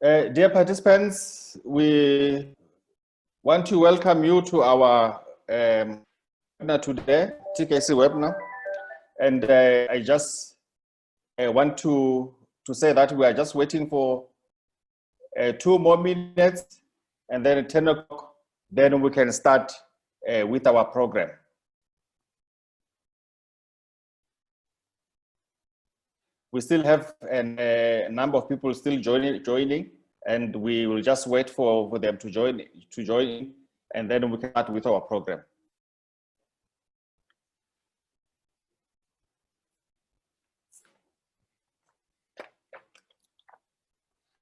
Dear participants, we want to welcome you to our webinar today, TKC webinar. And I just want to say that we are just waiting for 2 more minutes, and then at 10 o'clock, then we can start with our program. We still have a number of people still joining, and we will just wait for them to join, and then we can start with our program.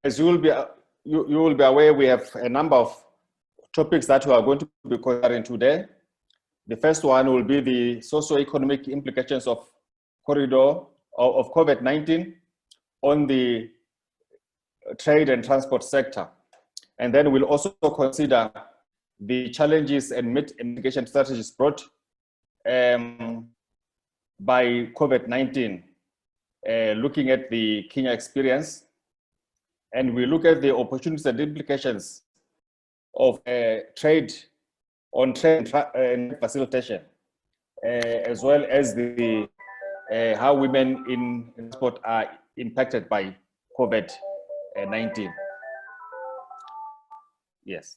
As you will be aware, we have a number of topics that we are going to be covering today. The first one will be the socio-economic implications of COVID-19 on the trade and transport sector. And then we'll also consider the challenges and mitigation strategies brought by COVID-19, looking at the Kenya experience. And we look at the opportunities and implications of trade and facilitation, as well as the how women in transport are impacted by COVID-19. Yes.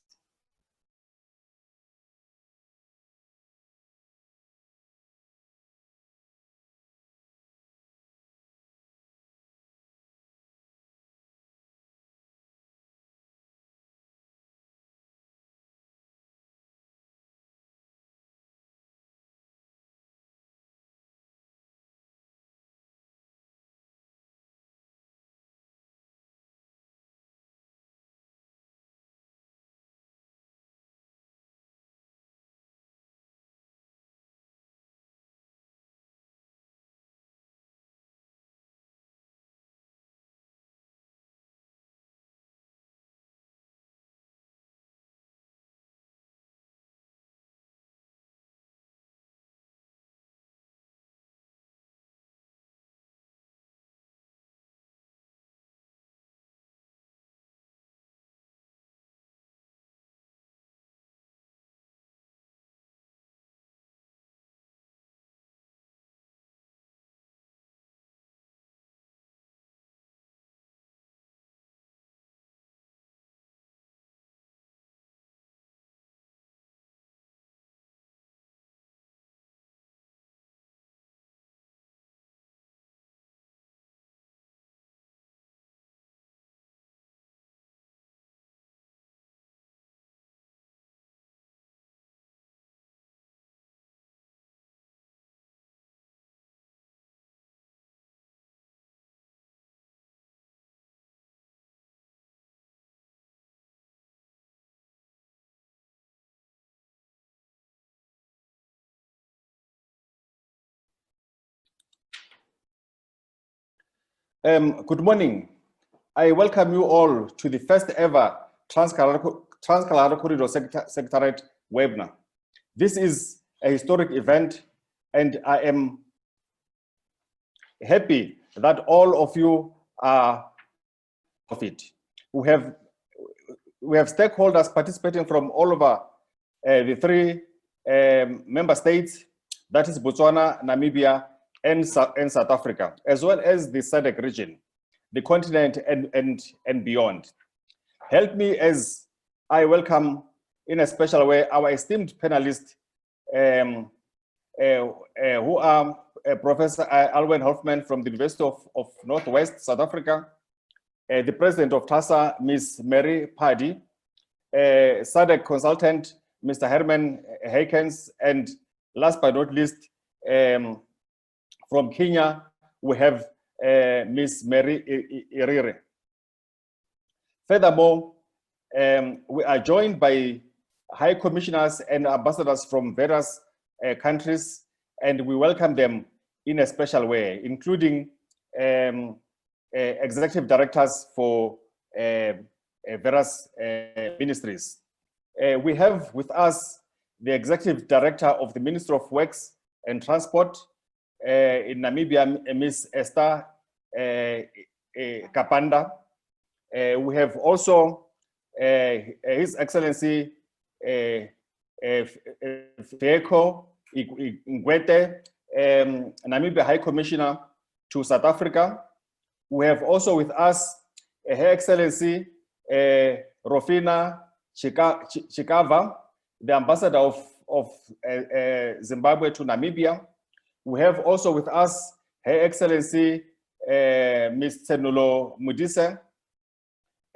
Good morning. I welcome you all to the first ever Trans-Kalahari Corridor Secretariat webinar. This is a historic event, and I am happy that all of you are of it. We have stakeholders participating from all over the 3 member states, that is Botswana, Namibia, and South Africa, as well as the SADC region, the continent, and beyond. Help me as I welcome in a special way our esteemed panelists who are Professor Alwyn Hoffman from the University of Northwest South Africa, the President of TASA, Ms. Mary Phadi, SADC consultant, Mr. Herman Heikens, and last but not least, from Kenya, we have Ms. Mary Ireri. Furthermore, we are joined by high commissioners and ambassadors from various countries, and we welcome them in a special way, including executive directors for various ministries. We have with us the executive director of the Ministry of Works and Transport in Namibia, Ms. Esther Kapanda. We have also His Excellency Feko Ngwete, Namibia High Commissioner to South Africa. We have also with us Her Excellency Rofina Chikava, the Ambassador of Zimbabwe to Namibia. We have also with us Her Excellency Ms. Tsenulo Mudise,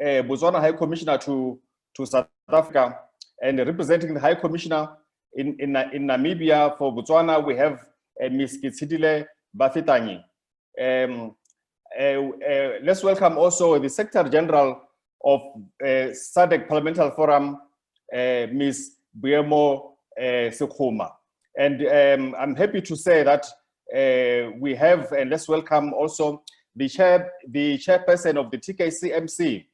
Botswana High Commissioner to South Africa, and representing the High Commissioner in Namibia for Botswana, we have Ms. Kitsidile Bafetanyi. Let's welcome also the Secretary General of SADC Parliamentary Forum, Ms. Buemo Sekhuma. And I'm happy to say that we have, and let's welcome also the chairperson of the TKCMC,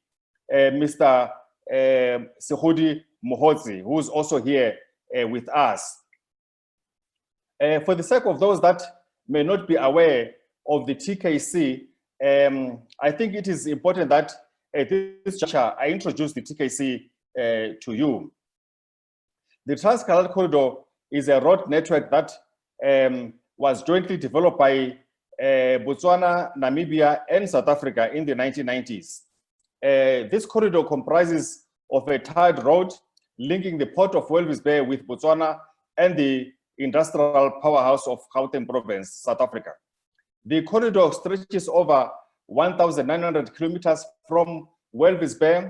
Mr. Sehudi Mohotsi, who is also here with us. For the sake of those that may not be aware of the TKC, I think it is important that at this juncture I introduce the TKC to you. The Trans-Saharan Corridor is a road network that was jointly developed by Botswana, Namibia, and South Africa in the 1990s. This corridor comprises of a tied road linking the port of Walvis Bay with Botswana and the industrial powerhouse of Gauteng province, South Africa. The corridor stretches over 1,900 kilometers from Walvis Bay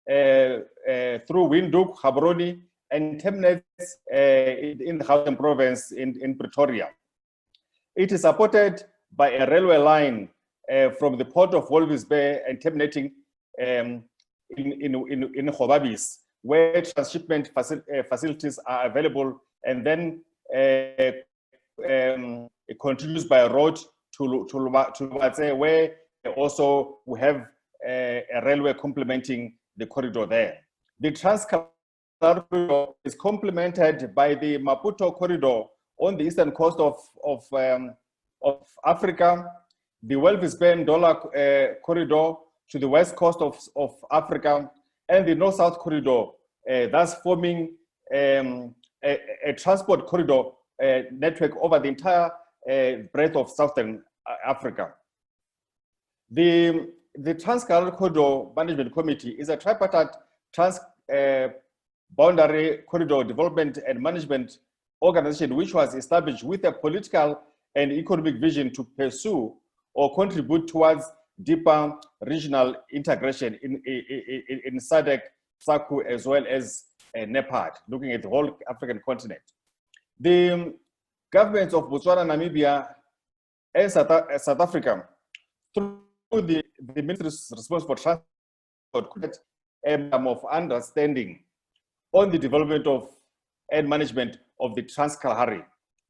through Windhoek, Gaborone, and terminates in the Gauteng province in Pretoria. It is supported by a railway line from the port of Walvis Bay and terminating in Gobabis, where transshipment facilities are available, and then it continues by road to Lubatse, where also we have a railway complementing the corridor there. The Trans-Saharan Corridor is complemented by the Maputo Corridor on the eastern coast of Africa, the Walvis Bay and Ndola Corridor to the west coast of Africa, and the North-South Corridor, thus forming a transport corridor network over the entire breadth of Southern Africa. The Trans-Saharan Corridor Management Committee is a tripartite boundary corridor development and management organization which was established with a political and economic vision to pursue or contribute towards deeper regional integration in SADC, SACU, as well as NEPAD, looking at the whole African continent. The governments of Botswana, Namibia, and South Africa, through the ministry's response for transport, create a memorandum of understanding on the development of and management of the Trans-Kalahari.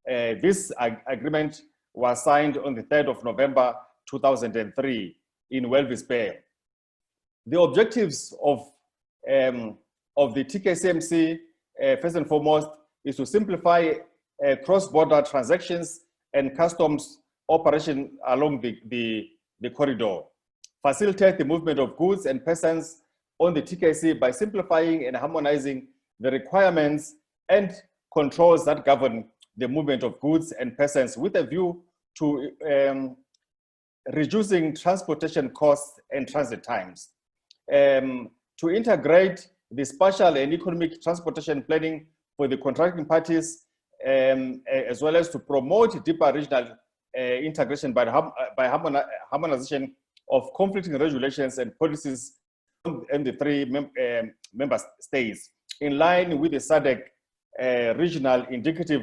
This agreement was signed on the 3rd of November 2003 in Walvis Bay. The objectives of the TKCMC, first and foremost, is to simplify cross-border transactions and customs operation along the corridor, facilitate the movement of goods and persons on the TKC by simplifying and harmonizing the requirements and controls that govern the movement of goods and persons with a view to reducing transportation costs and transit times, to integrate the spatial and economic transportation planning for the contracting parties, as well as to promote deeper regional integration by harmonization of conflicting regulations and policies in the three member states, in line with the SADC regional indicative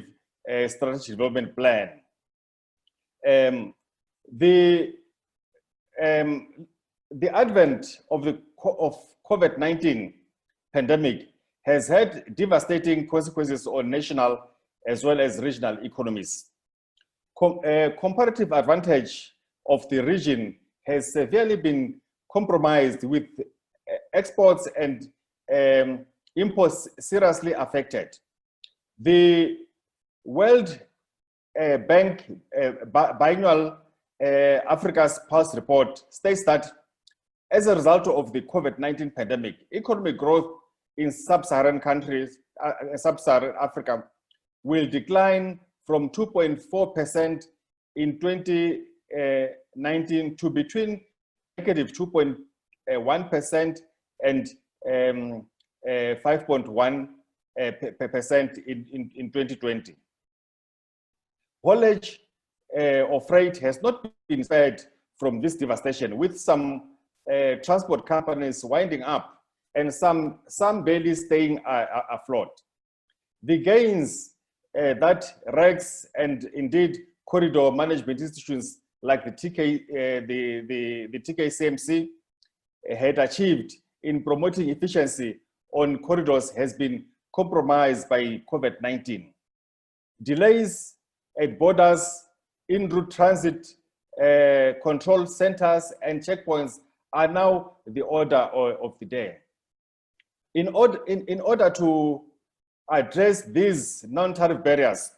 strategic development plan. The advent of the COVID-19 pandemic has had devastating consequences on national as well as regional economies. Comparative advantage of the region has severely been compromised, with exports and imports seriously affected. The World Bank biannual Africa's Pulse report states that as a result of the COVID-19 pandemic, economic growth in sub-Saharan countries, sub-Saharan Africa, will decline from 2.4% in 2019 to between negative 2.1% and 5.1% in 2020. Haulage of freight has not been spared from this devastation, with some transport companies winding up and some barely staying afloat. The gains that REX and indeed corridor management institutions like the TKCMC had achieved in promoting efficiency on corridors has been compromised by COVID-19. Delays at borders, en route transit control centers and checkpoints are now the order of the day. In order to address these non-tariff barriers,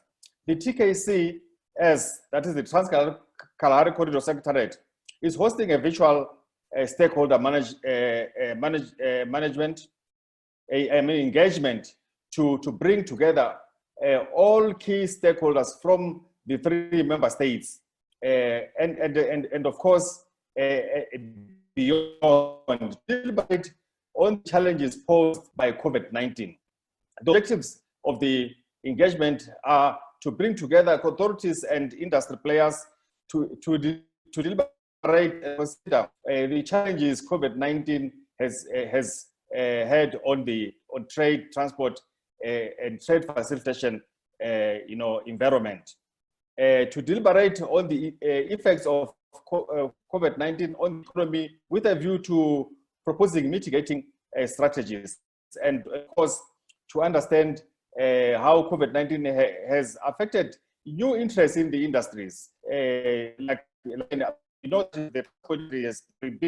the TKCS, that is the Trans-Kalahari Corridor Secretariat, is hosting a virtual stakeholder management engagement to bring together all key stakeholders from the 3 member states and of course beyond, deliberate on challenges posed by COVID-19. The objectives of the engagement are to bring together authorities and industry players to deliberate and consider the challenges COVID-19 has had on trade, transport, and trade facilitation, environment. To deliberate on the effects of COVID-19 on the economy with a view to proposing mitigating strategies, and of course to understand how COVID-19 has affected new interests in the industries. The country has been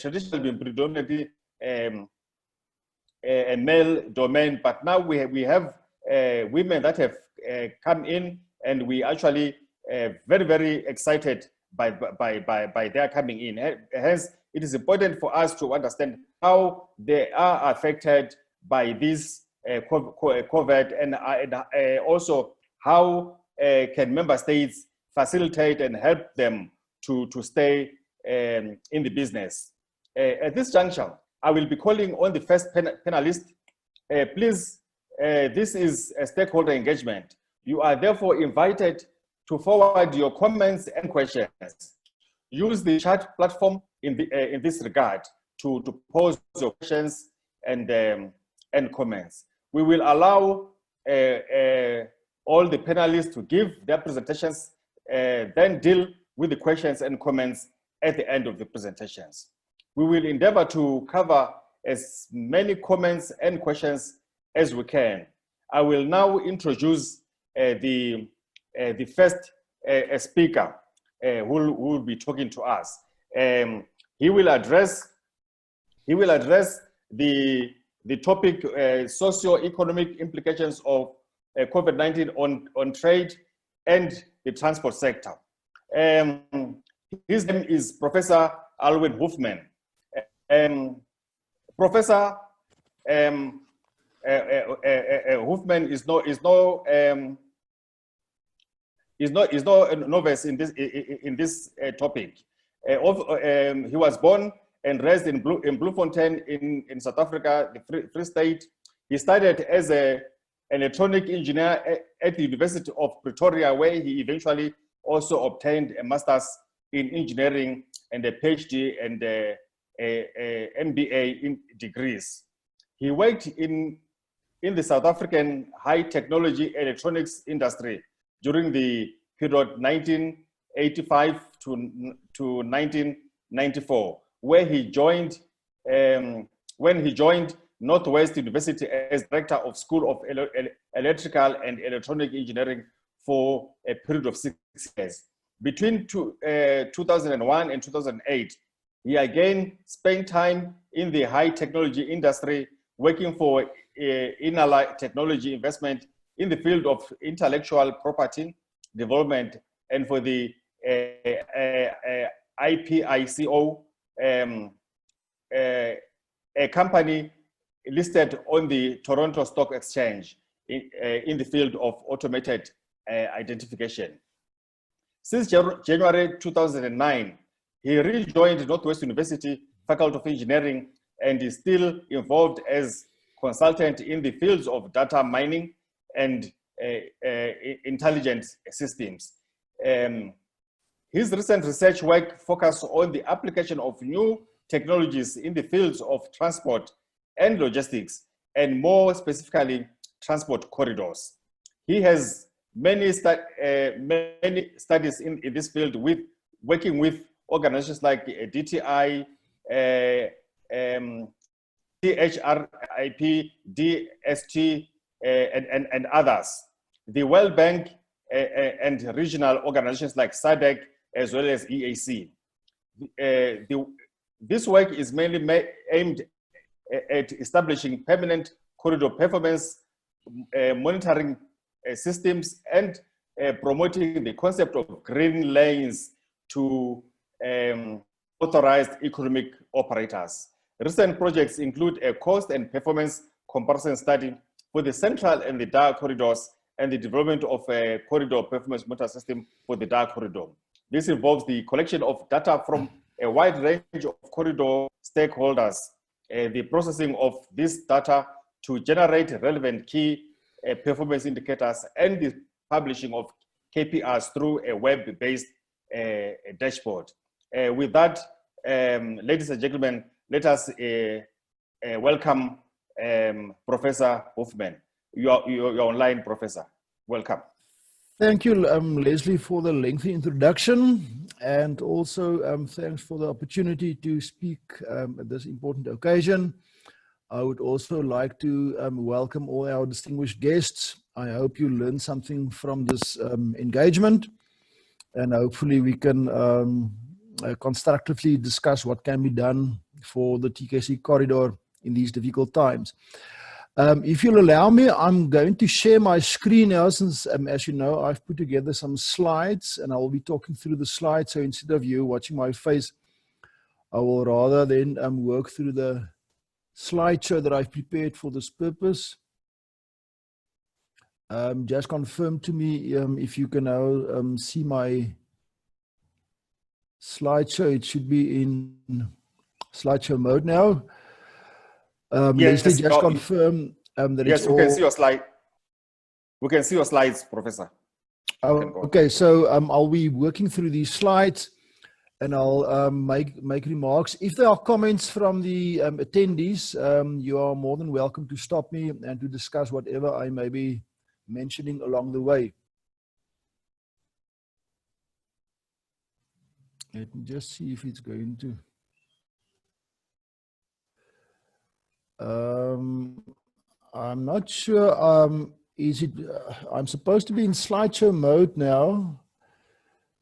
traditionally been predominantly a male domain, but now we have women that have come in, and we actually very, very excited by their coming in. Hence, it is important for us to understand how they are affected by this COVID, and also how can member states facilitate and help them to stay in the business. At this juncture, I will be calling on the first panelist. Please, this is a stakeholder engagement. You are therefore invited to forward your comments and questions. Use the chat platform in this regard to pose your questions and comments. We will allow all the panelists to give their presentations, then deal with the questions and comments at the end of the presentations. We will endeavor to cover as many comments and questions as we can. I will now introduce the first speaker who will be talking to us. He will address the topic socio-economic implications of COVID-19 on trade and the transport sector. His name is Professor Alwyn Hoffman. Professor Hoffman is no novice in this topic. He was born and raised in Bloemfontein in South Africa, the Free State. He studied as an electronic engineer at the University of Pretoria, where he eventually also obtained a master's in engineering and a PhD and a MBA in degrees. He worked in the South African high technology electronics industry during the period 1985 to 1994, when he joined Northwest University as director of School of Electrical and Electronic Engineering for a period of 6 years. Between 2001 and 2008, he again spent time in the high technology industry, working for Inala Technology Investment in the field of intellectual property development and for the IPICO a company listed on the Toronto Stock Exchange in the field of automated identification. Since January 2009, he rejoined Northwest University Faculty of Engineering and is still involved as consultant in the fields of data mining and intelligent systems. His recent research work focused on the application of new technologies in the fields of transport and logistics, and more specifically, transport corridors. He has many studies in this field, working with organizations like DTI, THRIP, DST, and others. The World Bank and regional organizations like SADC, as well as EAC. This work is mainly aimed at establishing permanent corridor performance monitoring systems and promoting the concept of green lanes to authorized economic operators. Recent projects include a cost and performance comparison study for the central and the dark corridors and the development of a corridor performance monitor system for the dark corridor. This involves the collection of data from a wide range of corridor stakeholders, the processing of this data to generate relevant key performance indicators, and the publishing of KPIs through a web-based dashboard. With that, ladies and gentlemen, let us welcome Professor Hoffman. You're online, Professor. Welcome. Thank you, Leslie, for the lengthy introduction, and also thanks for the opportunity to speak at this important occasion. I would also like to welcome all our distinguished guests. I hope you learned something from this engagement, and hopefully we can constructively discuss what can be done for the TKC corridor in these difficult times. If you'll allow me, I'm going to share my screen now, since, as you know, I've put together some slides, and I'll be talking through the slides. So instead of you watching my face, I will rather then work through the slideshow that I've prepared for this purpose. Just confirm to me if you can now see my slideshow. It should be in slideshow mode now. Yes, Leslie, just confirm that yes, it's we can all... see your slide. We can see your slides, Professor. Okay, so I'll be working through these slides, and I'll make remarks. If there are comments from the attendees, you are more than welcome to stop me and to discuss whatever I may be mentioning along the way. Let me just see if it's going to... I'm not sure. Is it? I'm supposed to be in slideshow mode now.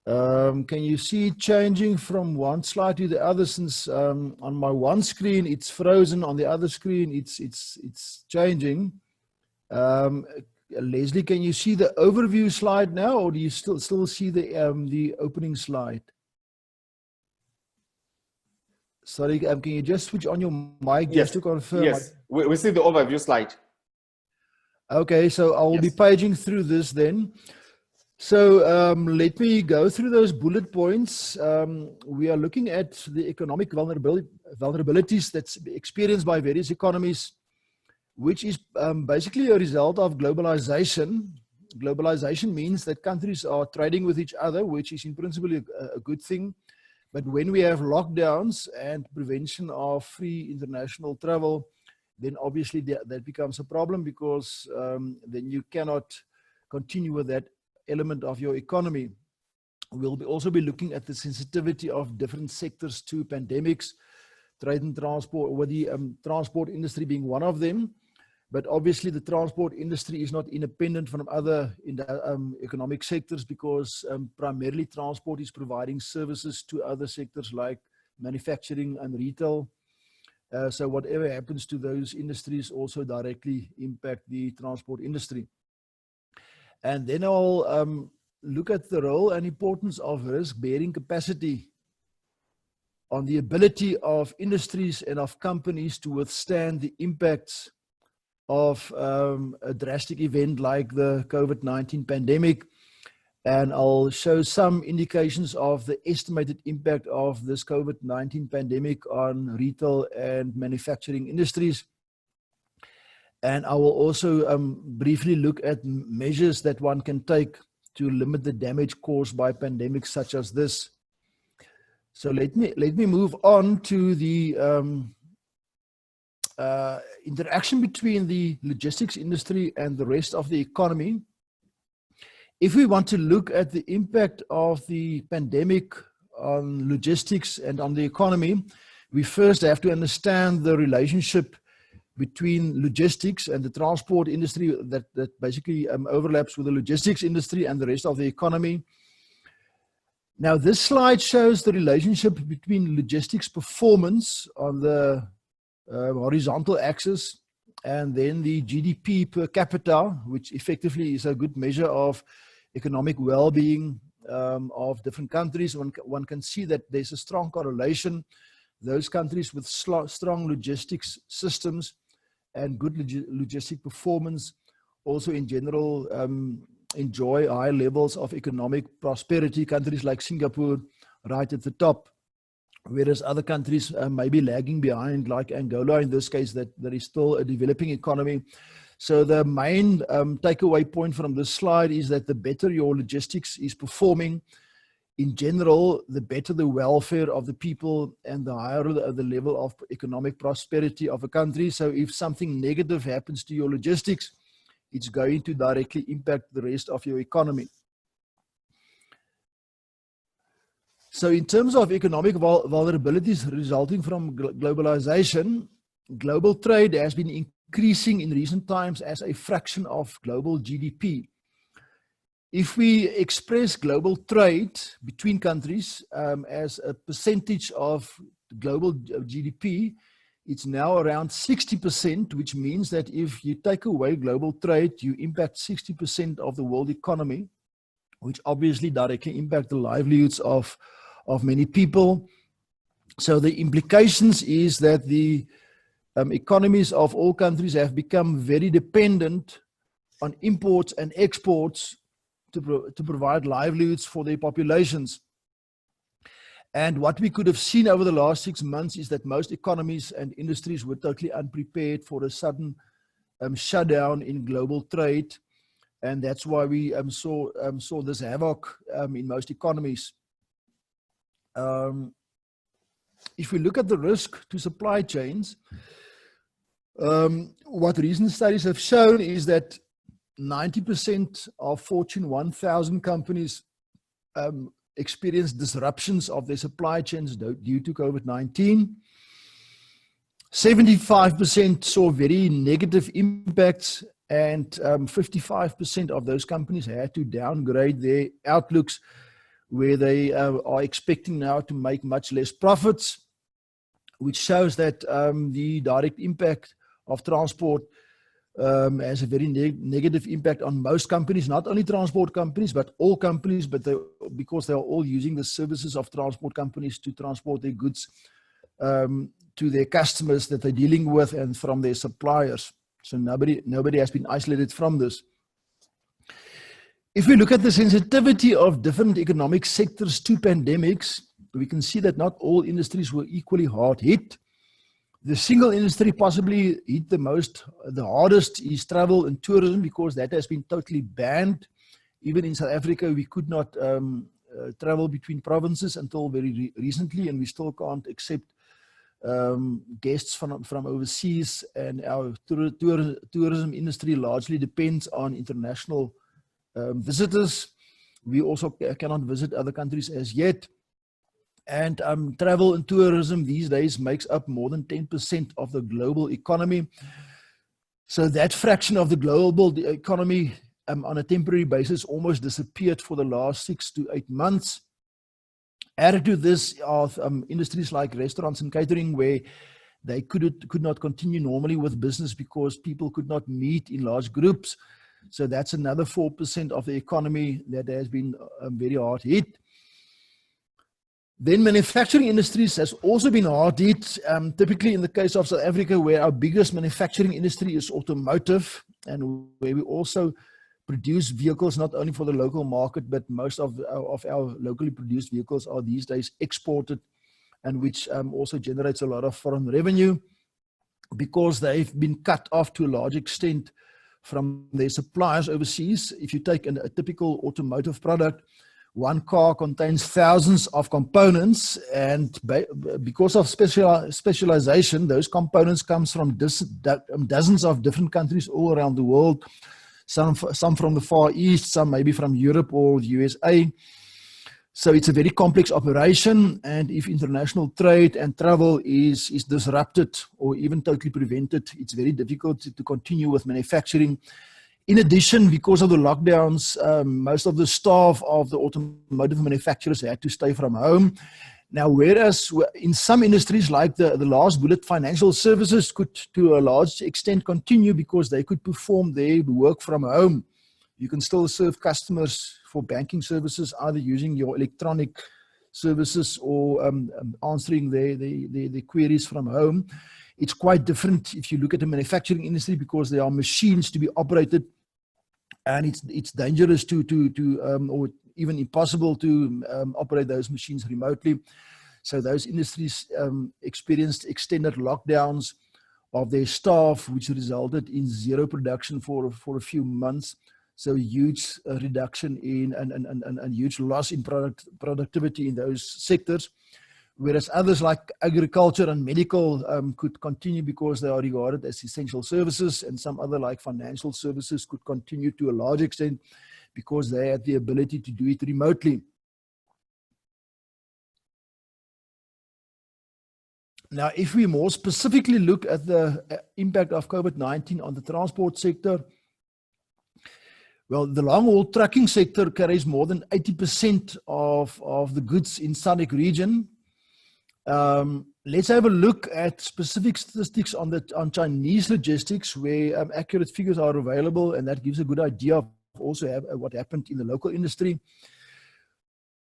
Can you see it changing from one slide to the other? Since on my one screen it's frozen, on the other screen it's changing. Leslie, can you see the overview slide now, or do you still see the opening slide? Sorry, can you just switch on your mic? Yes, just to confirm? Yes, we see the overview slide. Okay, so I'll be paging through this then. So let me go through those bullet points. We are looking at the economic vulnerabilities that's experienced by various economies, which is basically a result of globalization. Globalization means that countries are trading with each other, which is in principle a good thing. But when we have lockdowns and prevention of free international travel, then obviously that becomes a problem, because then you cannot continue with that element of your economy. We'll also be looking at the sensitivity of different sectors to pandemics, trade and transport, or the transport industry being one of them. But obviously the transport industry is not independent from other economic sectors, because primarily transport is providing services to other sectors like manufacturing and retail. So whatever happens to those industries also directly impact the transport industry. And then I'll look at the role and importance of risk-bearing capacity on the ability of industries and of companies to withstand the impacts of a drastic event like the COVID-19 pandemic. And I'll show some indications of the estimated impact of this COVID-19 pandemic on retail and manufacturing industries. And I will also briefly look at measures that one can take to limit the damage caused by pandemics such as this. So let me move on to the interaction between the logistics industry and the rest of the economy. If we want to look at the impact of the pandemic on logistics and on the economy, we first have to understand the relationship between logistics and the transport industry that basically overlaps with the logistics industry and the rest of the economy. Now, this slide shows the relationship between logistics performance on the horizontal axis and then the GDP per capita, which effectively is a good measure of economic well-being of different countries. One can see that there's a strong correlation. Those countries with strong logistics systems and good logistic performance also in general enjoy high levels of economic prosperity. Countries like Singapore right at the top, whereas other countries may be lagging behind, like Angola in this case, that there is still a developing economy. So the main takeaway point from this slide is that the better your logistics is performing, in general, the better the welfare of the people and the higher the level of economic prosperity of a country. So if something negative happens to your logistics, it's going to directly impact the rest of your economy. So in terms of economic vulnerabilities resulting from globalization, global trade has been increasing in recent times as a fraction of global GDP. If we express global trade between countries as a percentage of global GDP, it's now around 60%, which means that if you take away global trade, you impact 60% of the world economy, which obviously directly impact the livelihoods of many people. So the implications is that the economies of all countries have become very dependent on imports and exports to provide livelihoods for their populations. And what we could have seen over the last 6 months is that most economies and industries were totally unprepared for a sudden shutdown in global trade. And that's why we saw this havoc in most economies. If we look at the risk to supply chains, what recent studies have shown is that 90% of Fortune 1000 companies experience disruptions of their supply chains due to COVID-19. 75% saw very negative impacts, and 55% of those companies had to downgrade their outlooks, where they are expecting now to make much less profits, which shows that the direct impact of transport has a very negative impact on most companies, not only transport companies, but all companies, but because they are all using the services of transport companies to transport their goods to their customers that they're dealing with and from their suppliers. So nobody has been isolated from this. If we look at the sensitivity of different economic sectors to pandemics, we can see that not all industries were equally hard hit. The single industry possibly hit the hardest is travel and tourism, because that has been totally banned. Even in South Africa, we could not travel between provinces until very recently, and we still can't accept guests from overseas, and our tourism industry largely depends on international visitors. We also cannot visit other countries as yet. And travel and tourism these days makes up more than 10% of the global economy. So that fraction of the global economy on a temporary basis almost disappeared for the last 6 to 8 months. Added to this are industries like restaurants and catering, where they could not continue normally with business because people could not meet in large groups. So that's another 4% of the economy that has been very hard hit. Then manufacturing industries has also been hard hit, typically in the case of South Africa, where our biggest manufacturing industry is automotive, and where we also produce vehicles not only for the local market, but most of our locally produced vehicles are these days exported, and which also generates a lot of foreign revenue because they've been cut off to a large extent from their suppliers overseas. If you take a typical automotive product, one car contains thousands of components, and because of specialization, those components comes from dozens of different countries all around the world, some from the Far East, some maybe from Europe or the USA. So it's a very complex operation, and if international trade and travel is disrupted or even totally prevented, it's very difficult to continue with manufacturing. In addition, because of the lockdowns, most of the staff of the automotive manufacturers had to stay from home. Now, whereas in some industries like the last bullet, financial services could to a large extent continue because they could perform their work from home. You can still serve customers for banking services, either using your electronic services or answering their queries from home. It's quite different if you look at the manufacturing industry because there are machines to be operated, and it's dangerous or even impossible to operate those machines remotely. So those industries experienced extended lockdowns of their staff, which resulted in zero production for a few months. So huge reduction in and huge loss in productivity in those sectors. Whereas others like agriculture and medical could continue because they are regarded as essential services, and some other like financial services could continue to a large extent because they had the ability to do it remotely. Now, if we more specifically look at the impact of COVID-19 on the transport sector, well, the long-haul trucking sector carries more than 80% of the goods in SADC region. Let's have a look at specific statistics on Chinese logistics, where accurate figures are available, and that gives a good idea of also what happened in the local industry.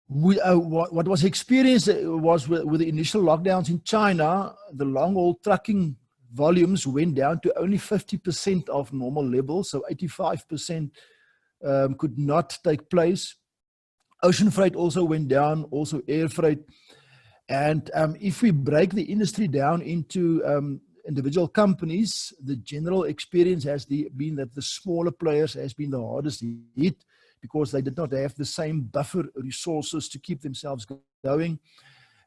What was experienced was with the initial lockdowns in China, the long-haul trucking volumes went down to only 50% of normal levels, so 85% could not take place. Ocean freight also went down, also air freight. And if we break the industry down into individual companies, the general experience has been that the smaller players has been the hardest hit because they did not have the same buffer resources to keep themselves going.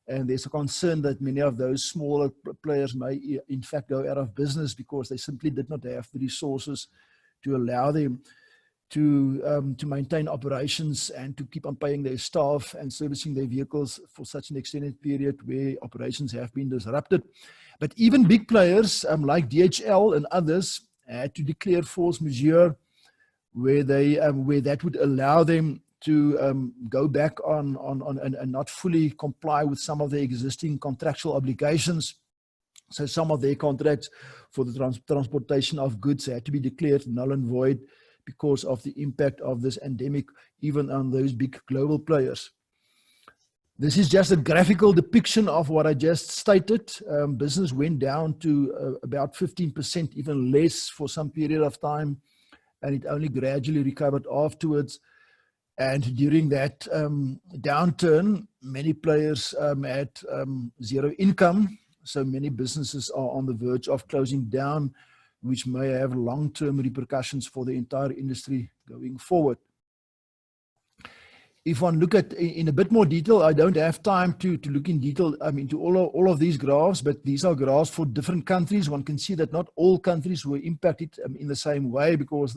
And there's a concern that many of those smaller players may in fact go out of business because they simply did not have the resources to allow them to maintain operations and to keep on paying their staff and servicing their vehicles for such an extended period where operations have been disrupted. But even big players like DHL and others had to declare force majeure, where that would allow them to go back on and not fully comply with some of the existing contractual obligations. So some of their contracts for the transportation of goods had to be declared null and void because of the impact of this endemic, even on those big global players. This is just a graphical depiction of what I just stated. Business went down to about 15%, even less for some period of time, and it only gradually recovered afterwards. And during that downturn, many players had zero income, so many businesses are on the verge of closing down, which may have long-term repercussions for the entire industry going forward. If one look at in a bit more detail, I don't have time to look in detail into all of these graphs, but these are graphs for different countries. One can see that not all countries were impacted in the same way because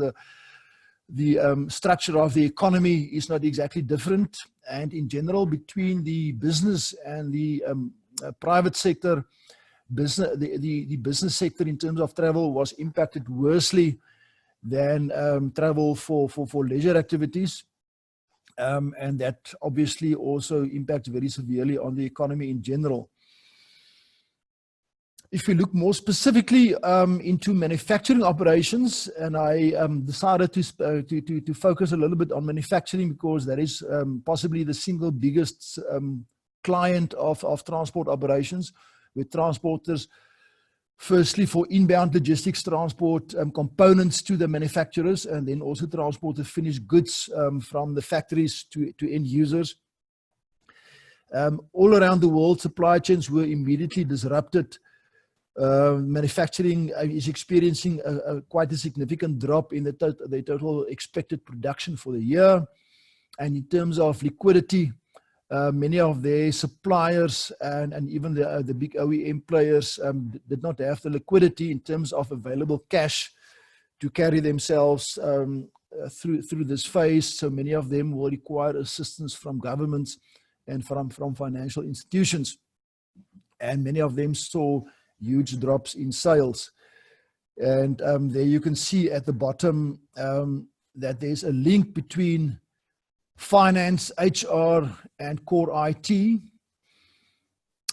the structure of the economy is not exactly different. And in general, between the business and the private sector, the business sector in terms of travel was impacted worsely than travel for leisure activities. And that obviously also impacts very severely on the economy in general. If we look more specifically into manufacturing operations, and I decided to focus a little bit on manufacturing because that is possibly the single biggest client of transport operations, with transporters, firstly for inbound logistics transport components to the manufacturers, and then also transport the finished goods from the factories to end users. All around the world, supply chains were immediately disrupted. Manufacturing is experiencing quite a significant drop in the total expected production for the year. And in terms of liquidity, many of their suppliers and even the big OEM players did not have the liquidity in terms of available cash to carry themselves through this phase. So many of them will require assistance from governments and from financial institutions. And many of them saw huge drops in sales. And there you can see at the bottom that there's a link between finance, HR, and core IT.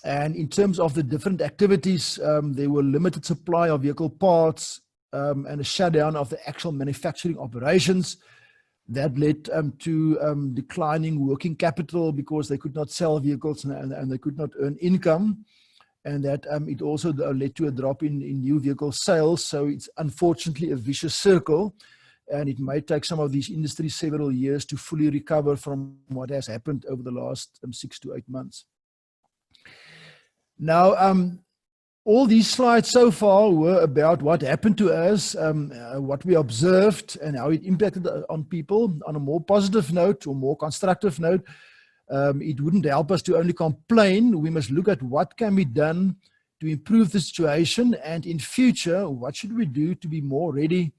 And in terms of the different activities, there were limited supply of vehicle parts and a shutdown of the actual manufacturing operations. That led to declining working capital because they could not sell vehicles and they could not earn income. And that it also led to a drop in new vehicle sales. So it's unfortunately a vicious circle. And it may take some of these industries several years to fully recover from what has happened over the last 6 to 8 months. Now, all these slides so far were about what happened to us, what we observed, and how it impacted on people. On a more positive note or more constructive note, it wouldn't help us to only complain. We must look at what can be done to improve the situation, and in future, what should we do to be more ready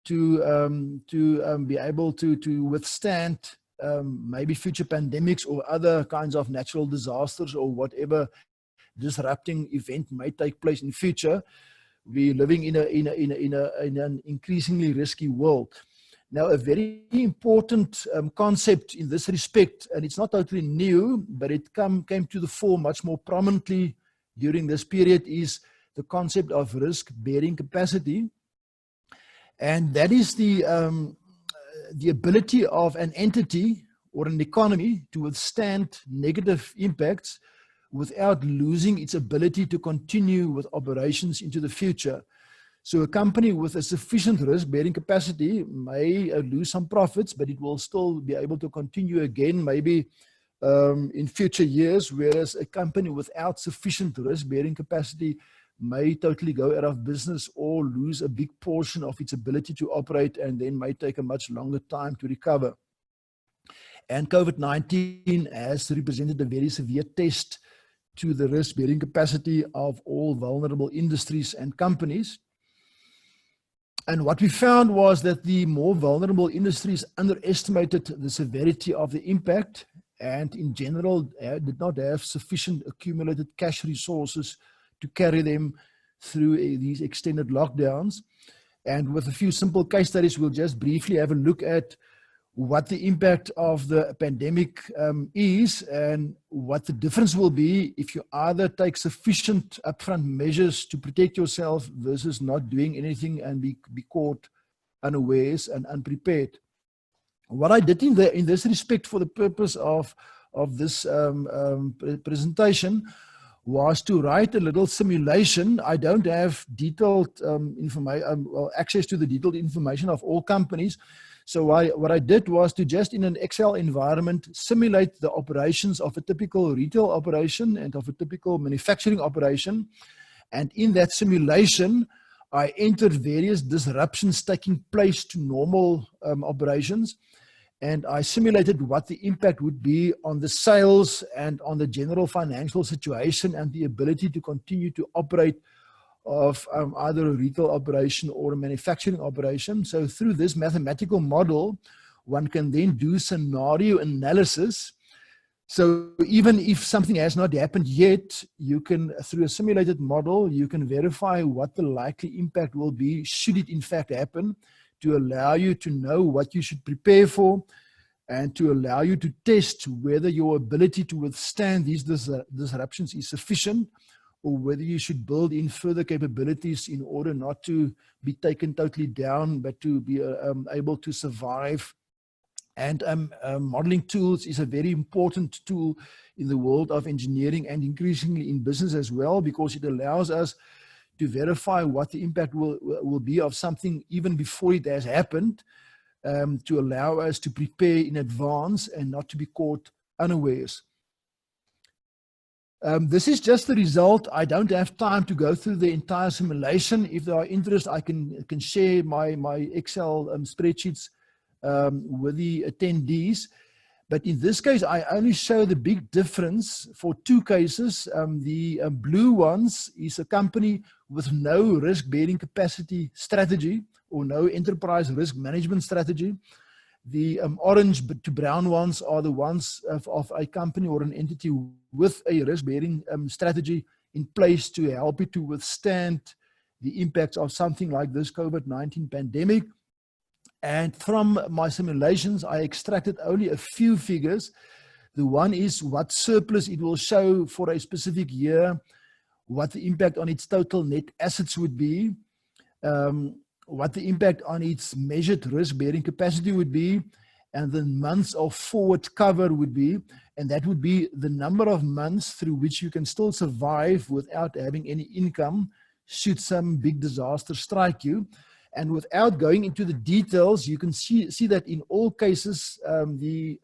to be able to withstand maybe future pandemics or other kinds of natural disasters or whatever disrupting event may take place in future. We're living in an increasingly risky world. Now, a very important concept in this respect, and it's not totally new, but it came to the fore much more prominently during this period, is the concept of risk-bearing capacity. And that is the ability of an entity or an economy to withstand negative impacts without losing its ability to continue with operations into the future. So a company with a sufficient risk-bearing capacity may lose some profits, but it will still be able to continue again, maybe in future years, whereas a company without sufficient risk-bearing capacity may totally go out of business or lose a big portion of its ability to operate and then may take a much longer time to recover. And COVID-19 has represented a very severe test to the risk-bearing capacity of all vulnerable industries and companies. And what we found was that the more vulnerable industries underestimated the severity of the impact and in general did not have sufficient accumulated cash resources to carry them through these extended lockdowns. And with a few simple case studies, we'll just briefly have a look at what the impact of the pandemic is and what the difference will be if you either take sufficient upfront measures to protect yourself versus not doing anything and be caught unawares and unprepared. What I did in this respect for the purpose of this presentation was to write a little simulation. I don't have detailed access to the detailed information of all companies. So what I did was to just in an Excel environment simulate the operations of a typical retail operation and of a typical manufacturing operation. And in that simulation, I entered various disruptions taking place to normal operations. And I simulated what the impact would be on the sales and on the general financial situation and the ability to continue to operate of either a retail operation or a manufacturing operation. So through this mathematical model, one can then do scenario analysis. So even if something has not happened yet, you can, through a simulated model, you can verify what the likely impact will be should it in fact happen, to allow you to know what you should prepare for and to allow you to test whether your ability to withstand these disruptions is sufficient, or whether you should build in further capabilities in order not to be taken totally down, but to be able to survive And modeling tools is a very important tool in the world of engineering and increasingly in business as well, because it allows us to verify what the impact will be of something even before it has happened, to allow us to prepare in advance and not to be caught unawares. This is just the result. I don't have time to go through the entire simulation. If there are interest, I can share my Excel spreadsheets with the attendees. But in this case, I only show the big difference for two cases. The blue ones is a company with no risk-bearing capacity strategy or no enterprise risk management strategy. The orange to brown ones are the ones of a company or an entity with a risk-bearing strategy in place to help it to withstand the impacts of something like this COVID-19 pandemic. And from my simulations, I extracted only a few figures. The one is what surplus it will show for a specific year, what the impact on its total net assets would be, what the impact on its measured risk-bearing capacity would be, and the months of forward cover would be. And that would be the number of months through which you can still survive without having any income should some big disaster strike you. And without going into the details, you can see that in all cases, the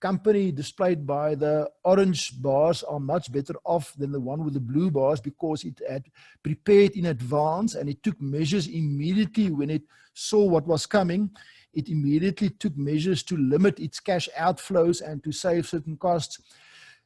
company displayed by the orange bars are much better off than the one with the blue bars, because it had prepared in advance and it took measures immediately when it saw what was coming. It immediately took measures to limit its cash outflows and to save certain costs.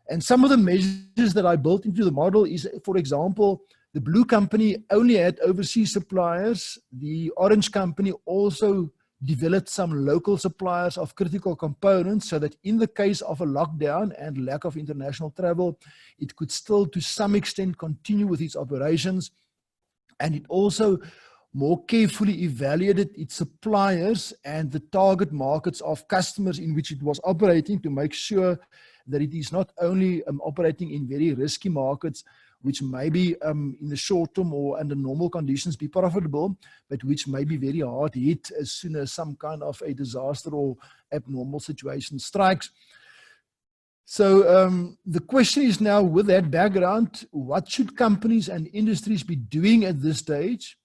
And some of the measures that I built into the model is, for example, the blue company only had overseas suppliers. The orange company also developed some local suppliers of critical components, so that in the case of a lockdown and lack of international travel, it could still to some extent continue with its operations. And it also more carefully evaluated its suppliers and the target markets of customers in which it was operating, to make sure that it is not only operating in very risky markets, which may be in the short term or under normal conditions be profitable, but which may be very hard hit as soon as some kind of a disaster or abnormal situation strikes. So the question is now, with that background, what should companies and industries be doing at this stage?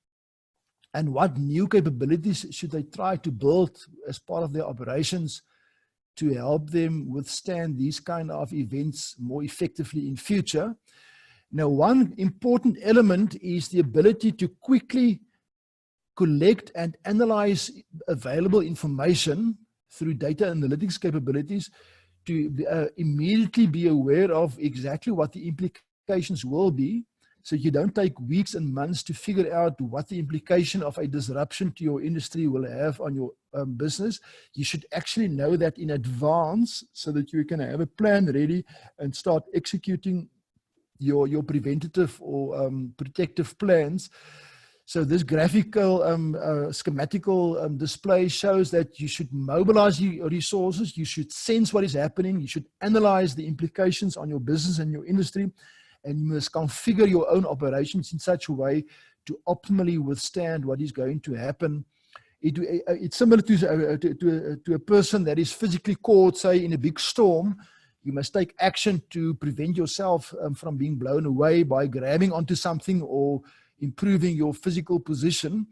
And what new capabilities should they try to build as part of their operations to help them withstand these kind of events more effectively in future? Now, one important element is the ability to quickly collect and analyze available information through data analytics capabilities to immediately be aware of exactly what the implications will be. So you don't take weeks and months to figure out what the implication of a disruption to your industry will have on your business. You should actually know that in advance so that you can have a plan ready and start executing your preventative or protective plans. So this graphical schematical display shows that you should mobilize your resources, you should sense what is happening, you should analyze the implications on your business and your industry, and you must configure your own operations in such a way to optimally withstand what is going to happen. It's similar to a person that is physically caught, say, in a big storm. You must take action to prevent yourself from being blown away by grabbing onto something or improving your physical position.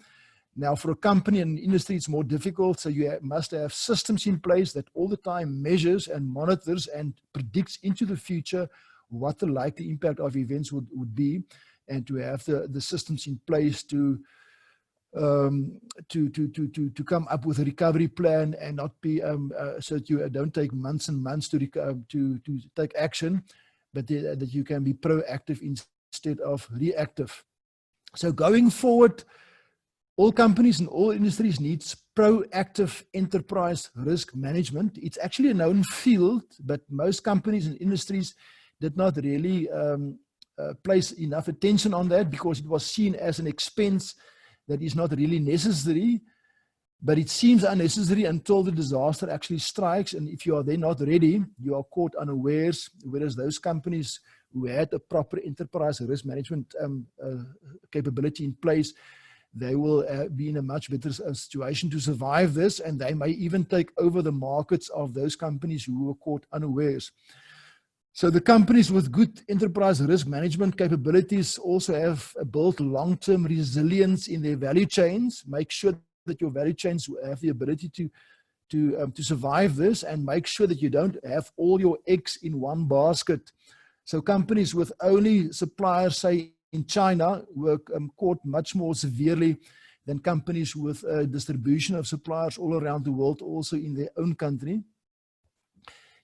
Now, for a company and industry, it's more difficult. So you must have systems in place that all the time measures and monitors and predicts into the future what the likely impact of events would be, and to have the systems in place to come up with a recovery plan and not be so that you don't take months and months to take action, but that you can be proactive instead of reactive. So going forward, all companies and all industries needs proactive enterprise risk management. It's actually a known field, but most companies and industries did not really place enough attention on that, because it was seen as an expense that is not really necessary, but it seems unnecessary until the disaster actually strikes. And if you are then not ready, you are caught unawares, whereas those companies who had a proper enterprise risk management capability in place, they will be in a much better situation to survive this, and they may even take over the markets of those companies who were caught unawares. So the companies with good enterprise risk management capabilities also have built long-term resilience in their value chains. Make sure that your value chains have the ability to survive this, and make sure that you don't have all your eggs in one basket. So companies with only suppliers, say in China, were caught much more severely than companies with a distribution of suppliers all around the world, also in their own country.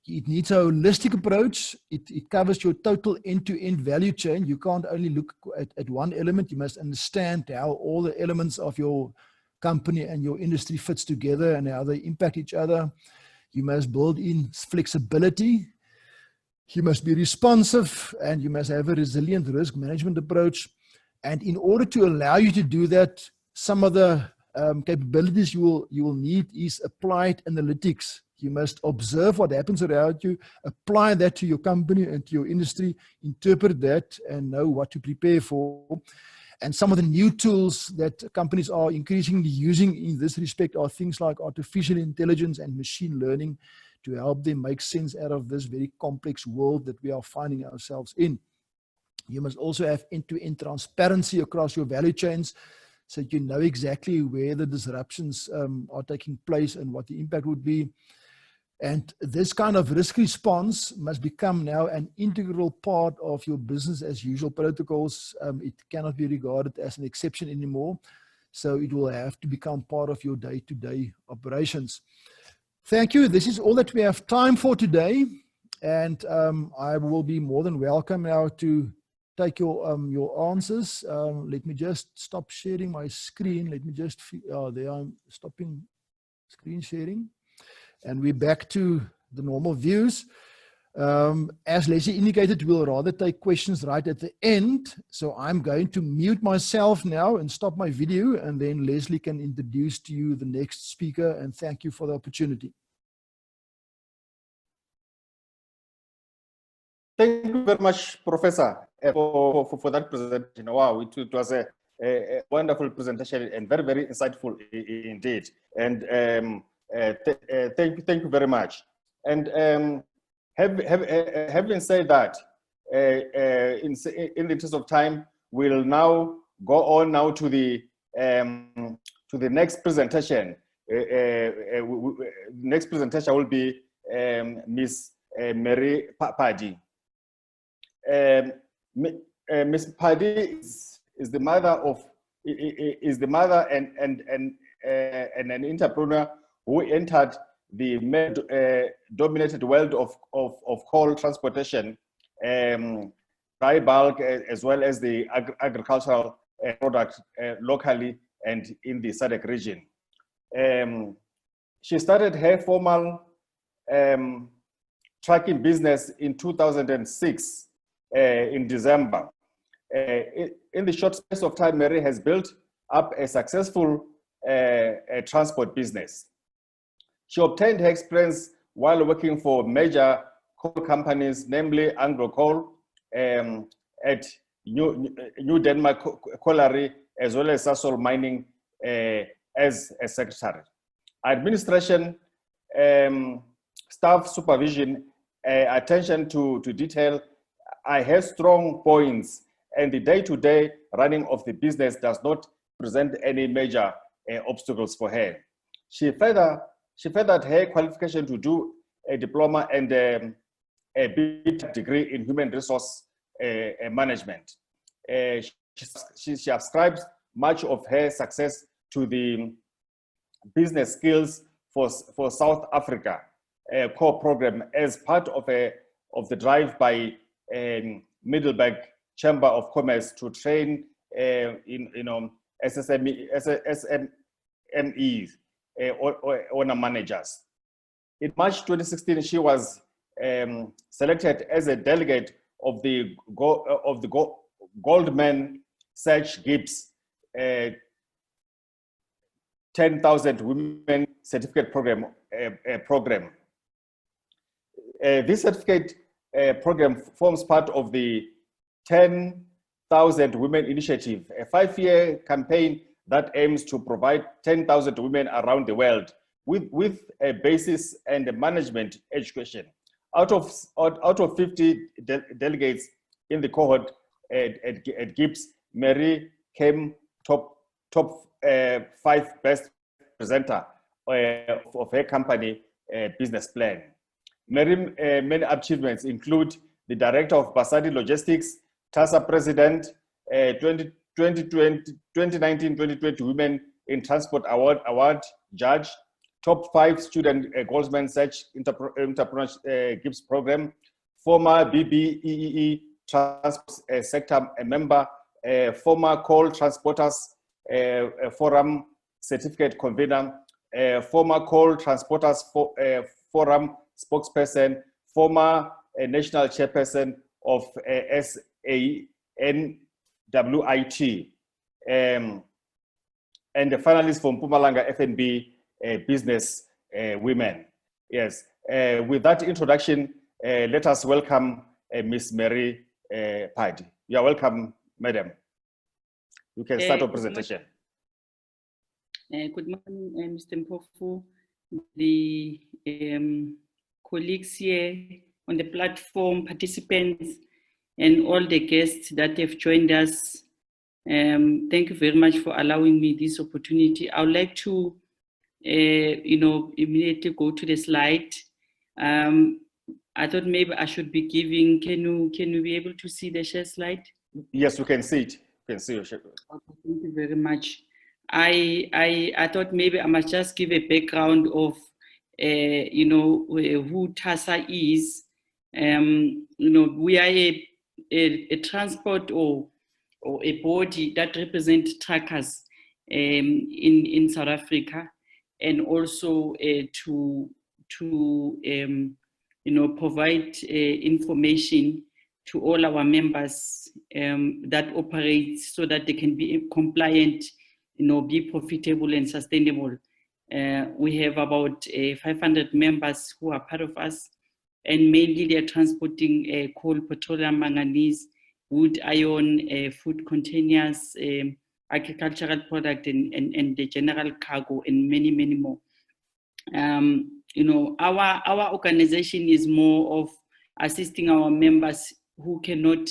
It needs a holistic approach. It covers your total end-to-end value chain. You can't only look at one element. You must understand how all the elements of your company and your industry fits together and how they impact each other. You must build in flexibility. You must be responsive, and you must have a resilient risk management approach. And in order to allow you to do that, some of the capabilities you will need is applied analytics. You must observe what happens around you, apply that to your company and to your industry, interpret that, and know what to prepare for. And some of the new tools that companies are increasingly using in this respect are things like artificial intelligence and machine learning to help them make sense out of this very complex world that we are finding ourselves in. You must also have end-to-end transparency across your value chains, so you know exactly where the disruptions are taking place and what the impact would be. And this kind of risk response must become now an integral part of your business as usual protocols. It cannot be regarded as an exception anymore. So it will have to become part of your day-to-day operations. Thank you. This is all that we have time for today. And I will be more than welcome now to take your answers. Let me just stop sharing my screen. Let me just, there I'm stopping screen sharing. And we're back to the normal views. As Leslie indicated, we'll rather take questions right at the end. So I'm going to mute myself now and stop my video, and then Leslie can introduce to you the next speaker, and thank you for the opportunity. Thank you very much, Professor, for that presentation. Wow, it was a wonderful presentation and very, very insightful indeed. And thank you very much. And having said that, in the interest of time, we'll now go on now to the next presentation. Next presentation will be Ms. Mary Phadi. Ms. Phadi is the mother and an entrepreneur who entered the dominated world of coal transportation, dry bulk, as well as the agricultural product locally and in the SADC region. She started her formal trucking business in 2006 in December. In the short space of time, Mary has built up a successful transport business. She obtained her experience while working for major coal companies, namely Anglo Coal, at New Denmark Colliery, as well as Sasol Mining as a secretary. Administration, staff supervision, attention to detail, I have strong points, and the day-to-day running of the business does not present any major obstacles for her. She furthered her qualification to do a diploma and a BTech degree in human resource management. She ascribes much of her success to the business skills for South Africa core program as part of the drive by Middleburg Chamber of Commerce to train SMEs owner managers. In March 2016, she was selected as a delegate of the Goldman Sachs Gibbs 10,000 Women Certificate Program. This certificate program forms part of the 10,000 Women Initiative, a 5-year campaign that aims to provide 10,000 women around the world with a basis and a management education. Out of 50 delegates in the cohort at GIBS, Mary came top 5 best presenter of her company business plan. Mary's many achievements include the Director of Phadi Logistics, TASA President, 2019-2020 Women in Transport Award Judge, top 5 student Goldman Sachs Entrepreneurship GIBS program, former BBEE Transport Sector member, former Coal Transporters Forum Certificate Convener, former Coal Transporters Forum spokesperson, former national chairperson of SANWIT, and the finalist from Mpumalanga FNB Business Women. Yes, with that introduction, let us welcome Ms. Mary Phadi. You are welcome, madam. You can start your presentation. Good morning, Mr. Mpofu, the colleagues here on the platform, participants, and all the guests that have joined us. Thank you very much for allowing me this opportunity. I would like to, immediately go to the slide. I thought maybe I should be giving. Can you be able to see the share slide? Yes, we can see it. You can see your share. Okay, thank you very much. I thought maybe I must just give a background of who TASA is. We are a transport or a body that represents truckers in South Africa, and also to provide information to all our members that operate so that they can be compliant, be profitable and sustainable. We have about 500 members who are part of us, and mainly they are transporting coal, petroleum, manganese, wood, iron, food containers, agricultural product, and the general cargo, and many, many more. Our organization is more of assisting our members who cannot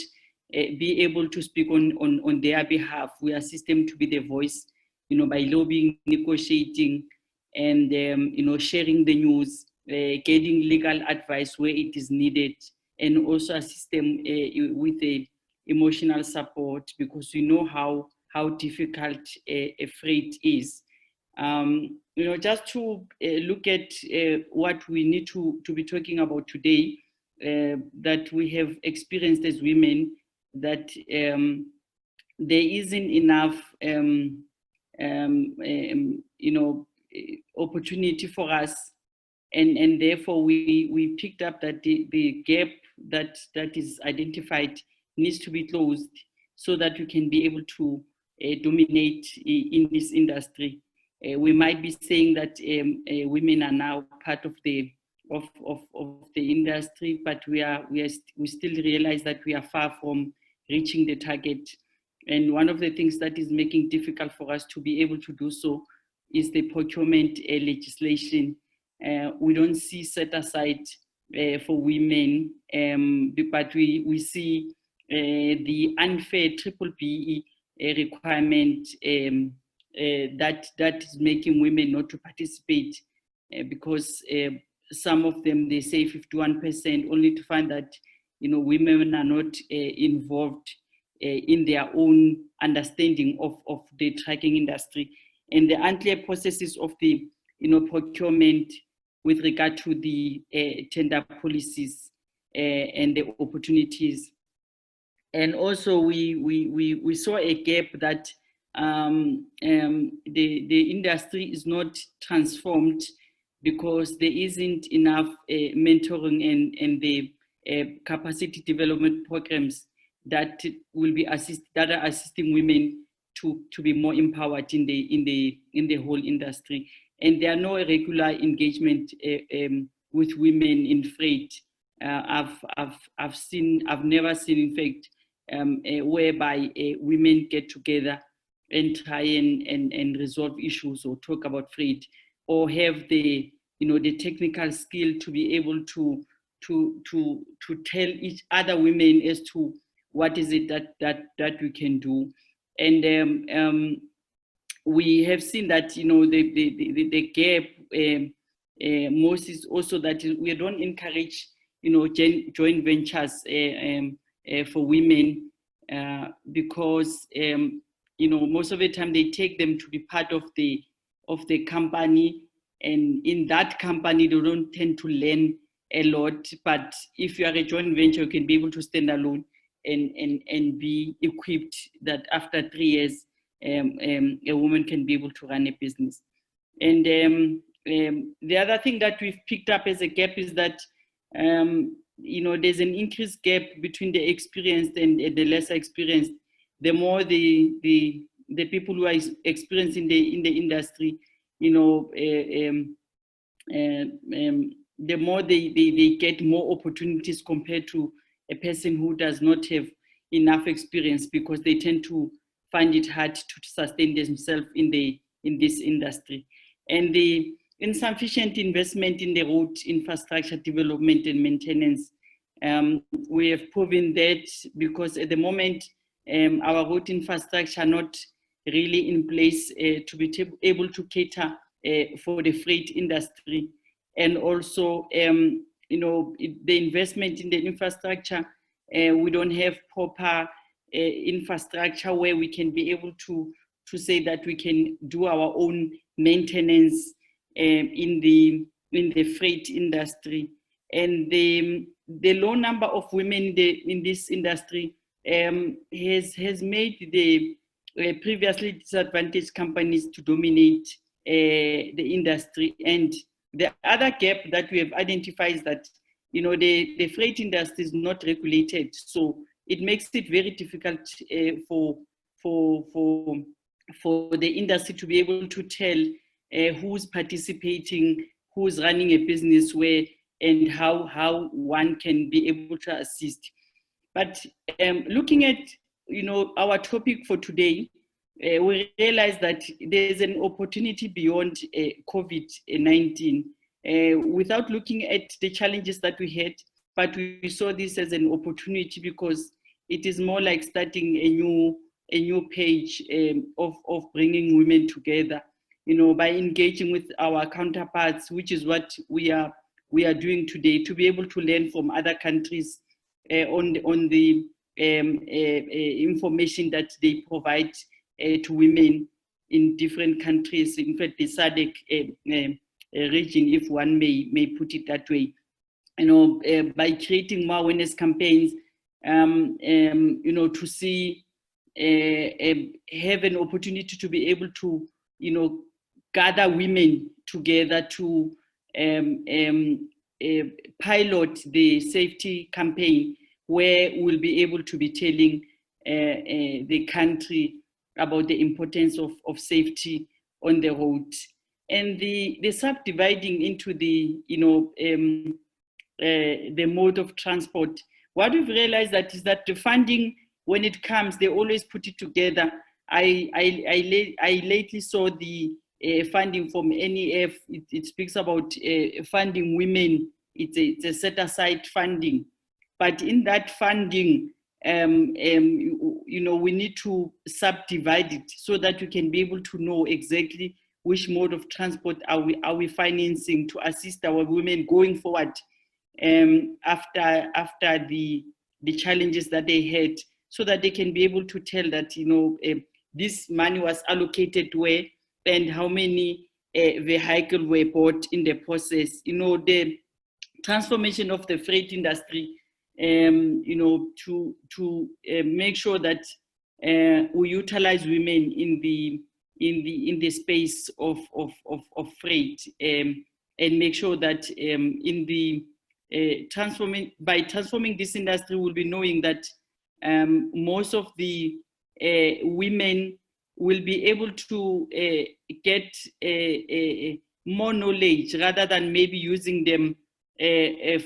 be able to speak on their behalf. We assist them to be the voice, by lobbying, negotiating, and sharing the news, getting legal advice where it is needed, and also assist them with the emotional support, because we know how difficult a freight is. Just to look at what we need to be talking about today, that we have experienced as women, that there isn't enough opportunity for us, and therefore we picked up that the gap that is identified needs to be closed, so that we can be able to dominate in this industry. We might be saying that women are now part of the industry, but we still realize that we are far from reaching the target. And one of the things that is making it difficult for us to be able to do so is the procurement legislation. We don't see set aside for women, but we see the unfair BBBE requirement that is making women not to participate, because some of them, they say 51%, only to find that women are not involved in their own understanding of the trucking industry, and the unclear processes of the procurement with regard to the tender policies and the opportunities. And also we saw a gap that the industry is not transformed, because there isn't enough mentoring and the capacity development programs that will be that are assisting women to be more empowered in the whole industry. And there are no regular engagement with women in freight. I've never seen, in fact, whereby women get together and try and resolve issues or talk about freight, or have the the technical skill to be able to tell each other women as to what is it that we can do. And we have seen that the gap most is also that we don't encourage joint ventures for women, because most of the time they take them to be part of the company, and in that company they don't tend to learn a lot. But if you are a joint venture, you can be able to stand alone and be equipped that after 3 years a woman can be able to run a business. And the other thing that we've picked up as a gap is that there's an increased gap between the experienced and the lesser experienced. The more the people who are experienced in the industry, the more they get more opportunities compared to a person who does not have enough experience, because they tend to find it hard to sustain themselves in this industry. And the insufficient investment in the road infrastructure development and maintenance, we have proven that, because at the moment our road infrastructure are not really in place to be able to cater for the freight industry. And also the investment in the infrastructure, we don't have proper infrastructure where we can be able to say that we can do our own maintenance in the freight industry. And the low number of women in this industry has made the previously disadvantaged companies to dominate the industry. And the other gap that we have identified is that the freight industry is not regulated, so it makes it very difficult for the industry to be able to tell who's participating, who's running a business where, and how one can be able to assist. But looking at our topic for today, we realize that there's an opportunity beyond COVID-19. Without looking at the challenges that we had, but we saw this as an opportunity, because it is more like starting a new page of bringing women together, by engaging with our counterparts, which is what we are doing today, to be able to learn from other countries on the information that they provide to women in different countries. In fact, the SADC region, if one may put it that way, by creating more awareness campaigns, to see, have an opportunity to be able to, gather women together to pilot the safety campaign, where we'll be able to be telling the country about the importance of safety on the road. And the subdividing into the mode of transport, what we've realized that is that the funding, when it comes, they always put it together. I lately saw the funding from NEF. It speaks about funding women. It's a set aside funding, but in that funding, we need to subdivide it so that we can be able to know exactly which mode of transport are we financing to assist our women going forward, after the challenges that they had, so that they can be able to tell that this money was allocated where, and how many vehicles were bought in the process. The transformation of the freight industry, to make sure that we utilize women in the space of freight, and make sure that by transforming this industry, we'll be knowing that most of the women will be able to get more knowledge, rather than maybe using them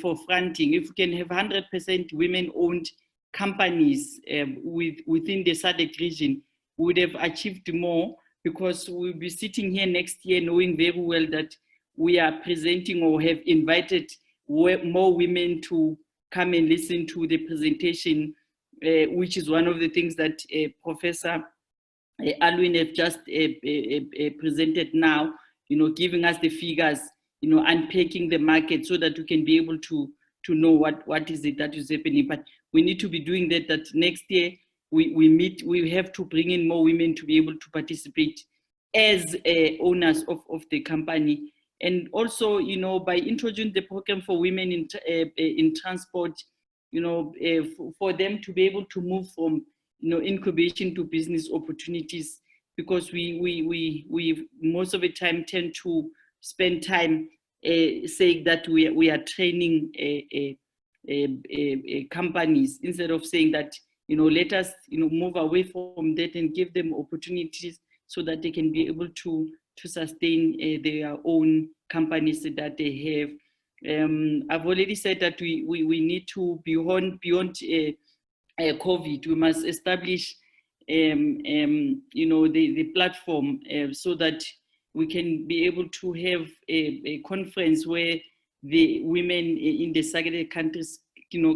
for fronting. If we can have 100% women-owned companies within the SADC region, we would have achieved more, because we'll be sitting here next year knowing very well that we are presenting or have invited more women to come and listen to the presentation, which is one of the things that Professor Alwyn have just presented now, giving us the figures, unpacking the market so that we can be able to know what is it that is happening. But we need to be doing that next year we have to bring in more women to be able to participate as owners of the company. And also, by introducing the program for women in transport, for them to be able to move from incubation to business opportunities, because we most of the time tend to spend time saying that we are training companies, instead of saying that let us move away from that and give them opportunities so that they can be able to sustain their own companies that they have. I've already said that we need to beyond COVID, we must establish the platform so that we can be able to have a conference where the women in the segregated countries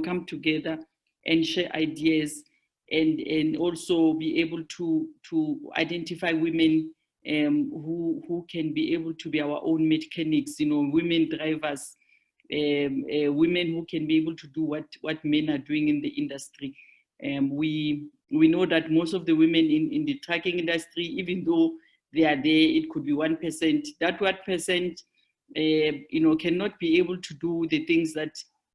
come together and share ideas, and also be able to identify women who can be able to be our own mechanics, women drivers, women who can be able to do what men are doing in the industry. We know that most of the women in the trucking industry, even though they are there, it could be 1%. That 1%, cannot be able to do the things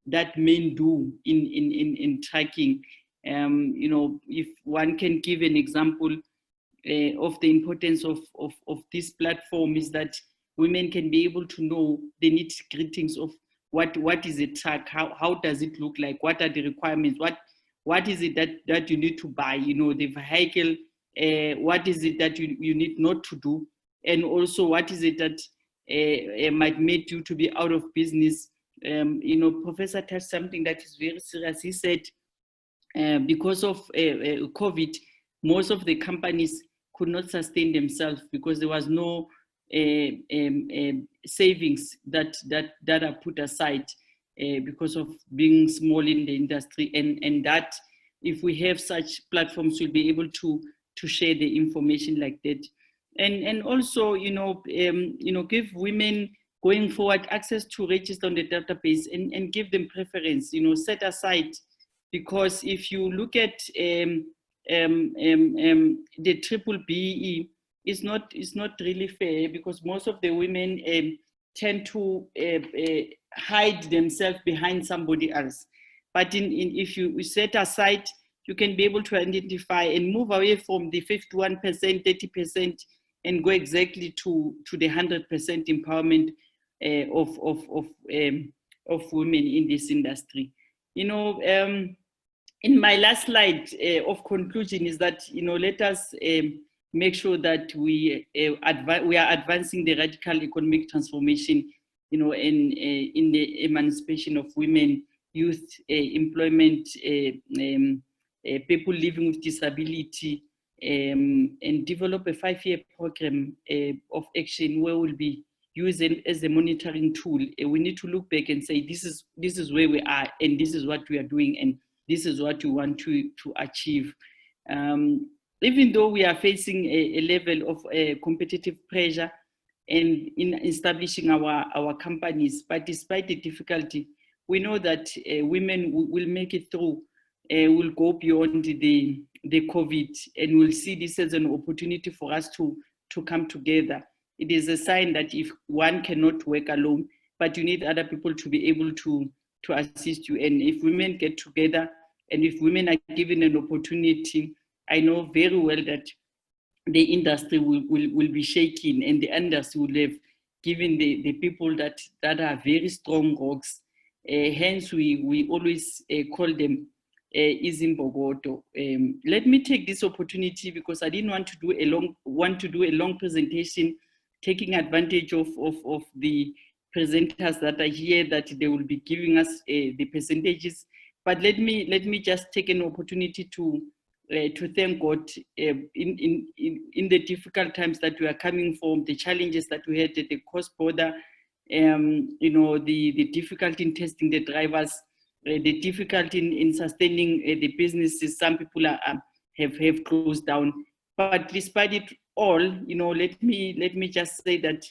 that men do in trucking. If one can give an example of the importance of this platform, is that women can be able to know the nitty-gritties of what is a truck, how does it look like, what are the requirements, what is it that you need to buy, the vehicle, what is it that you need not to do, and also what is it that might make you to be out of business. Professor touched something that is very serious. He said because of COVID, most of the companies could not sustain themselves because there was no savings that are put aside because of being small in the industry, and that if we have such platforms, we'll be able to share the information like that, and also give women going forward access to register on the database and give them preference, set aside, because if you look at the triple BE, it's not really fair, because most of the women tend to hide themselves behind somebody else. But if you set aside, you can be able to identify and move away from the 51%, 30%, and go exactly to the 100% empowerment of women in this industry. In my last slide of conclusion is that let us make sure that we are advancing the radical economic transformation, in the emancipation of women, youth, employment, people living with disability, and develop a 5-year program of action where we'll be using as a monitoring tool. We need to look back and say, this is where we are, and this is what we are doing, and this is what we want to achieve. Even though we are facing a level of competitive pressure and in establishing our companies, but despite the difficulty, we know that women will make it through, will go beyond the COVID, and we'll see this as an opportunity for us to come together. It is a sign that if one cannot work alone, but you need other people to be able to assist you. And if women get together, and if women are given an opportunity, I know very well that the industry will be shaking, and the industry will have given the people that are very strong rocks. Hence, we always call them Izimbogoto. Let me take this opportunity, because I didn't want to do a long presentation, taking advantage of the presenters that are here, that they will be giving us the percentages. But let me just take an opportunity to to thank God in the difficult times that we are coming from, the challenges that we had at the cross-border, you know, the difficulty in testing the drivers, the difficulty in sustaining the businesses. Some people have closed down. But despite it all, you know, let me just say that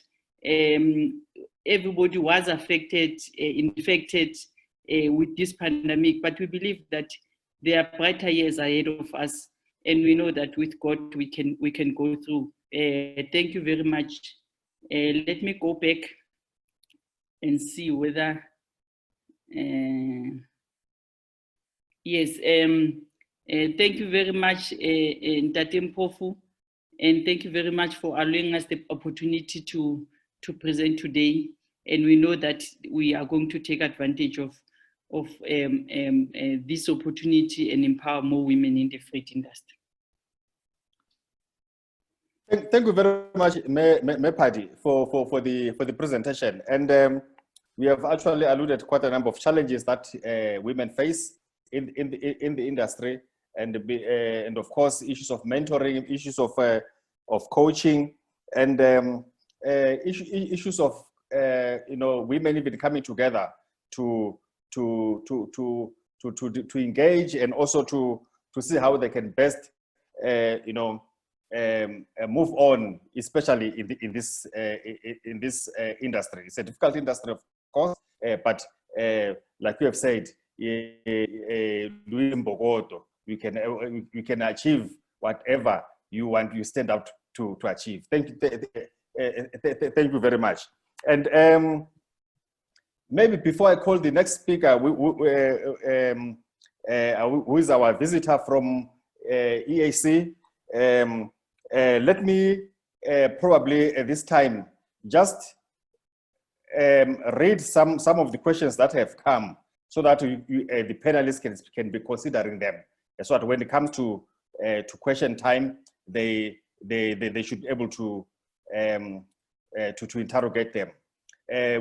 everybody was affected, infected with this pandemic, but we believe that there are brighter years ahead of us, and we know that with God we can go through. Thank you very much. Let me go back and see whether yes. Thank you very much, Ntate Mpofu, and thank you very much for allowing us the opportunity to present today. And we know that we are going to take advantage of this opportunity and empower more women in the freight industry. Thank you very much, Phadi, for the presentation. And we have actually alluded quite a number of challenges that women face in the industry, and of course issues of mentoring, issues of coaching, and issues of you know, women even coming together to engage, and also to see how they can best you know, move on, especially in this industry. It's a difficult industry, of course, but like we have said, we can achieve whatever you want, you stand out to achieve. Thank you very much. And maybe before I call the next speaker, who is our visitor from EAC, let me probably at this time just read some of the questions that have come, so that the panelists can be considering them, so that when it comes to question time, they should be able to interrogate them.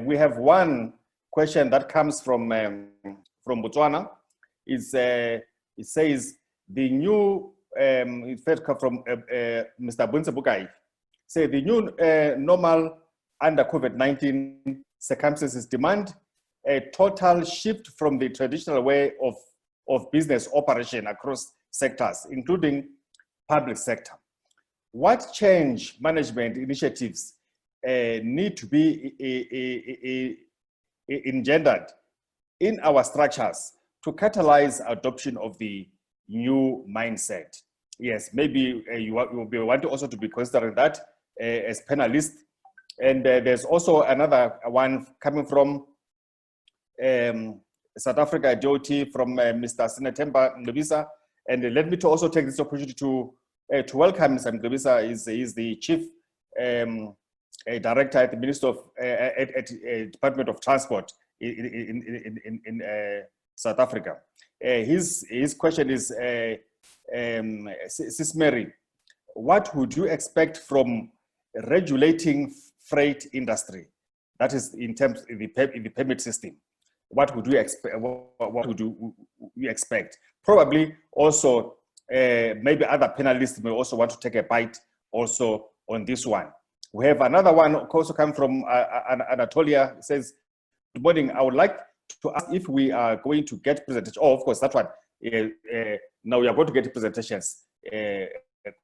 We have one question that comes from Botswana. It says the new in fact from Mr. Bunse Bukai, say the new normal under COVID-19 circumstances demand a total shift from the traditional way of business operation across sectors, including public sector. What change management initiatives need to be engendered in our structures to catalyze adoption of the new mindset? Yes, maybe you will want also to be considering that as panelists. And there's also another one coming from South Africa, DOT, from Mr. Sinetemba Ngobisa. And let me to also take this opportunity to welcome Mr. Ngobisa. He's the Chief Director at the Ministry of Department of Transport in South Africa. His question is, Sis Mary, what would you expect from regulating freight industry? That is in terms of the permit system. What would you expect? What would you expect? Probably also maybe other panelists may also want to take a bite also on this one. We have another one also come from Anatolia. It says, good morning. I would like to ask if we are going to get presentations. Oh, of course, that one. Now we are going to get presentations,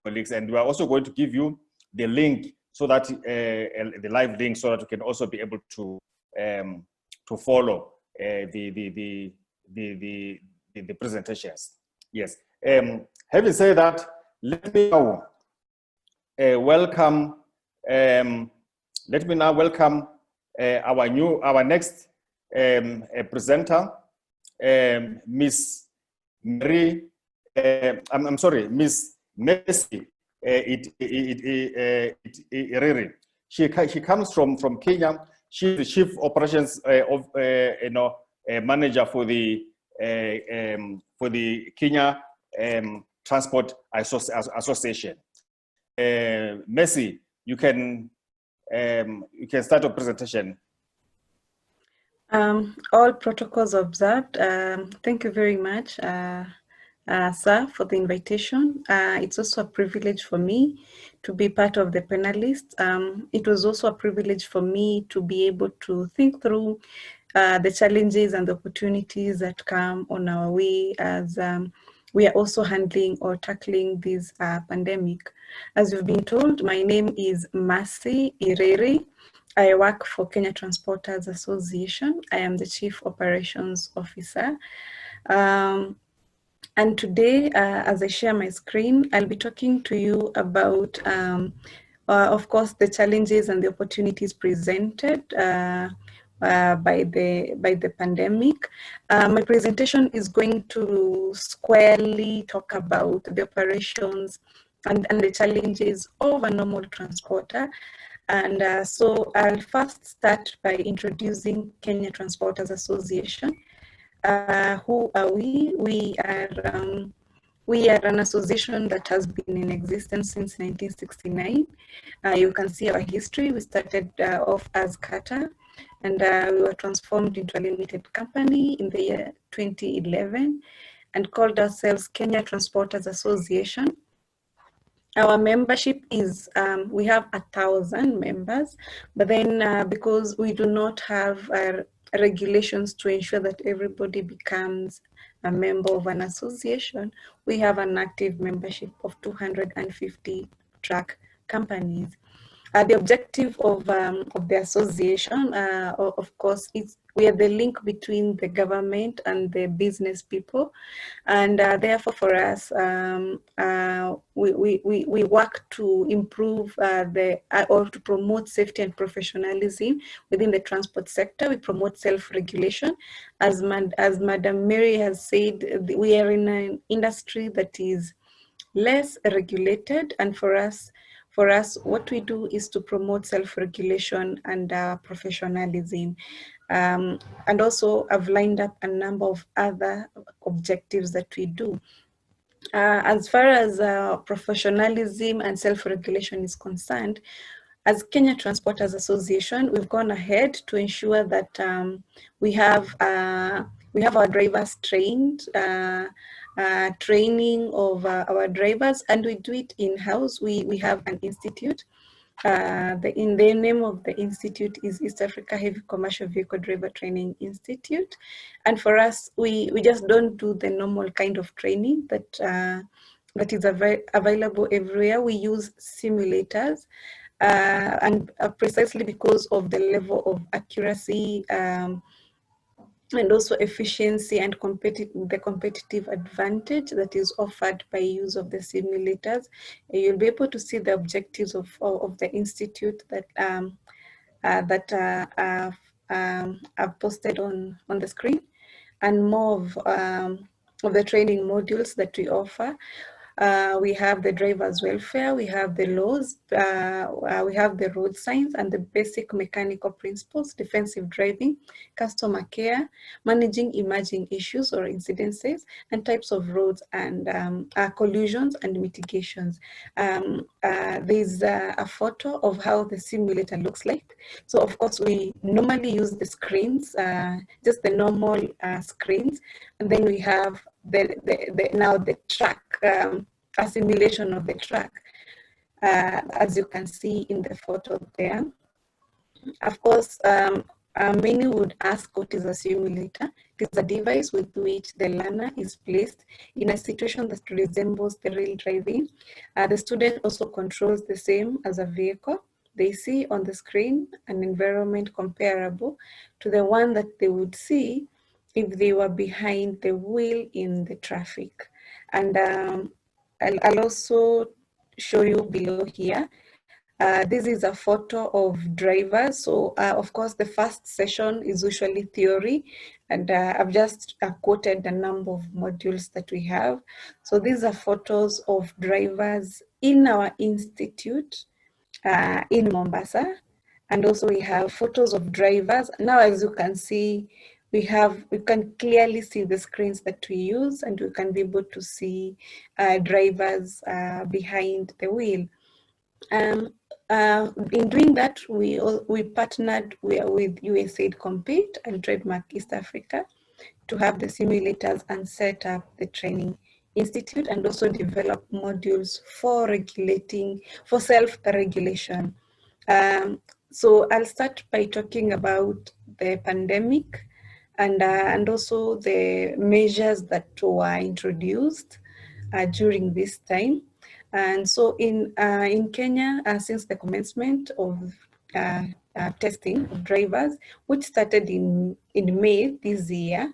colleagues, and we are also going to give you the link, so that the live link, so that you can also be able to follow the presentations. Yes. Having said that, let me now welcome. Let me now welcome our next presenter, Miss Mary. I'm sorry, Miss Mercy Ireri. She comes from Kenya. She's the Chief Operations Manager for the Kenya Transport Association. Mercy, you can start your presentation. All protocols observed. Thank you very much. sir, for the invitation. It's also a privilege for me to be part of the panelists. It was also a privilege for me to be able to think through the challenges and the opportunities that come on our way as we are also handling or tackling this pandemic. As you've been told, my name is Mercy Ireri. I work for Kenya Transporters Association. I am the Chief Operations Officer. And today, as I share my screen, I'll be talking to you about, of course, the challenges and the opportunities presented by the pandemic. My presentation is going to squarely talk about the operations and the challenges of a normal transporter. And so I'll first start by introducing Kenya Transporters Association. Who are we? We are an association that has been in existence since 1969. You can see our history. We started off as Qatar, and we were transformed into a limited company in the year 2011 and called ourselves Kenya Transporters Association. Our membership is, we have 1,000 members, but then because we do not have regulations to ensure that everybody becomes a member of an association, we have an active membership of 250 truck companies. The objective of the association, of course, is we are the link between the government and the business people, and therefore for us, we work to improve or to promote safety and professionalism within the transport sector. We promote self-regulation. As Madam Mary has said, we are in an industry that is less regulated, and for us, what we do is to promote self-regulation and professionalism. And also I've lined up a number of other objectives that we do. As far as professionalism and self-regulation is concerned, as Kenya Transporters Association, we've gone ahead to ensure that we have our drivers trained, training of our drivers, and we do it in-house. We have an institute. The name of the institute is East Africa Heavy Commercial Vehicle Driver Training Institute. And for us, we just don't do the normal kind of training that is available everywhere. We use simulators. And precisely because of the level of accuracy and also efficiency and the competitive advantage that is offered by use of the simulators, you'll be able to see the objectives of the institute that are posted on the screen, and more of the training modules that we offer. We have the driver's welfare, we have the laws, we have the road signs and the basic mechanical principles, defensive driving, customer care, managing emerging issues or incidences, and types of roads and collisions and mitigations. There's a photo of how the simulator looks like. So of course we normally use the screens, just the normal screens, and then we have now the track, a simulation of the track, as you can see in the photo there. Of course, many would ask, what is a simulator? It is a device with which the learner is placed in a situation that resembles the real driving. The student also controls the same as a vehicle. They see on the screen an environment comparable to the one that they would see if they were behind the wheel in the traffic. And I'll also show you below here. This is a photo of drivers. So of course, the first session is usually theory, and I've just quoted a number of modules that we have. So these are photos of drivers in our institute in Mombasa. And also we have photos of drivers. Now, as you can see, we can clearly see the screens that we use, and we can be able to see drivers behind the wheel. In doing that, we partnered with USAID Compete and Trademark East Africa to have the simulators and set up the training institute and also develop modules for self-regulation. So I'll start by talking about the pandemic and also the measures that were introduced during this time. And so in Kenya, since the commencement of testing of drivers, which started in May this year,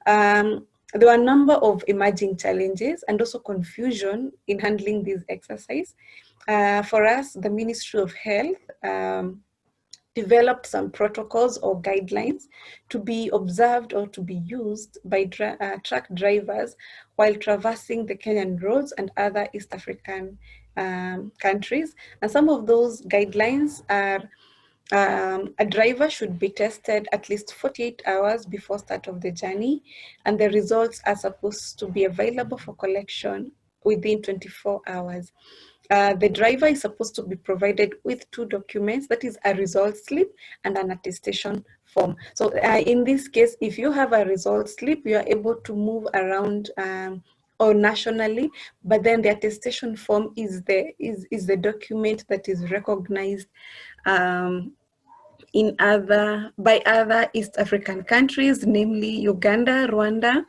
there were a number of emerging challenges and also confusion in handling this exercise. For us, the Ministry of Health developed some protocols or guidelines to be observed or to be used by truck drivers while traversing the Kenyan roads and other East African countries. And some of those guidelines are a driver should be tested at least 48 hours before start of the journey, and the results are supposed to be available for collection within 24 hours. The driver is supposed to be provided with 2 documents, that is a result slip and an attestation form. So in this case, if you have a result slip, you are able to move around or nationally, but then the attestation form is the document that is recognized by other East African countries, namely Uganda, Rwanda,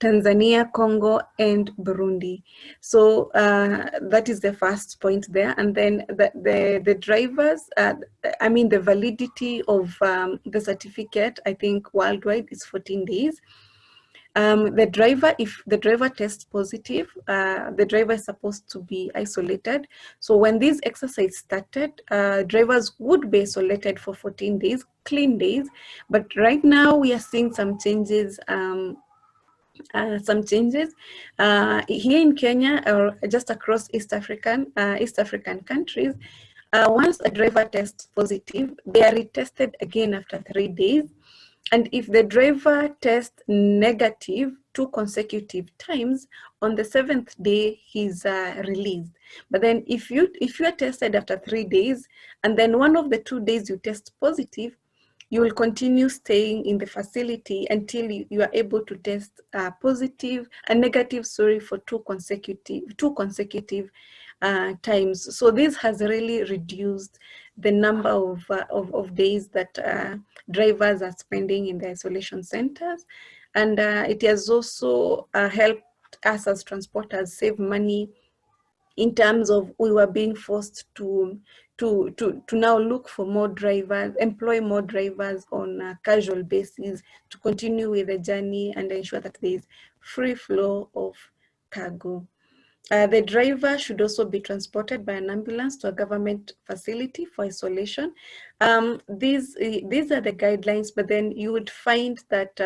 Tanzania, Congo, and Burundi. So that is the first point there. And then the drivers, the validity of the certificate, I think worldwide is 14 days. If the driver tests positive, the driver is supposed to be isolated. So when this exercise started, drivers would be isolated for 14 days, clean days. But right now we are seeing some changes. Here in Kenya or just across East African countries. Once a driver tests positive, they are retested again after 3 days. And if the driver tests negative 2 consecutive times, on the 7th day, he's released. But then if you are tested after 3 days, and then one of the 2 days you test positive, you will continue staying in the facility until you are able to test negative for 2 consecutive times. So this has really reduced the number of days that drivers are spending in the isolation centers. And it has also helped us as transporters save money in terms of we were being forced to now look for more drivers, employ more drivers on a casual basis to continue with the journey and ensure that there is free flow of cargo. The driver should also be transported by an ambulance to a government facility for isolation. These are the guidelines, but then you would find that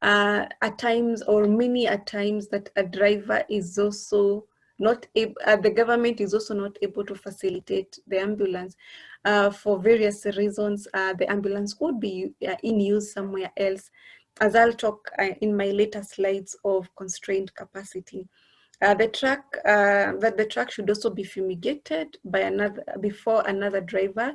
at times that a driver is also not able, the government is also not able to facilitate the ambulance for various reasons. The ambulance would be in use somewhere else, as I'll talk in my later slides of constrained capacity. The truck should also be fumigated before another driver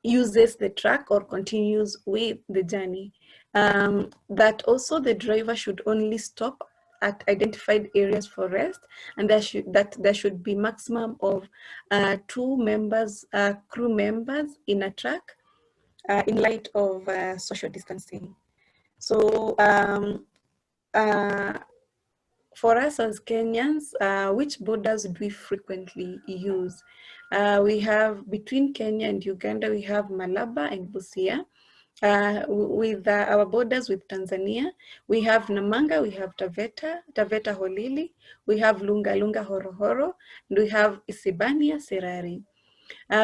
uses the truck or continues with the journey. That also the driver should only stop at identified areas for rest, and there should be maximum of 2 crew members in a truck in light of social distancing. So for us as Kenyans, which borders do we frequently use? We have, between Kenya and Uganda, we have Malaba and Busia. With our borders with Tanzania, we have Namanga, we have Taveta Holili, we have Lunga Horohoro, and we have Isibania Serari.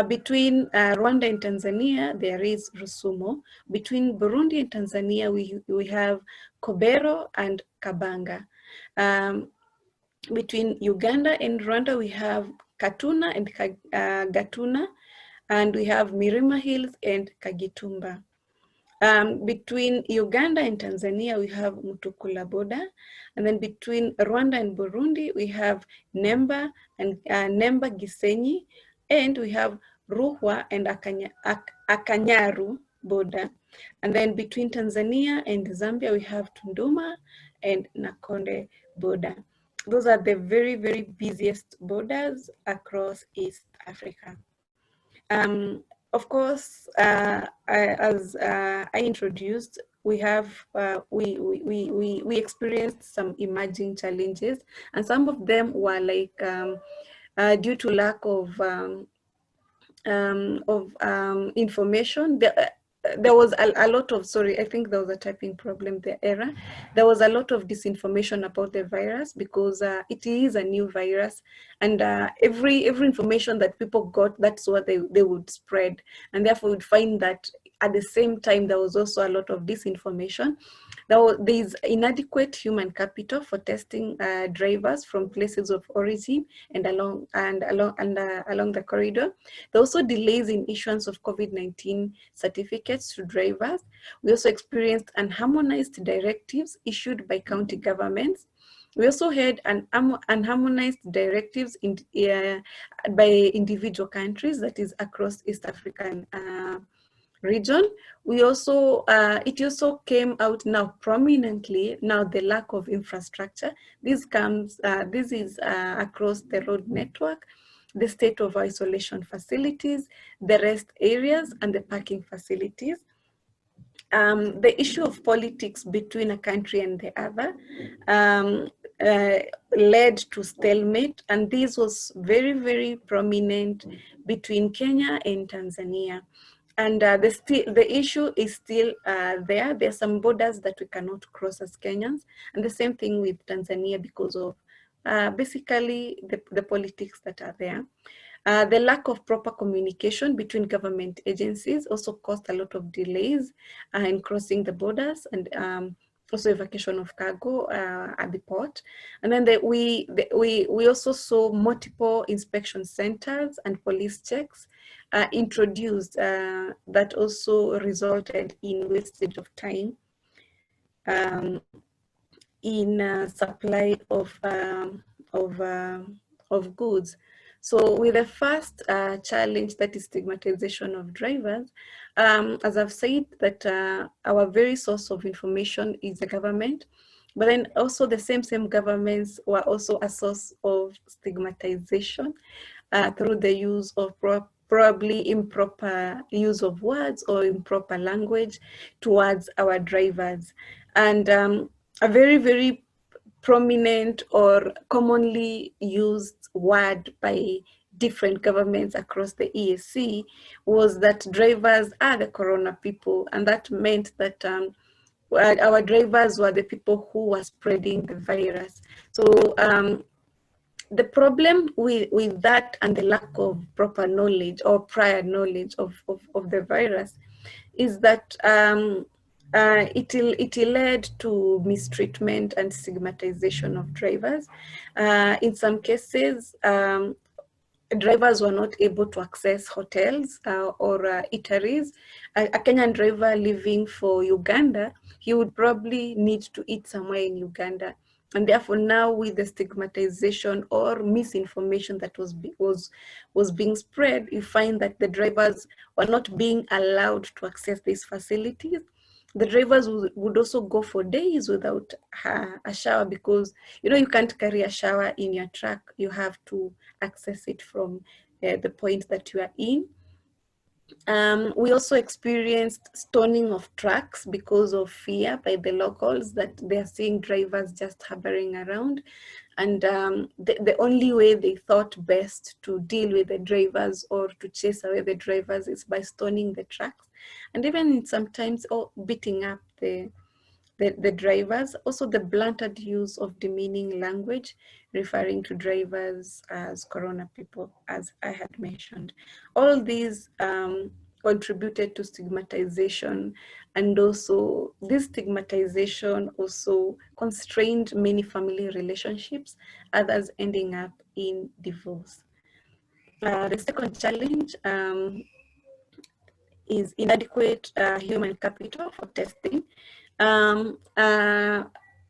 Between Rwanda and Tanzania, there is Rusumo. Between Burundi and Tanzania, we have Kobero and Kabanga. Between Uganda and Rwanda, we have Katuna and Gatuna, and we have Mirima Hills and Kagitumba. Between Uganda and Tanzania, we have Mutukula border, and then between Rwanda and Burundi, we have Nemba and Nemba Gisenyi, and we have Ruhwa and Akanyaru border. And then between Tanzania and Zambia, we have Tunduma and Nakonde border. Those are the very, very busiest borders across East Africa. Of course, as I introduced, we have we experienced some emerging challenges, and some of them were like due to lack of information. There was a lot of, sorry, I think there was a typing problem, the error. There was a lot of disinformation about the virus because it is a new virus, and every information that people got, that's what they would spread. And therefore we'd find that at the same time, there was also a lot of disinformation. There is inadequate human capital for testing drivers from places of origin and along the corridor. There are also delays in issuance of COVID-19 certificates to drivers. We also experienced unharmonized directives issued by county governments. We also had unharmonized directives by individual countries, that is across East African region. We also, it also came out now prominently, now the lack of infrastructure. This is across the road network, the state of isolation facilities, the rest areas, and the parking facilities. The issue of politics between a country and the other led to stalemate, and this was very, very prominent between Kenya and Tanzania. And the issue is still there. There are some borders that we cannot cross as Kenyans, and the same thing with Tanzania because of basically the politics that are there. The lack of proper communication between government agencies also caused a lot of delays in crossing the borders, and also evacuation of cargo at the port. And then we also saw multiple inspection centers and police checks introduced that also resulted in wastage of time in supply of goods. So with the first challenge, that is stigmatization of drivers, as I've said, that our very source of information is the government, but then also the same governments were also a source of stigmatization through the use of probably improper use of words or improper language towards our drivers. And a very, very prominent or commonly used word by different governments across the EAC was that drivers are the corona people, and that meant that our drivers were the people who were spreading the virus. So the problem with that and the lack of proper knowledge or prior knowledge of the virus is that it led to mistreatment and stigmatization of drivers. In some cases, drivers were not able to access hotels or eateries. A Kenyan driver living for Uganda, he would probably need to eat somewhere in Uganda. And therefore now with the stigmatization or misinformation that was being spread, you find that the drivers were not being allowed to access these facilities. The drivers would also go for days without a shower because, you know, you can't carry a shower in your truck. You have to access it from the point that you are in. We also experienced stoning of trucks because of fear by the locals that they're seeing drivers just hovering around. And the only way they thought best to deal with the drivers or to chase away the drivers is by stoning the trucks. And even sometimes beating up the drivers. Also the blunted use of demeaning language, referring to drivers as corona people, as I had mentioned. All these contributed to stigmatization, and also this stigmatization also constrained many family relationships, others ending up in divorce. The second challenge is inadequate human capital for testing.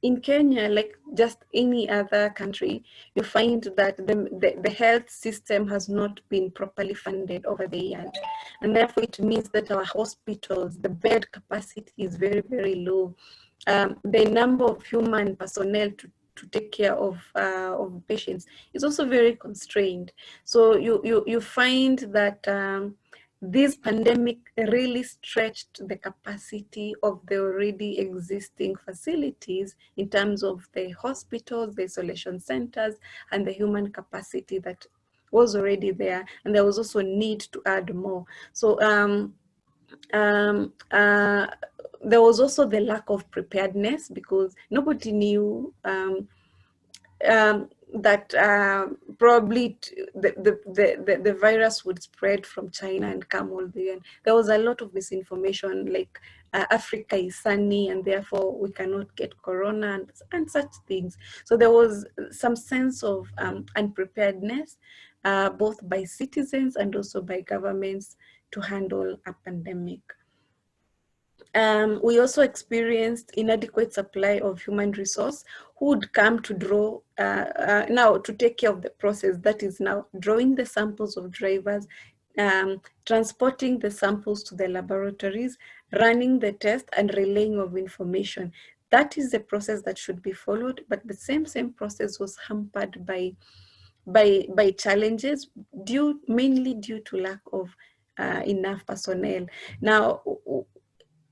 In Kenya, like just any other country, you find that the health system has not been properly funded over the years. And therefore it means that our hospitals, the bed capacity is very, very low. the number of human personnel to take care of patients is also very constrained. So you find that this pandemic really stretched the capacity of the already existing facilities in terms of the hospitals, the isolation centers, and the human capacity that was already there. And there was also a need to add more. So there was also the lack of preparedness, because nobody knew that probably the virus would spread from China and come all the way. And there was a lot of misinformation, like Africa is sunny and therefore we cannot get corona and such things. So there was some sense of unpreparedness, both by citizens and also by governments to handle a pandemic. We also experienced inadequate supply of human resource who would come to draw, now to take care of the process, that is now drawing the samples of drivers, transporting the samples to the laboratories, running the test, and relaying of information. That is the process that should be followed, but the same process was hampered by challenges mainly due to lack of enough personnel. Now,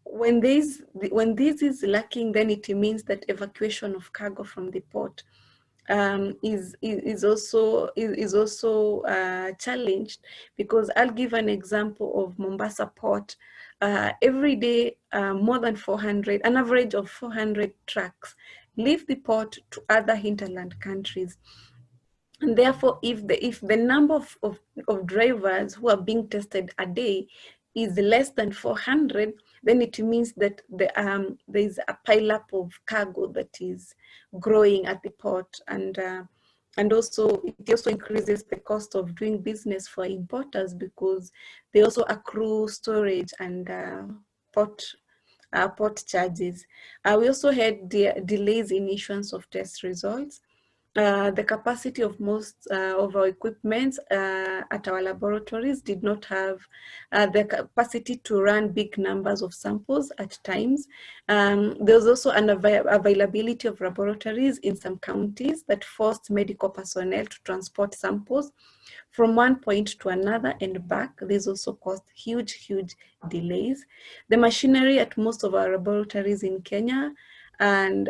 when this is lacking, then it means that evacuation of cargo from the port is also challenged, because I'll give an example of Mombasa port. Every day, more than 400, an average of 400 trucks leave the port to other hinterland countries. And therefore, if the number of drivers who are being tested a day is less than 400, then it means that there is a pileup of cargo that is growing at the port, and also it also increases the cost of doing business for importers, because they also accrue storage and port charges. We also had delays in issuance of test results. The capacity of most of our equipment at our laboratories did not have the capacity to run big numbers of samples at times. There was also an availability of laboratories in some counties that forced medical personnel to transport samples from one point to another and back. This also caused huge delays. The machinery at most of our laboratories in Kenya and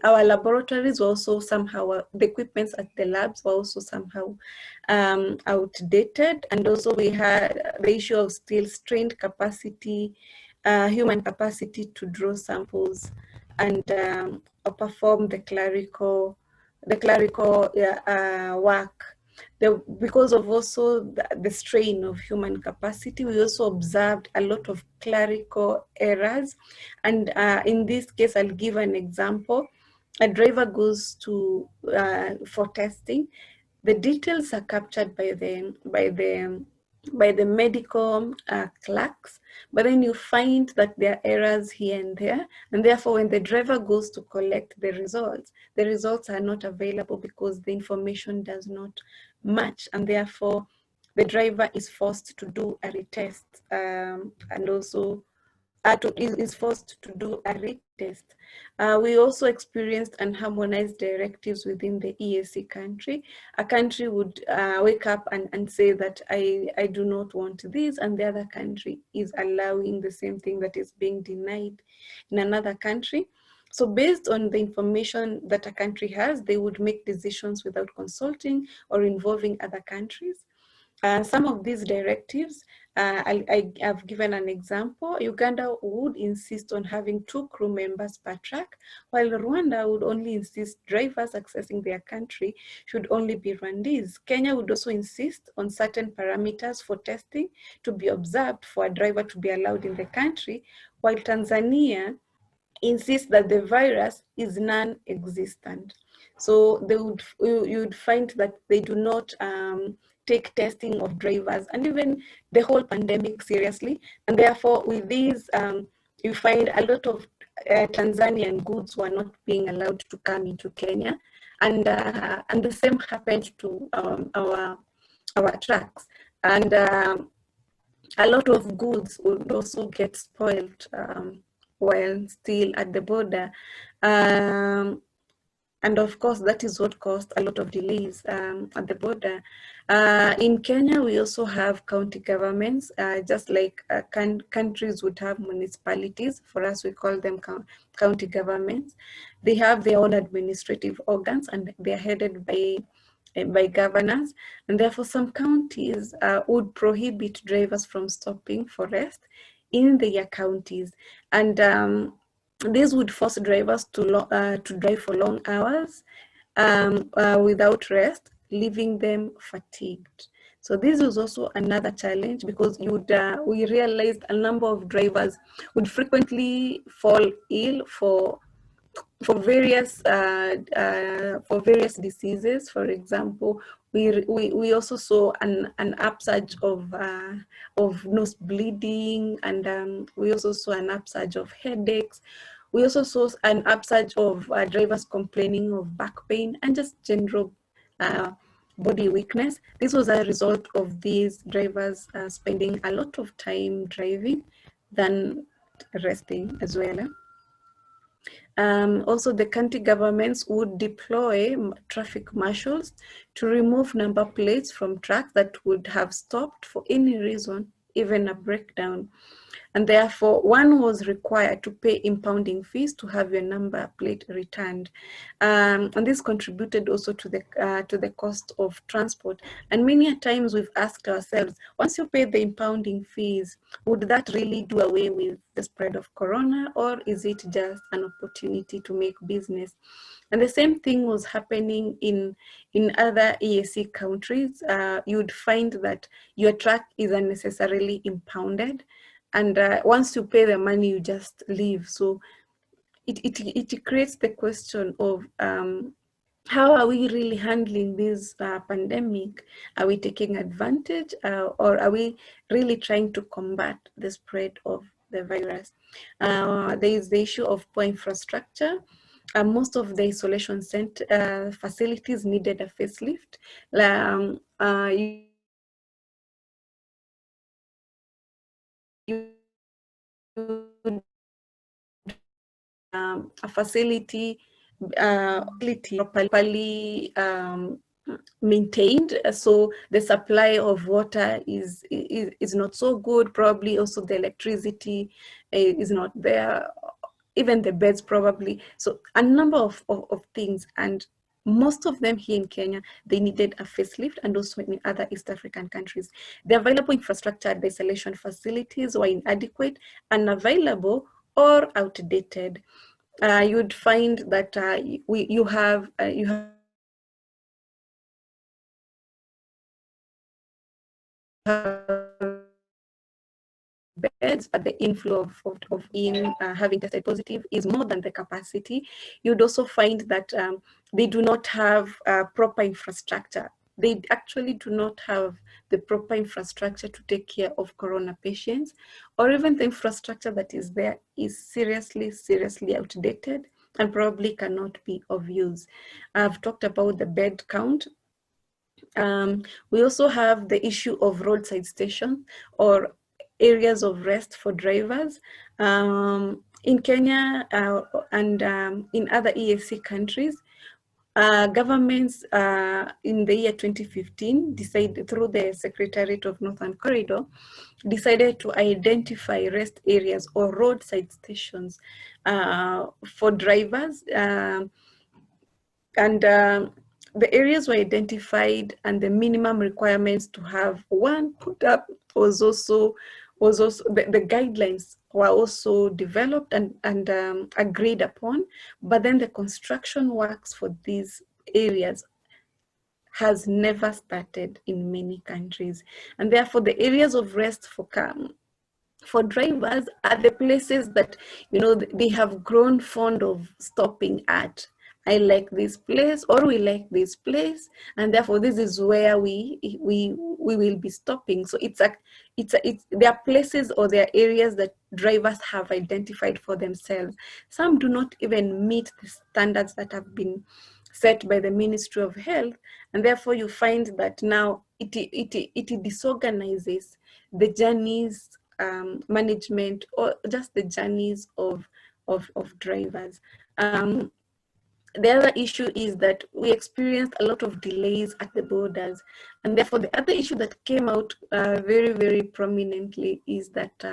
our laboratories were also somehow, the equipment at the labs were also somehow outdated. And also we had the issue of still strained capacity, human capacity to draw samples and perform the clerical work. Because of also the strain of human capacity, we also observed a lot of clerical errors. And in this case, I'll give an example. A driver goes to for testing. The details are captured by the medical clerks, but then you find that there are errors here and there, and therefore when the driver goes to collect the results are not available because the information does not match, and therefore the driver is forced to do a retest and also is forced to do a retest. We also experienced unharmonized directives within the EAC country. A country would wake up and say that I do not want this, and the other country is allowing the same thing that is being denied in another country. So based on the information that a country has, they would make decisions without consulting or involving other countries. Some of these directives, I have given an example. Uganda would insist on having 2 crew members per truck, while Rwanda would only insist drivers accessing their country should only be Rwandese. Kenya would also insist on certain parameters for testing to be observed for a driver to be allowed in the country, while Tanzania insists that the virus is non-existent. So you would find that they do not take testing of drivers and even the whole pandemic seriously. And therefore, with these, you find a lot of Tanzanian goods were not being allowed to come into Kenya. And the same happened to our trucks. And a lot of goods would also get spoiled while still at the border. And of course, that is what caused a lot of delays at the border. In Kenya, we also have county governments, just like countries would have municipalities. For us, we call them county governments. They have their own administrative organs, and they are headed by governors. And therefore, some counties would prohibit drivers from stopping for rest in their counties. And this would force drivers to drive for long hours without rest, leaving them fatigued. So this is also another challenge, because we realized a number of drivers would frequently fall ill for various diseases. For example, we also saw an upsurge of nose bleeding, and we also saw an upsurge of headaches. We also saw an upsurge of drivers complaining of back pain and just general body weakness. This was a result of these drivers spending a lot of time driving than resting as well. Also, the county governments would deploy traffic marshals to remove number plates from trucks that would have stopped for any reason, even a breakdown. And therefore, one was required to pay impounding fees to have your number plate returned. And this contributed also to the cost of transport. And many times we've asked ourselves, once you pay the impounding fees, would that really do away with the spread of corona, or is it just an opportunity to make business? And the same thing was happening in other EAC countries. You'd find that your truck is unnecessarily impounded, and once you pay the money, you just leave. So it creates the question of how are we really handling this pandemic? Are we taking advantage, or are we really trying to combat the spread of the virus? There is the issue of poor infrastructure. Most of the isolation center facilities needed a facelift. A facility properly maintained, so the supply of water is not so good. Probably also the electricity is not there, even the beds probably. So a number of things, and most of them here in Kenya, they needed a facelift, and also in other East African countries. The available infrastructure at the isolation facilities were inadequate, unavailable, or outdated. You'd find that you have beds, but the inflow of in having tested positive is more than the capacity. You'd also find that they do not have proper infrastructure. They actually do not have the proper infrastructure to take care of corona patients, or even the infrastructure that is there is seriously outdated and probably cannot be of use. I've talked about the bed count. We also have the issue of roadside stations or areas of rest for drivers. In Kenya and in other EAC countries, governments in the year 2015 decided, through the Secretariat of Northern Corridor, decided to identify rest areas or roadside stations for drivers. The areas were identified, and the minimum requirements to have one put up was also the guidelines were also developed and agreed upon. But then the construction works for these areas has never started in many countries, and therefore the areas of rest for drivers are the places that, you know, they have grown fond of stopping at. I like this place, or we like this place, and therefore this is where we will be stopping. So there are places or there are areas that drivers have identified for themselves. Some do not even meet the standards that have been set by the Ministry of Health, and therefore you find that now it disorganizes the journeys management, or just the journeys of drivers. The other issue is that we experienced a lot of delays at the borders, and therefore the other issue that came out very, very prominently is that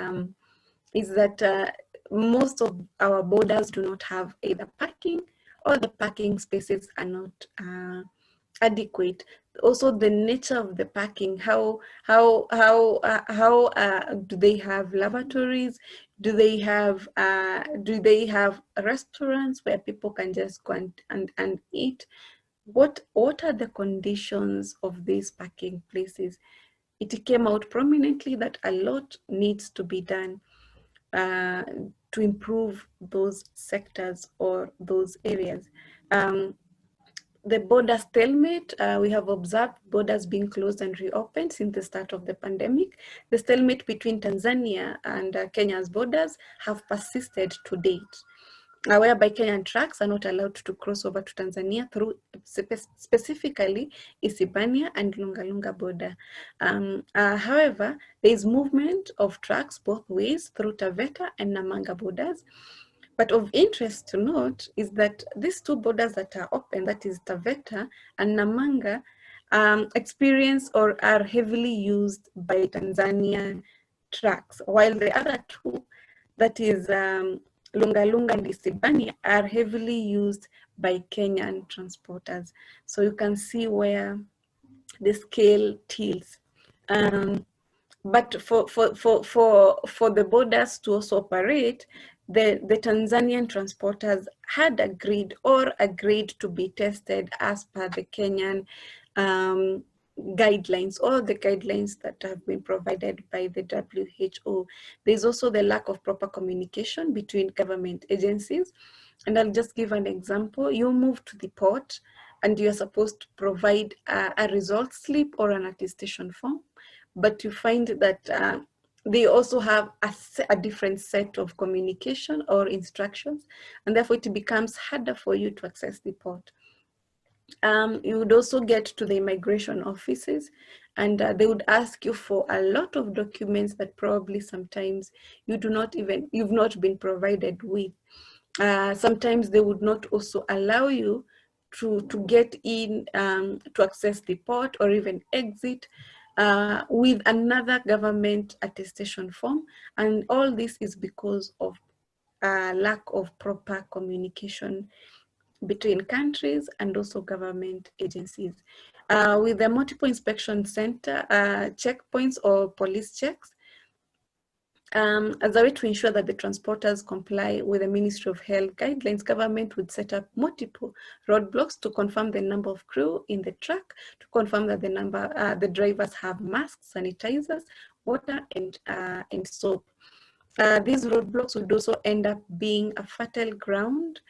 most of our borders do not have either parking, or the parking spaces are not adequate. Also, the nature of the parking, how do they have lavatories? Do they have restaurants where people can just go and eat? What are the conditions of these parking places? It came out prominently that a lot needs to be done to improve those sectors or those areas. The border stalemate, we have observed borders being closed and reopened since the start of the pandemic. The stalemate between Tanzania and Kenya's borders have persisted to date, whereby Kenyan trucks are not allowed to cross over to Tanzania through specifically Isibania and Lunga Lunga border. However, there is movement of trucks both ways through Taveta and Namanga borders. But of interest to note is that these two borders that are open, that is Taveta and Namanga, experience or are heavily used by Tanzanian trucks, while the other two, that is Lunga Lunga and Isibania, are heavily used by Kenyan transporters. So you can see where the scale tilts. But for the borders to also operate, the Tanzanian transporters had agreed to be tested as per the Kenyan guidelines, or the guidelines that have been provided by the WHO. There's also the lack of proper communication between government agencies. And I'll just give an example. You move to the port and you're supposed to provide a result slip or an attestation form, but you find that they also have a different set of communication or instructions, and therefore it becomes harder for you to access the port. You would also get to the immigration offices, and they would ask you for a lot of documents that probably sometimes you've not been provided with. Sometimes they would not also allow you to get in to access the port or even exit with another government attestation form. And all this is because of lack of proper communication between countries and also government agencies. With the multiple inspection center checkpoints or police checks, as a way to ensure that the transporters comply with the Ministry of Health guidelines, government would set up multiple roadblocks to confirm the number of crew in the truck, to confirm that the drivers have masks, sanitizers, water, and soap. These roadblocks would also end up being a fertile ground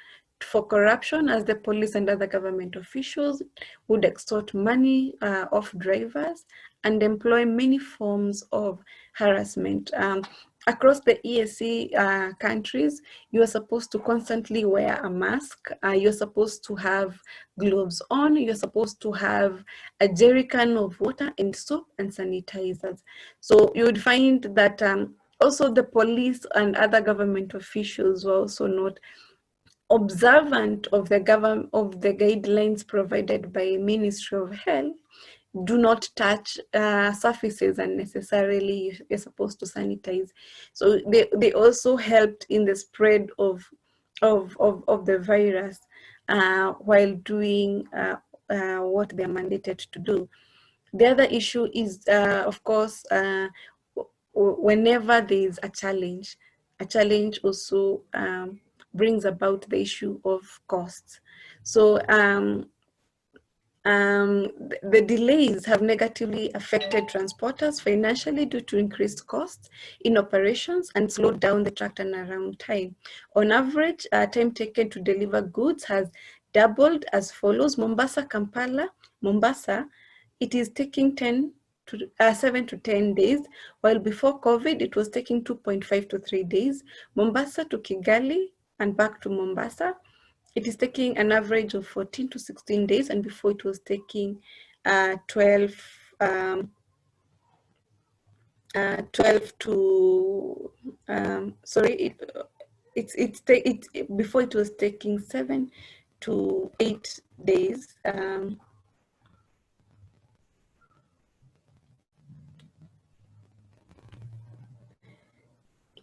for corruption, as the police and other government officials would extort money off drivers and employ many forms of harassment. Across the EAC countries, you are supposed to constantly wear a mask, you're supposed to have gloves on, you're supposed to have a jerry can of water and soap and sanitizers. So you would find that also the police and other government officials were also not observant of the guidelines provided by Ministry of Health. Do not touch surfaces unnecessarily. You're supposed to sanitize. So they also helped in the spread of the virus while doing what they're mandated to do. The other issue is, of course, whenever there is a challenge also brings about the issue of costs. So the delays have negatively affected transporters financially due to increased costs in operations and slowed down the truck turnaround time. On average, time taken to deliver goods has doubled as follows. Mombasa, Kampala, Mombasa, it is taking 7 to 10 days, while before COVID, it was taking 2.5 to 3 days. Mombasa to Kigali and back to Mombasa, it is taking an average of 14 to 16 days, and before it was taking 12 to, before it was taking 7 to 8 days.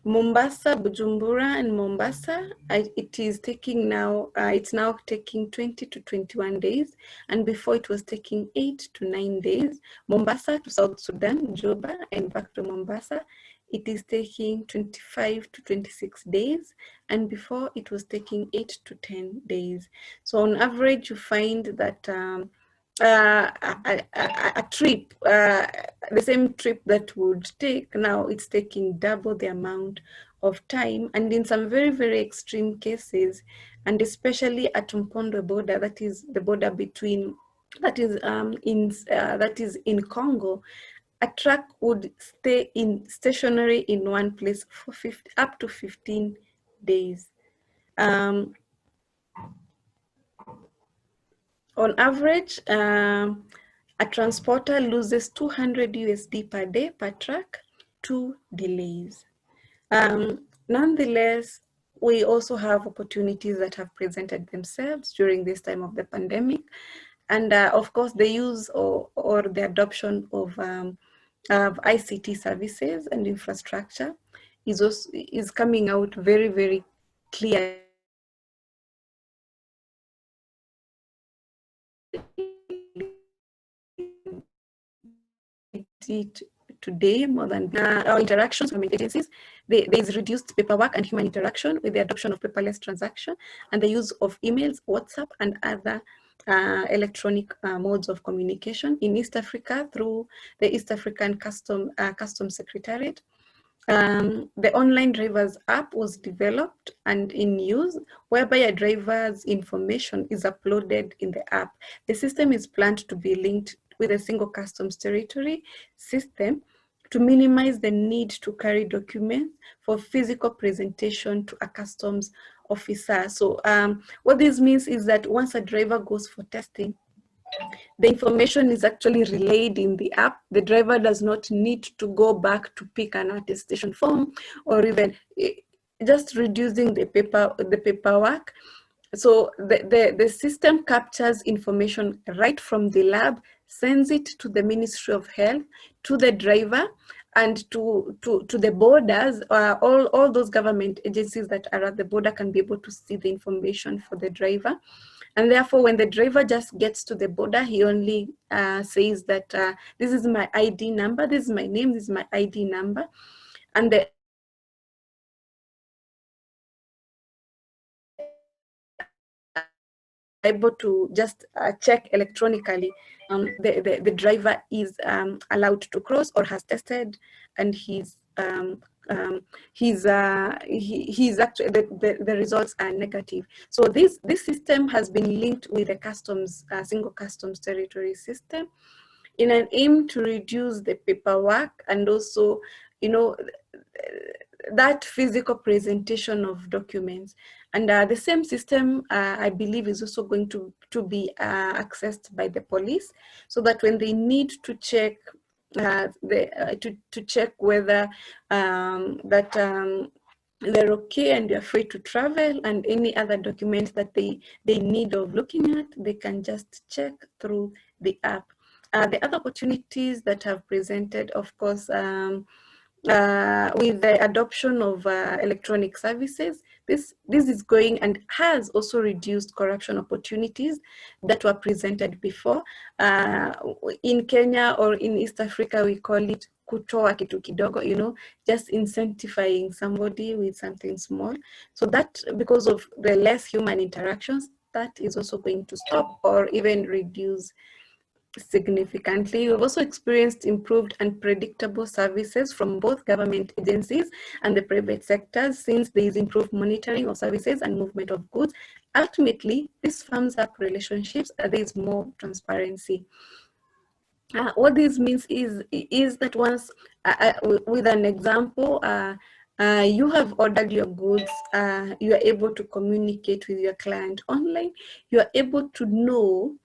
Mombasa, Bujumbura, and Mombasa, it is taking now, it's now taking 20 to 21 days, and before it was taking 8 to 9 days. Mombasa to South Sudan, Juba, and back to Mombasa, it is taking 25 to 26 days, and before it was taking 8 to 10 days. So on average, you find that a trip, the same trip that would take, now it's taking double the amount of time, and in some very, very extreme cases, and especially at Mpondo border, that is the border between, that is in Congo, a truck would stay stationary in one place for up to 15 days. On average, a transporter loses 200 USD per day per truck to delays. Nonetheless, we also have opportunities that have presented themselves during this time of the pandemic. And of course, the use or the adoption of ICT services and infrastructure is coming out very, very clear. Today, more than our interactions with agencies, there is reduced paperwork and human interaction with the adoption of paperless transaction and the use of emails, WhatsApp, and other electronic modes of communication in East Africa through the East African Customs Secretariat. The online drivers app was developed and in use, whereby a driver's information is uploaded in the app. The system is planned to be linked with a single customs territory system to minimize the need to carry documents for physical presentation to a customs officer. So what this means is that once a driver goes for testing, the information is actually relayed in the app. The driver does not need to go back to pick an attestation form or even just reducing the paperwork. So the system captures information right from the lab, sends it to the Ministry of Health, to the driver, and to the borders. All those government agencies that are at the border can be able to see the information for the driver. And therefore, when the driver just gets to the border, he only says that this is my ID number, this is my name, this is my ID number. And the able to just check electronically, the driver is allowed to cross or has tested, and he's actually the results are negative. So this system has been linked with the customs single customs territory system in an aim to reduce the paperwork and also, you know, that physical presentation of documents. And the same system, I believe, is also going to be accessed by the police, so that when they need to check to check whether they're okay and they're free to travel, and any other documents that they need of looking at, they can just check through the app. The other opportunities that have presented, of course, with the adoption of electronic services, this is going and has also reduced corruption opportunities that were presented before. In Kenya or in East Africa, we call it kutoa kitu kidogo, you know, just incentivizing somebody with something small. So that, because of the less human interactions, that is also going to stop or even reduce significantly. We've also experienced improved and predictable services from both government agencies and the private sectors, since there is improved monitoring of services and movement of goods ultimately, this firms up relationships and there is more transparency. What this means is that once, with an example, you have ordered your goods, you are able to communicate with your client online, you are able to know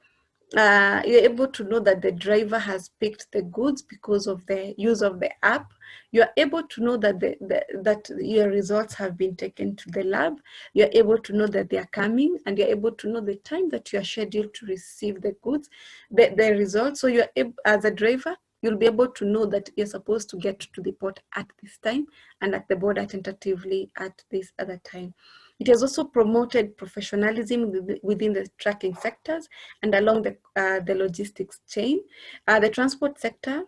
that the driver has picked the goods because of the use of the app. You are able to know that that your results have been taken to the lab. You are able to know that they are coming, and you're able to know the time that you are scheduled to receive the goods, the results. So you're able, as a driver, you'll be able to know that you're supposed to get to the port at this time and at the border tentatively at this other time. It has also promoted professionalism within the trucking sectors and along the logistics chain. The transport sector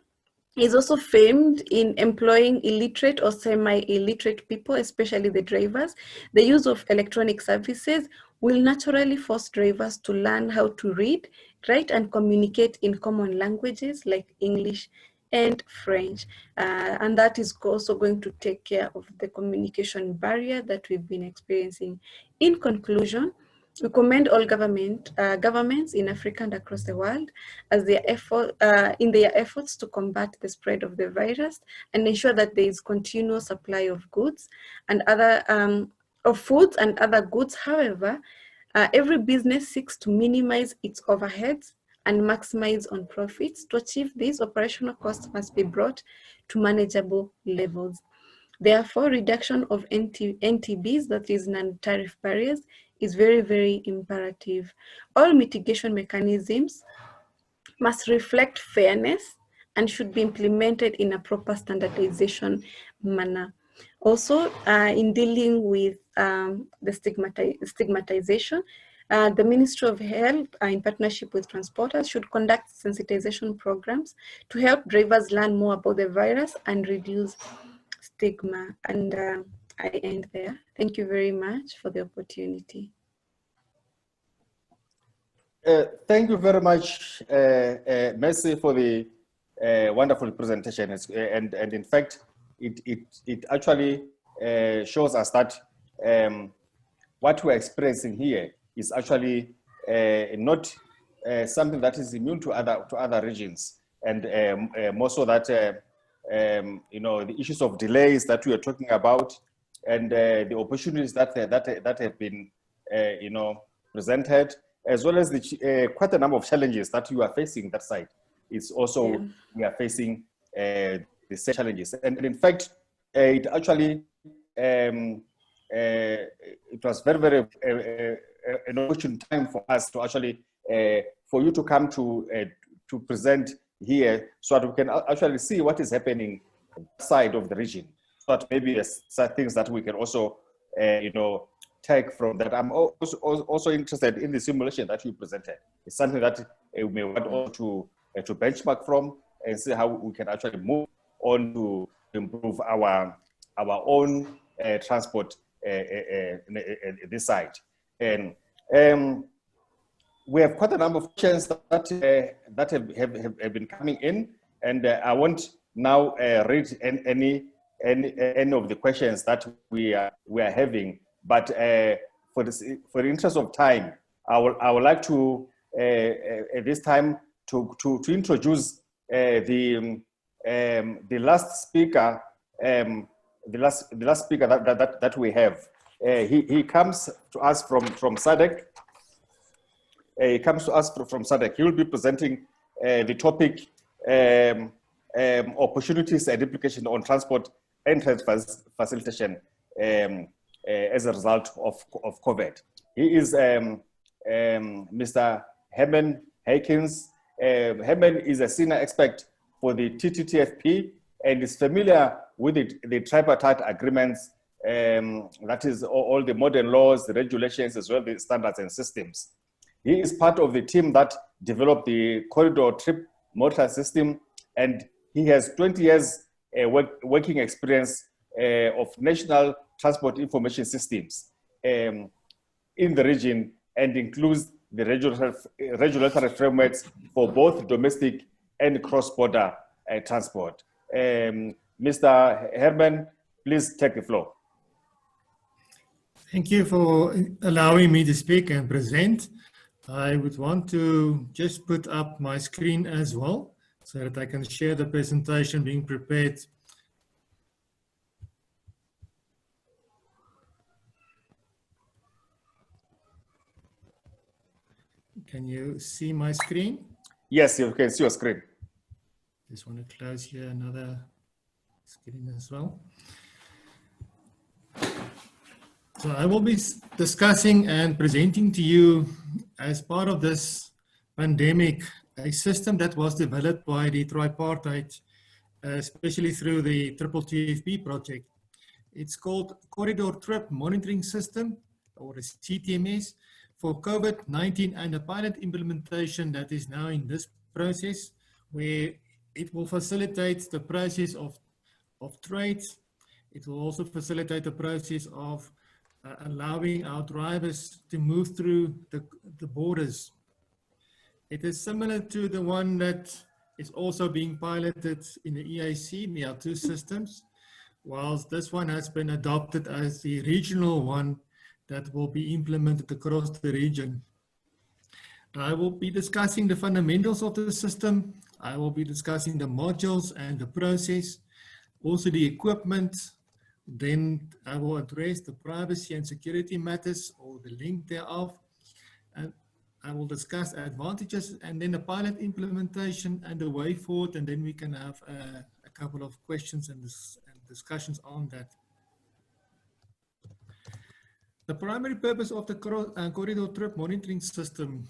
is also famed in employing illiterate or semi-illiterate people, especially the drivers. The use of electronic services will naturally force drivers to learn how to read, write, and communicate in common languages like English and French. And that is also going to take care of the communication barrier that we've been experiencing. In conclusion, we commend all governments in Africa and across the world as in their efforts to combat the spread of the virus and ensure that there is continuous supply of goods and other of foods and other goods. However, every business seeks to minimize its overheads and maximize on profits. To achieve this, operational costs must be brought to manageable levels. Therefore, reduction of NTBs, that is non-tariff barriers, is very, very imperative. All mitigation mechanisms must reflect fairness and should be implemented in a proper standardization manner. Also, in dealing with the stigmatization, the Ministry of Health, in partnership with transporters, should conduct sensitization programs to help drivers learn more about the virus and reduce stigma. And I end there. Thank you very much for the opportunity. Thank you very much, Mercy, for the wonderful presentation. And in fact, it actually shows us that what we're experiencing here is actually not something that is immune to other regions, and more so that you know, the issues of delays that we are talking about, and the opportunities that have been you know, presented, as well as the quite a number of challenges that you are facing that side. It's also, we are facing the same challenges. And in fact, it actually, it was very an opportune time for us to actually, for you to come to present here, so that we can actually see what is happening outside of the region. So that maybe there's some things that we can also, you know, take from that. I'm also interested in the simulation that you presented. It's something that we may want to benchmark from and see how we can actually move on to improve our own transport this side. And we have quite a number of questions that have been coming in, and I won't now read any of the questions that we are having. But for the interest of time, I would like to at this time to introduce the last speaker, the last speaker that we have. He comes to us from SADC. He comes to us from SADC. He will be presenting the topic opportunities and implications on transport and facilitation as a result of COVID. He is Mr. Herman Heikens. Herman is a senior expert for the TTTFP and is familiar with the tripartite agreements, that is all the modern laws, the regulations, as well as the standards and systems. He is part of the team that developed the corridor trip motor system, and he has 20 years working experience of national transport information systems in the region, and includes the regulatory frameworks for both domestic and cross-border transport. Mr. Herman, please take the floor. Thank you for allowing me to speak and present. I would want to just put up my screen as well so that I can share the presentation being prepared. Can you see my screen? Yes, you can see your screen. Just want to close here another screen as well. So I will be discussing and presenting to you as part of this pandemic, a system that was developed by the tripartite, especially through the TTTFP project. It's called Corridor Trip Monitoring System, or a CTMS, for COVID-19, and a pilot implementation that is now in this process, where it will facilitate the process of trade. It will also facilitate the process of allowing our drivers to move through the borders. It is similar to the one that is also being piloted in the EAC, the R2 systems, whilst this one has been adopted as the regional one that will be implemented across the region. I will be discussing the fundamentals of the system. I will be discussing the modules and the process, also the equipment. Then I will address the privacy and security matters, or the link thereof. And I will discuss advantages and then the pilot implementation and the way forward, and then we can have a couple of questions and discussions on that. The primary purpose of the Corridor Trip Monitoring System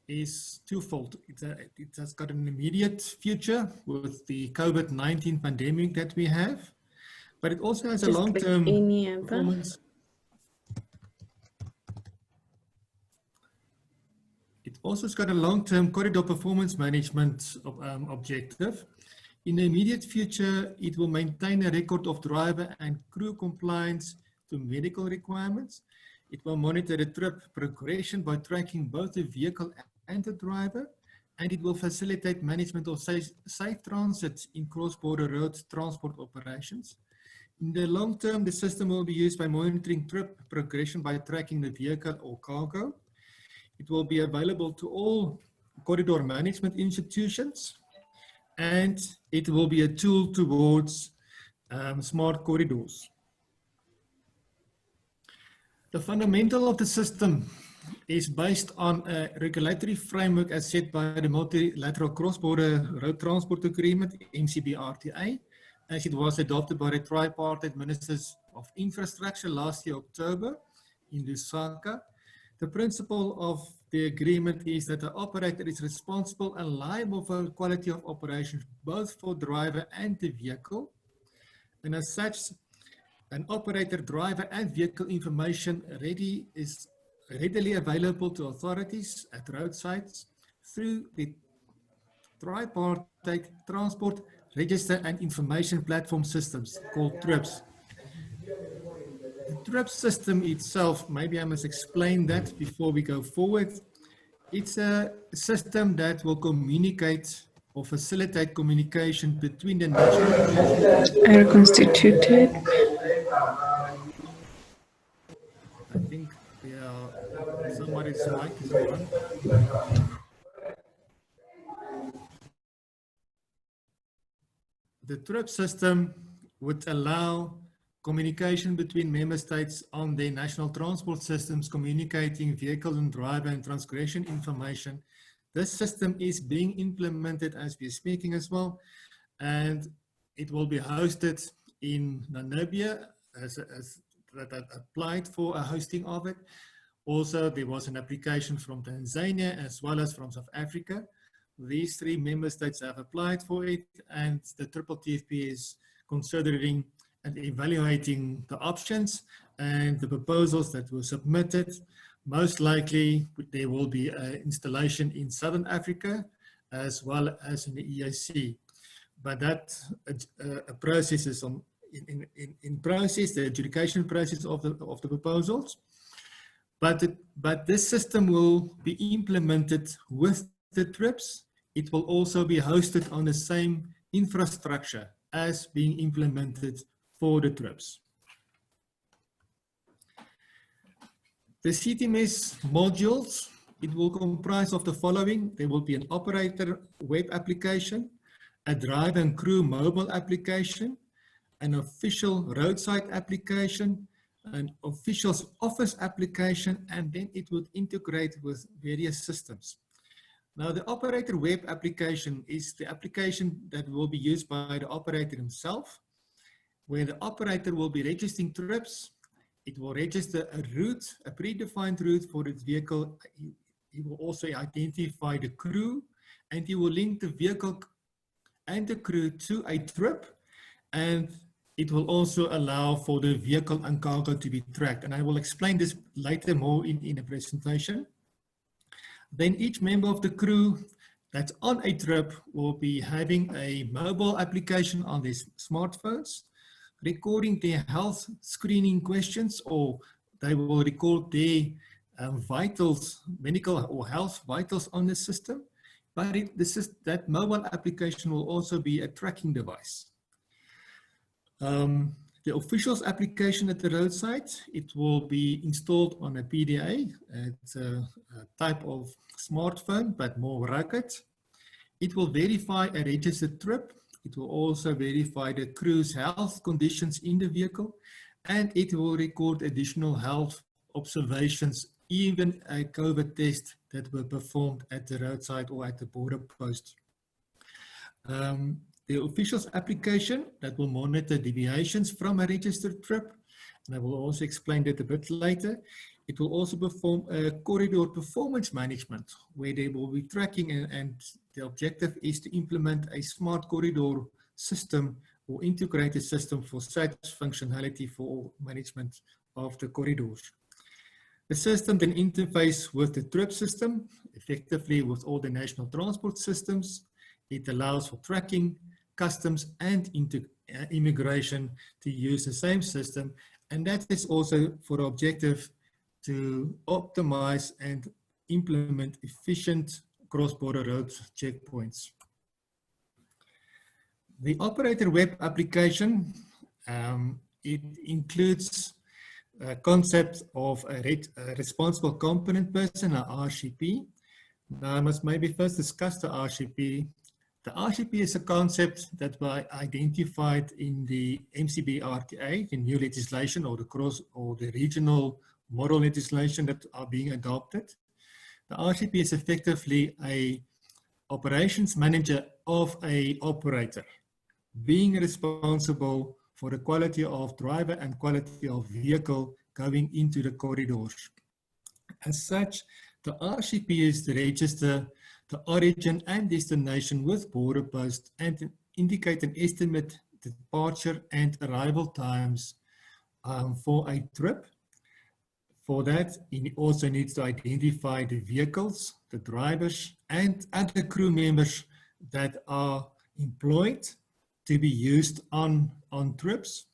is twofold. It has got an immediate future with the COVID-19 pandemic that we have, but it also has a long-term performance. It also has got a long-term corridor performance management objective. In the immediate future, it will maintain a record of driver and crew compliance to medical requirements. It will monitor the trip progression by tracking both the vehicle and the driver, and it will facilitate management of safe transit in cross-border road transport operations. In the long term, the system will be used by monitoring trip progression by tracking the vehicle or cargo. It will be available to all corridor management institutions, and it will be a tool towards smart corridors. The fundamental of the system is based on a regulatory framework as set by the Multilateral Cross-Border Road Transport Agreement, MCBRTA, as it was adopted by the tripartite ministers of infrastructure last year, October, in Lusaka. The principle of the agreement is that the operator is responsible and liable for the quality of operations, both for driver and the vehicle. And as such, an operator, driver, and vehicle information is readily available to authorities at roadsides through the tripartite transport register and information platform systems called TRIPS. The TRIPS system itself, maybe I must explain that before we go forward. It's a system that will communicate or facilitate communication between the national are constituted. I think somebody's mic is on. The TRIPS system would allow communication between member states on their national transport systems, communicating vehicle and driver and transgression information. This system is being implemented as we're speaking as well, and it will be hosted in Namibia that applied for a hosting of it. Also, there was an application from Tanzania as well as from South Africa. These three member states have applied for it, and the TTTFP is considering and evaluating the options and the proposals that were submitted. Most likely, there will be an installation in Southern Africa as well as in the EAC. But that process is in process, the adjudication process of the proposals. But this system will be implemented with the TRIPS. It will also be hosted on the same infrastructure as being implemented for the TRIPS. The CTMS modules, it will comprise of the following. There will be an operator web application, a driver and crew mobile application, an official roadside application, an official's office application, and then it would integrate with various systems. Now, the operator web application is the application that will be used by the operator himself, where the operator will be registering trips. It will register a route, a predefined route for its vehicle. He will also identify the crew, and he will link the vehicle and the crew to a trip, and it will also allow for the vehicle and cargo to be tracked. And I will explain this later more in the presentation. Then each member of the crew that's on a trip will be having a mobile application on their smartphones, recording their health screening questions, or they will record their vitals, medical or health vitals on the system. But that mobile application will also be a tracking device. The official's application at the roadside, it will be installed on a PDA. It's a type of smartphone, but more rugged. It will verify a registered trip. It will also verify the crew's health conditions in the vehicle, and it will record additional health observations, even a COVID test that were performed at the roadside or at the border post. The official's application that will monitor deviations from a registered trip, and I will also explain that a bit later. It will also perform a corridor performance management, where they will be tracking, and the objective is to implement a smart corridor system or integrated system for such functionality for management of the corridors. The system then interfaces with the trip system, effectively with all the national transport systems. It allows for tracking, customs, and immigration to use the same system, and that is also for the objective to optimize and implement efficient cross-border road checkpoints. The operator web application, it includes a concept of a responsible component person, a RCP. Now I must maybe first discuss the RCP. The RCP is a concept that was identified in the MCB-RTA, the new legislation, or the regional model legislation that are being adopted. The RCP is effectively a operations manager of a operator, being responsible for the quality of driver and quality of vehicle going into the corridors. As such, the RCP is to register the origin and destination with border post and indicate an estimate departure and arrival times for a trip. For that, it also needs to identify the vehicles, the drivers, and other crew members that are employed to be used on trips.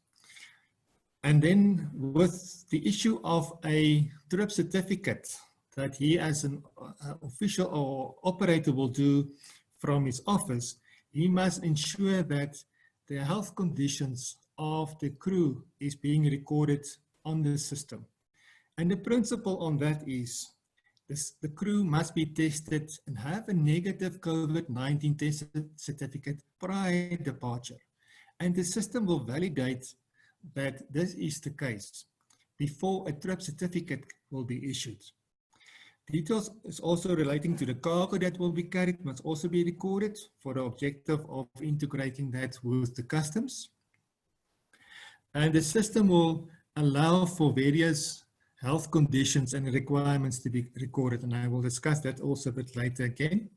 And then with the issue of a trip certificate that he as an official or operator will do from his office, he must ensure that the health conditions of the crew is being recorded on the system. And the principle on that is the crew must be tested and have a negative COVID-19 test certificate prior departure. And the system will validate that this is the case before a trip certificate will be issued. Details is also relating to the cargo that will be carried must also be recorded for the objective of integrating that with the customs. And the system will allow for various health conditions and requirements to be recorded, and I will discuss that also a bit later again.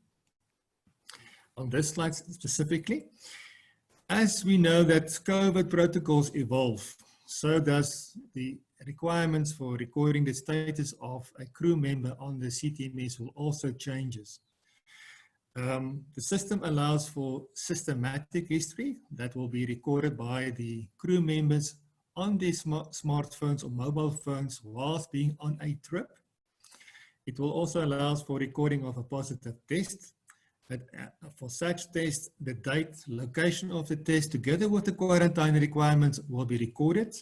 On this slide specifically, as we know that COVID protocols evolve, so does the requirements for recording the status of a crew member on the CTMS will also changes. The system allows for systematic history that will be recorded by the crew members on their smartphones or mobile phones whilst being on a trip. It will also allow for recording of a positive test. But for such test, the date, location of the test together with the quarantine requirements will be recorded.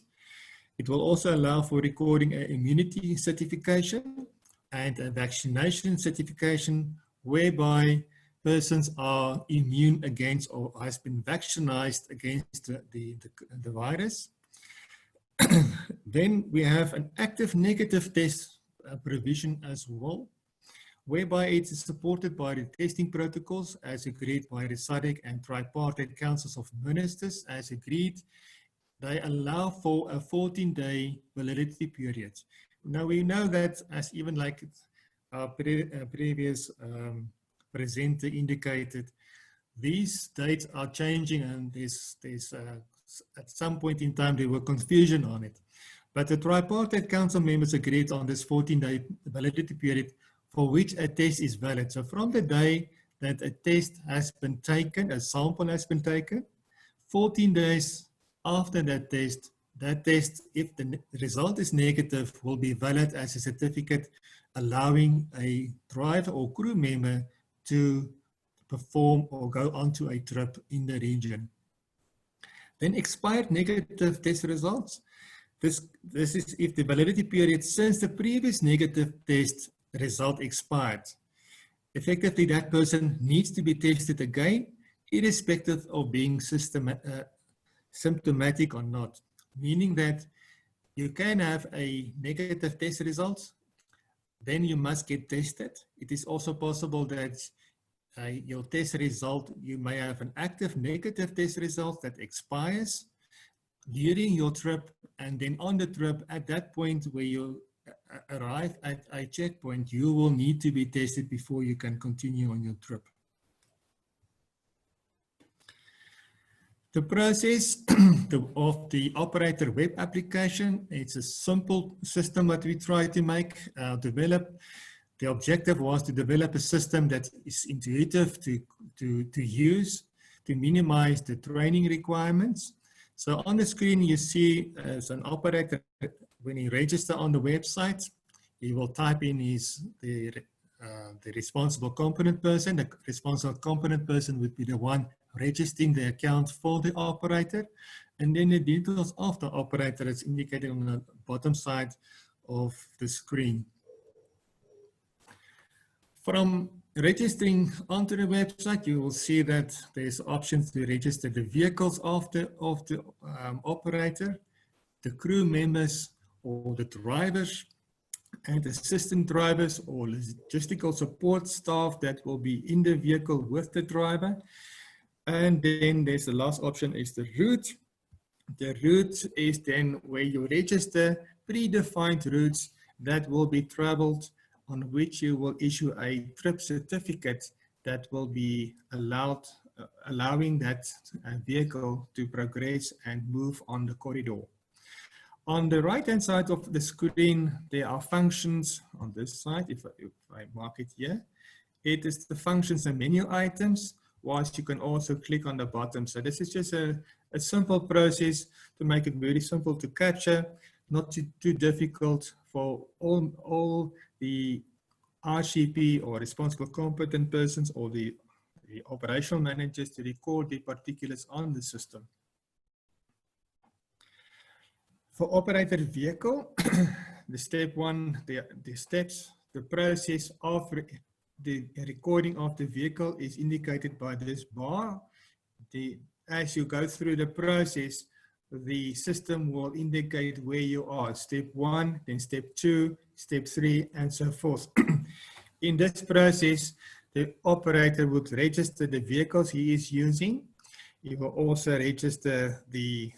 It will also allow for recording an immunity certification and a vaccination certification whereby persons are immune against or has been vaccinated against the virus. Then we have an active negative test provision as well, whereby it is supported by the testing protocols as agreed by the SADC and tripartite councils of ministers as agreed. They allow for a 14-day validity period. Now we know that, as even like our previous presenter indicated, these dates are changing, and there's at some point in time there were confusion on it. But the tripartite council members agreed on this 14-day validity period for which a test is valid. So from the day that a test has been taken, a sample has been taken, 14 days after that test, if the result is negative, will be valid as a certificate allowing a driver or crew member to perform or go onto a trip in the region. Then expired negative test results. This is if the validity period since the previous negative test result expired. Effectively, that person needs to be tested again, irrespective of being symptomatic or not, meaning that you can have a negative test result, then you must get tested. It is also possible that your test result, you may have an active negative test result that expires during your trip, and then on the trip, at that point where you arrive at a checkpoint, you will need to be tested before you can continue on your trip. The process of the operator web application, it's a simple system that we try to make, develop. The objective was to develop a system that is intuitive to use, to minimize the training requirements. So on the screen you see as an operator, when he registers on the website, he will type in the responsible component person. The responsible component person would be the one registering the account for the operator, and then the details of the operator is indicated on the bottom side of the screen. From registering onto the website, you will see that there's options to register the vehicles of the operator, the crew members or the drivers, and assistant drivers or logistical support staff that will be in the vehicle with the driver. And then there's the last option is the route. The route is then where you register predefined routes that will be traveled, on which you will issue a trip certificate that will be allowing that vehicle to progress and move on the corridor. On the right-hand side of the screen, there are functions on this side. If I mark it here, it is the functions and menu items, whilst you can also click on the bottom. So this is just a simple process to make it very simple to capture, not too difficult for all the RCP or responsible competent persons or the operational managers to record the particulars on the system. For operator vehicle, the step one, the steps, the process of the recording of the vehicle is indicated by this bar. As you go through the process, the system will indicate where you are. Step one, then step two, step three, and so forth. In this process, the operator would register the vehicles he is using. He will also register the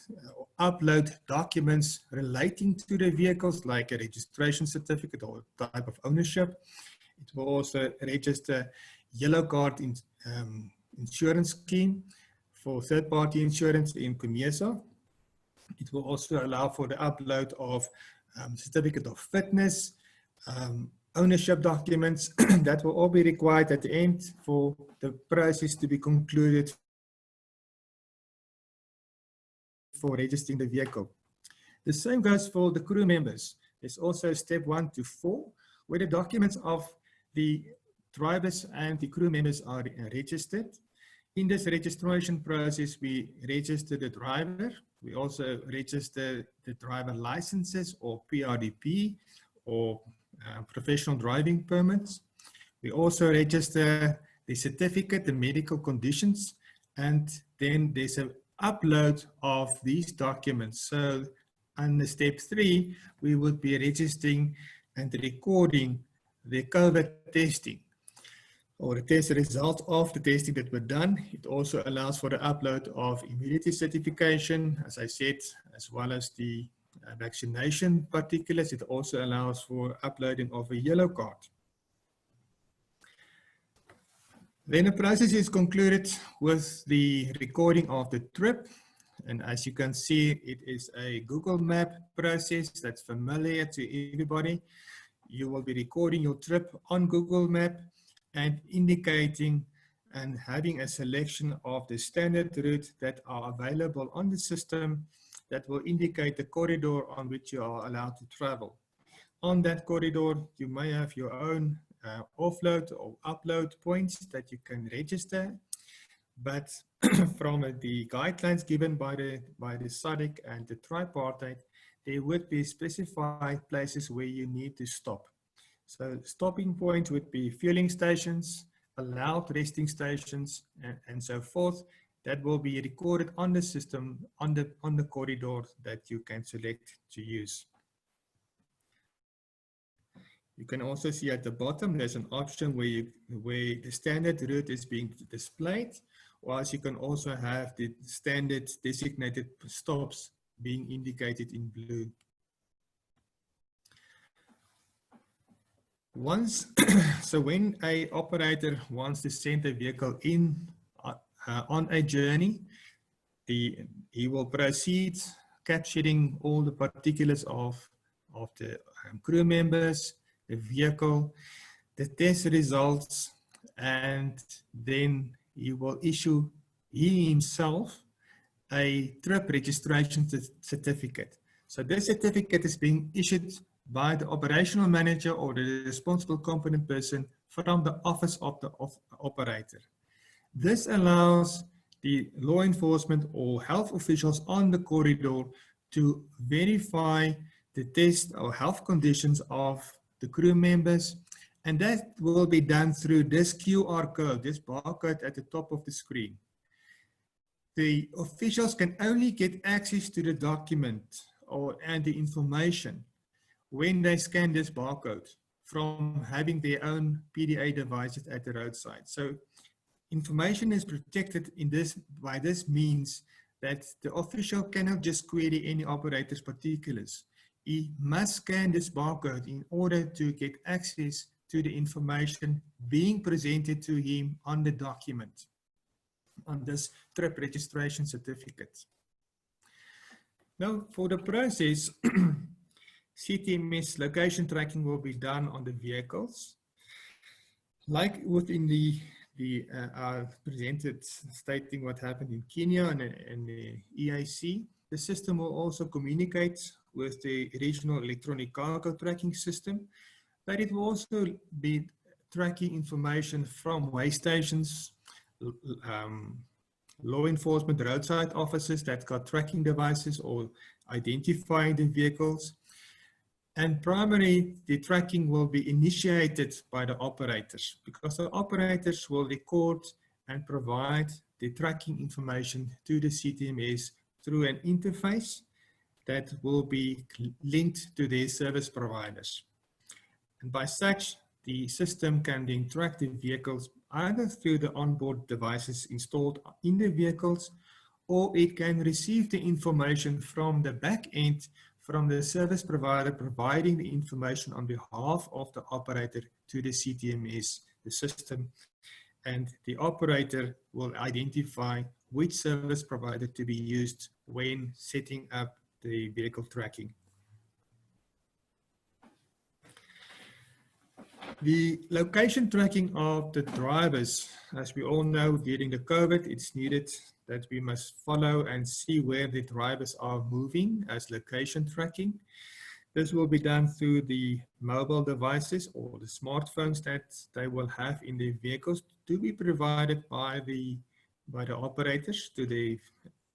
upload documents relating to the vehicles, like a registration certificate or type of ownership. It will also register yellow card insurance scheme for third-party insurance in COMESA. It will also allow for the upload of certificate of fitness, ownership documents that will all be required at the end for the process to be concluded for registering the vehicle. The same goes for the crew members. There's also step 1 to 4, where the documents of the drivers and the crew members are registered. In this registration process, we register the driver. We also register the driver licenses or PRDP or professional driving permits. We also register the certificate, the medical conditions, and then there's an upload of these documents. So under step 3, we would be registering and recording the COVID testing or the test result of the testing that were done. It also allows for the upload of immunity certification, as I said, as well as the vaccination particulars. It also allows for uploading of a yellow card. Then the process is concluded with the recording of the trip. And as you can see, it is a Google Map process that's familiar to everybody. You will be recording your trip on Google Map and indicating and having a selection of the standard routes that are available on the system that will indicate the corridor on which you are allowed to travel. On that corridor, you may have your own offload or upload points that you can register, but from the guidelines given by the SADC and the tripartite, there would be specified places where you need to stop. So stopping points would be fueling stations, allowed resting stations, and so forth. That will be recorded on the system, on the corridor that you can select to use. You can also see at the bottom, there's an option where the standard route is being displayed, whilst you can also have the standard designated stops being indicated in blue. So when an operator wants to send a vehicle in on a journey, he will proceed capturing all the particulars of the crew members, the vehicle, the test results, and then he will issue himself a trip registration certificate. So this certificate is being issued by the operational manager or the responsible competent person from the office of the operator. This allows the law enforcement or health officials on the corridor to verify the test or health conditions of the crew members, and that will be done through this QR code, this barcode at the top of the screen. The officials can only get access to the document and the information when they scan this barcode from having their own PDA devices at the roadside. So information is protected by this means that the official cannot just query any operator's particulars. He must scan this barcode in order to get access to the information being presented to him on the document, on this trip registration certificate. Now, for the process, CTMS location tracking will be done on the vehicles. Like within the presented stating what happened in Kenya and the EIC, the system will also communicate with the regional electronic cargo tracking system, but it will also be tracking information from way stations, law enforcement roadside officers that got tracking devices or identifying the vehicles. And primarily, the tracking will be initiated by the operators, because the operators will record and provide the tracking information to the CTMS through an interface that will be linked to their service providers. And by such, the system can then track the vehicles either through the onboard devices installed in the vehicles, or it can receive the information from the back end from the service provider providing the information on behalf of the operator to the CTMS, the system, and the operator will identify which service provider to be used when setting up the vehicle tracking. The location tracking of the drivers, as we all know, during the COVID, it's needed that we must follow and see where the drivers are moving as location tracking. This will be done through the mobile devices or the smartphones that they will have in their vehicles to be provided by the by the operators to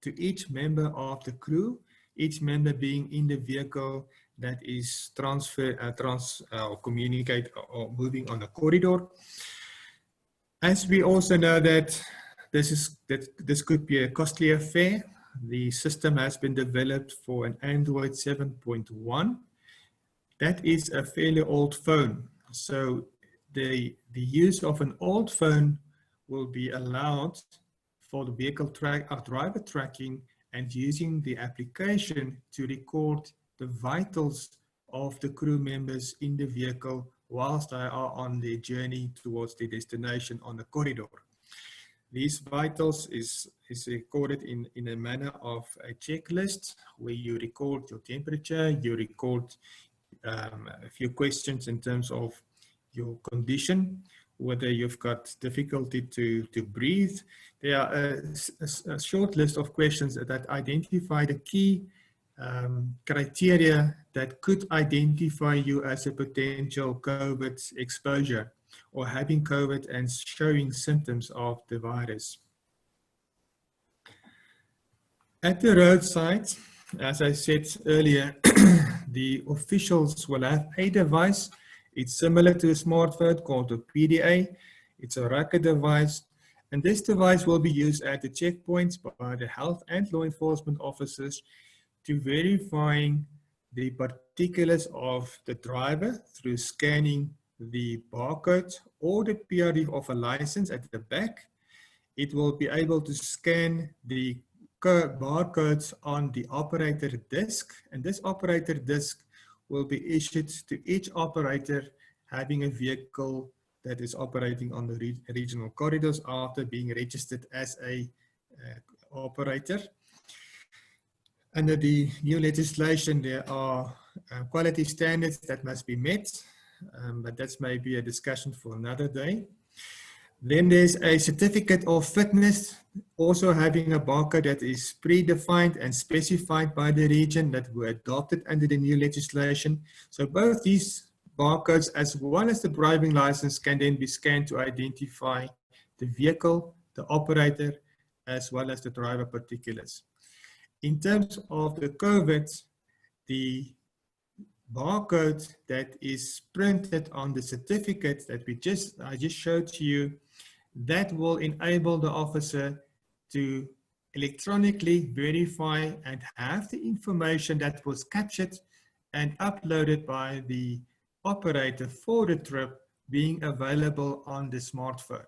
each member of the crew, each member being in the vehicle that is or communicate or moving on the corridor. As we also know that this could be a costly affair, the system has been developed for an Android 7.1. That is a fairly old phone. So the use of an old phone will be allowed for the vehicle driver tracking and using the application to record the vitals of the crew members in the vehicle whilst they are on their journey towards the destination on the corridor. These vitals is recorded in a manner of a checklist where you record your temperature, you record a few questions in terms of your condition, whether you've got difficulty to breathe. There are a short list of questions that identify the key criteria that could identify you as a potential COVID exposure or having COVID and showing symptoms of the virus. At the roadside, as I said earlier, the officials will have a device. It's similar to a smartphone called a PDA. It's a rugged device. And this device will be used at the checkpoints by the health and law enforcement officers to verifying the particulars of the driver through scanning the barcode or the PRD of a license at the back. It will be able to scan the barcodes on the operator disc, and this operator disc will be issued to each operator having a vehicle that is operating on the regional corridors after being registered as a operator. Under the new legislation, there are quality standards that must be met, but that's maybe a discussion for another day. Then there's a certificate of fitness, also having a barcode that is predefined and specified by the region that were adopted under the new legislation. So both these barcodes as well as the driving license can then be scanned to identify the vehicle, the operator, as well as the driver particulars. In terms of the COVID, the barcode that is printed on the certificate that I just showed to you, that will enable the officer to electronically verify and have the information that was captured and uploaded by the operator for the trip being available on the smartphone.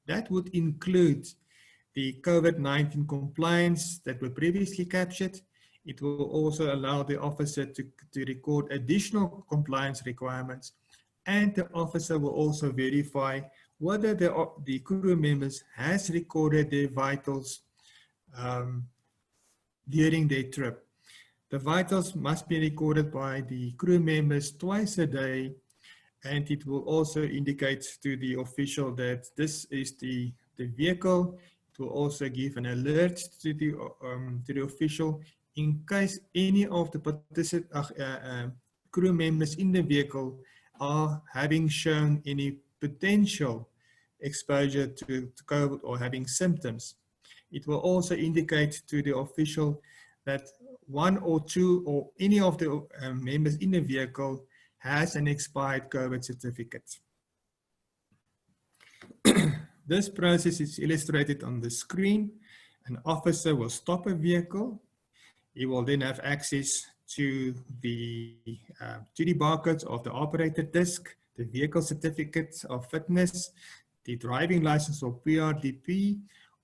That would include the COVID-19 compliance that were previously captured. It will also allow the officer to record additional compliance requirements, and the officer will also verify whether the crew members has recorded their vitals during their trip. The vitals must be recorded by the crew members twice a day, and it will also indicate to the official that this is the vehicle. It will also give an alert to the official in case any of the crew members in the vehicle are having shown any potential exposure to COVID or having symptoms. It will also indicate to the official that one or two or any of the members in the vehicle has an expired COVID certificate. This process is illustrated on the screen. An officer will stop a vehicle. He will then have access to the barcodes of the operator disc, the vehicle certificates of fitness, the driving license or PRDP,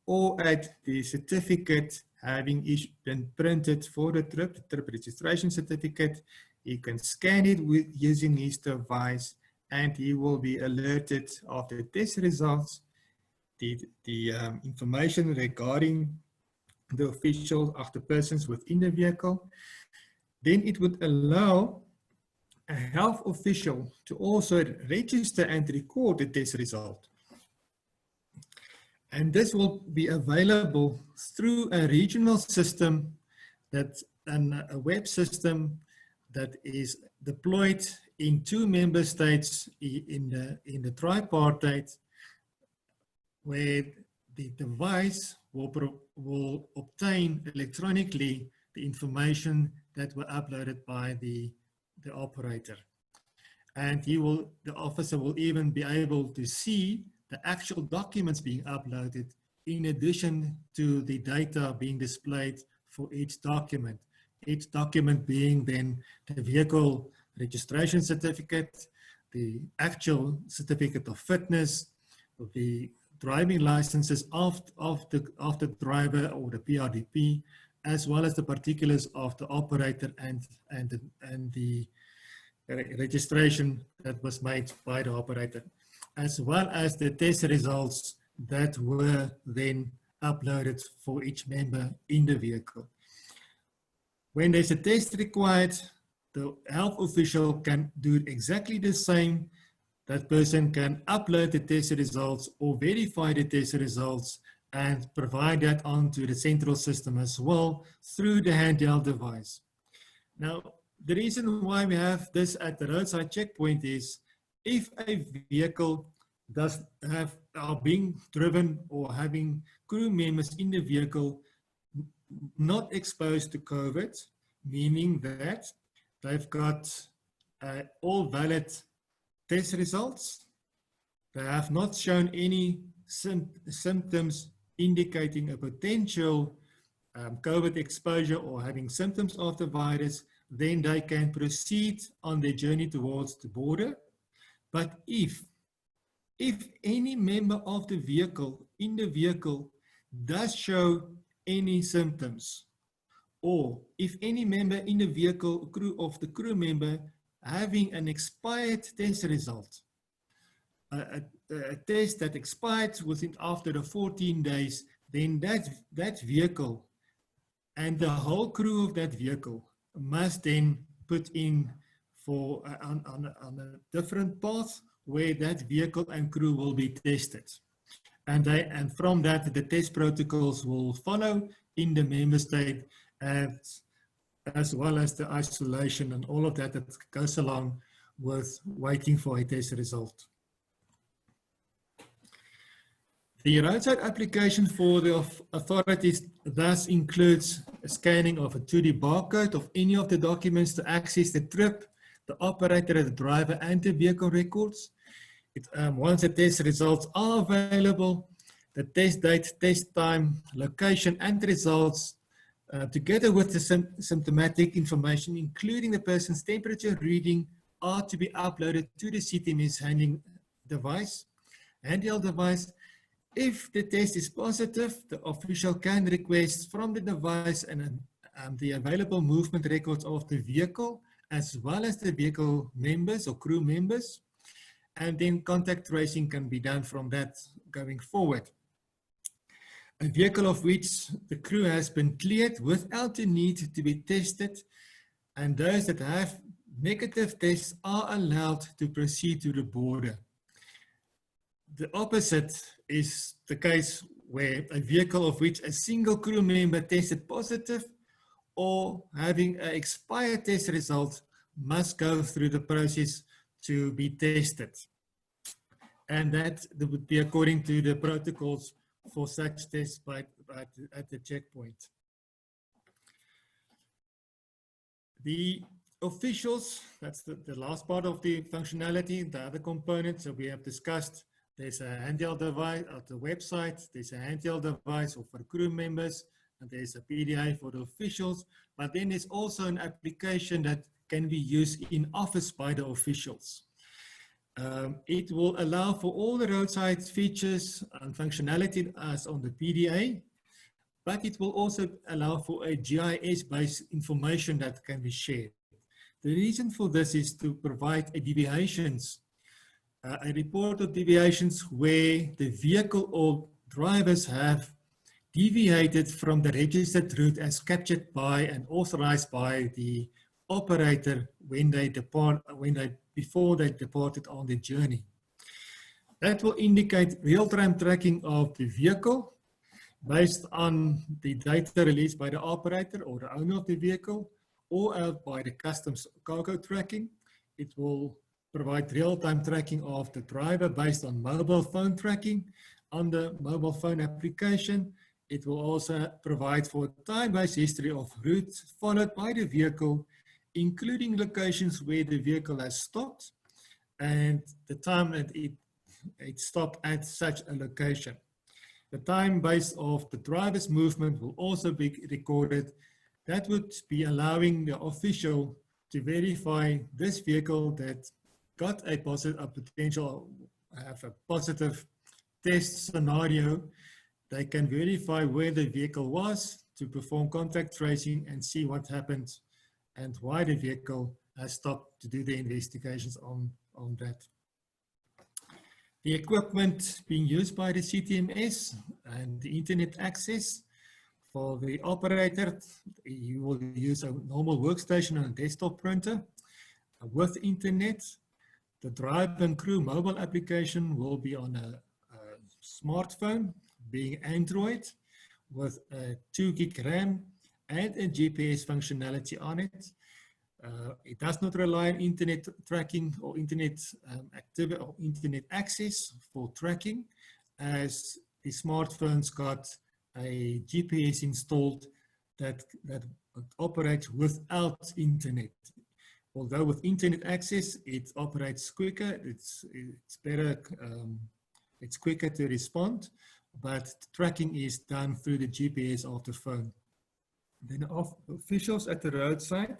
or at the certificate having been printed for the trip registration certificate. He can scan it using his device, and he will be alerted of the test results, the information regarding the officials of the persons within the vehicle. Then it would allow a health official to also register and record the test result. And this will be available through a regional system, a web system that is deployed in 2 member states in the tripartite, where the device will obtain electronically the information that were uploaded by the operator. And the officer will even be able to see the actual documents being uploaded in addition to the data being displayed for each document. Each document being then the vehicle registration certificate, the actual certificate of fitness, the driving licenses of the driver or the PRDP, as well as the particulars of the operator and the registration that was made by the operator, as well as the test results that were then uploaded for each member in the vehicle. When there's a test required, the health official can do exactly the same. That person can upload the test results or verify the test results and provide that onto the central system as well through the handheld device. Now, the reason why we have this at the roadside checkpoint is if a vehicle are being driven or having crew members in the vehicle not exposed to COVID, meaning that they've got all valid test results, they have not shown any symptoms indicating a potential COVID exposure or having symptoms of the virus, then they can proceed on their journey towards the border. But if any member of the vehicle, in the vehicle, does show any symptoms, or if any member in the vehicle crew member having an expired test result, a test that expired after the 14 days, then that vehicle and the whole crew of that vehicle must then put in for on a different path where that vehicle and crew will be tested. And from that, the test protocols will follow in the member state, as well as the isolation and all of that that goes along with waiting for a test result. The roadside application for the authorities thus includes a scanning of a 2D barcode of any of the documents to access the trip, the operator, the driver, and the vehicle records. Once the test results are available, the test date, test time, location, and results, together with the symptomatic information, including the person's temperature reading, are to be uploaded to the CTMS handheld device. If the test is positive, the official can request from the device and the available movement records of the vehicle, as well as the vehicle members or crew members, and then contact tracing can be done from that going forward. A vehicle of which the crew has been cleared without the need to be tested, and those that have negative tests are allowed to proceed to the border. The opposite is the case where a vehicle of which a single crew member tested positive or having an expired test result must go through the process to be tested. And that would be according to the protocols for such tests at the checkpoint. The officials, that's the last part of the functionality, the other components that we have discussed. There's a handheld device at the website, there's a handheld device for crew members, and there's a PDA for the officials, but then there's also an application that can be used in office by the officials. It will allow for all the roadside features and functionality as on the PDA, but it will also allow for a GIS-based information that can be shared. The reason for this is to provide deviations, a report of deviations where the vehicle or drivers have deviated from the registered route as captured by and authorized by the operator when they before they departed on the journey. That will indicate real-time tracking of the vehicle based on the data released by the operator or the owner of the vehicle, or by the customs cargo tracking. It will provide real-time tracking of the driver based on mobile phone tracking, on the mobile phone application. It will also provide for a time-based history of routes followed by the vehicle, including locations where the vehicle has stopped and the time that it stopped at such a location. The time base of the driver's movement will also be recorded. That would be allowing the official to verify this vehicle that got a positive test scenario. They can verify where the vehicle was to perform contact tracing and see what happened and why the vehicle has stopped to do the investigations on that. The equipment being used by the CTMS and the internet access. For the operator, you will use a normal workstation and a desktop printer with internet. The drive and crew mobile application will be on a smartphone, being Android, with a 2 gig RAM and a GPS functionality on it. It does not rely on internet tracking or internet activity or internet access for tracking, as the smartphones got a GPS installed that operates without internet. Although with internet access, it operates quicker, it's better, it's quicker to respond, but tracking is done through the GPS of the phone. Then officials at the roadside,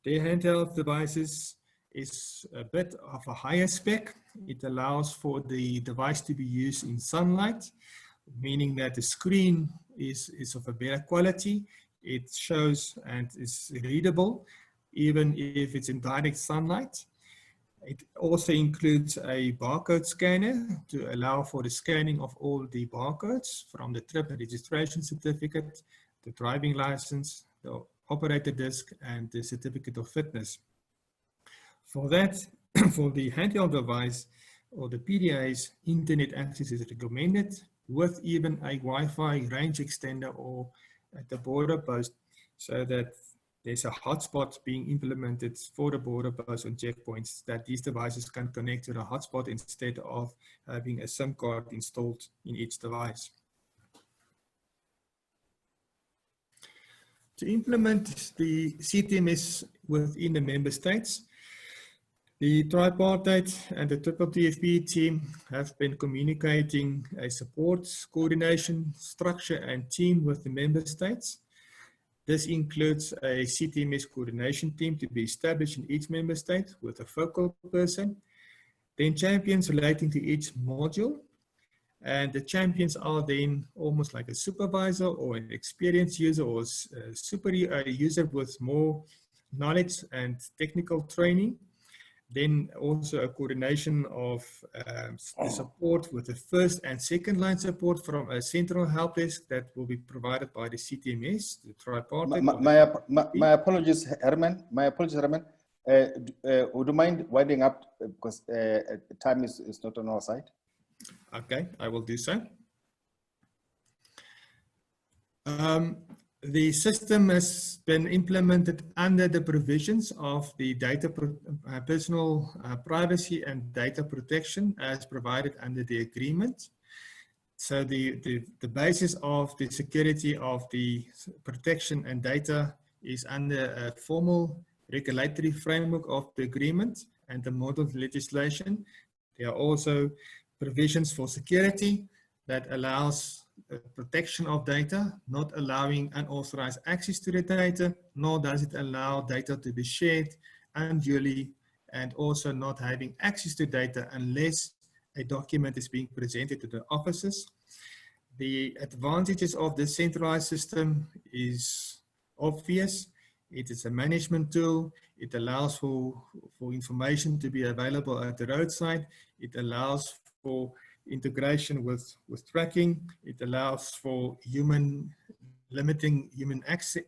their handheld devices is a bit of a higher spec. It allows for the device to be used in sunlight, meaning that the screen is of a better quality. It shows and is readable, even if it's in direct sunlight. It also includes a barcode scanner to allow for the scanning of all the barcodes from the trip and registration certificate, the driving license, the operator disc, and the certificate of fitness. For that, for the handheld device or the PDAs, internet access is recommended with even a Wi-Fi range extender or at the border post, so that there's a hotspot being implemented for the border posts and checkpoints that these devices can connect to the hotspot instead of having a SIM card installed in each device. To implement the CTMS within the member states, the tripartite and the TTTFP team have been communicating a support, coordination, structure, and team with the member states. This includes a CTMS coordination team to be established in each member state with a focal person, then champions relating to each module. And the champions are then almost like a supervisor or an experienced user or a user with more knowledge and technical training. Then also a coordination of the support with the first and second line support from a central help desk that will be provided by the CTMS, the tripartite. My apologies, Herman. My apologies, Herman. Would you mind winding up because time is not on our side? Okay, I will do so. The system has been implemented under the provisions of the personal privacy and data protection as provided under the agreement. So the basis of the security of the protection and data is under a formal regulatory framework of the agreement and the model legislation. There are also provisions for security that allows protection of data, not allowing unauthorized access to the data, nor does it allow data to be shared unduly, and also not having access to data unless a document is being presented to the officers. The advantages of the centralized system is obvious. It is a management tool. It allows for information to be available at the roadside. It allows for integration with tracking. It allows for limiting human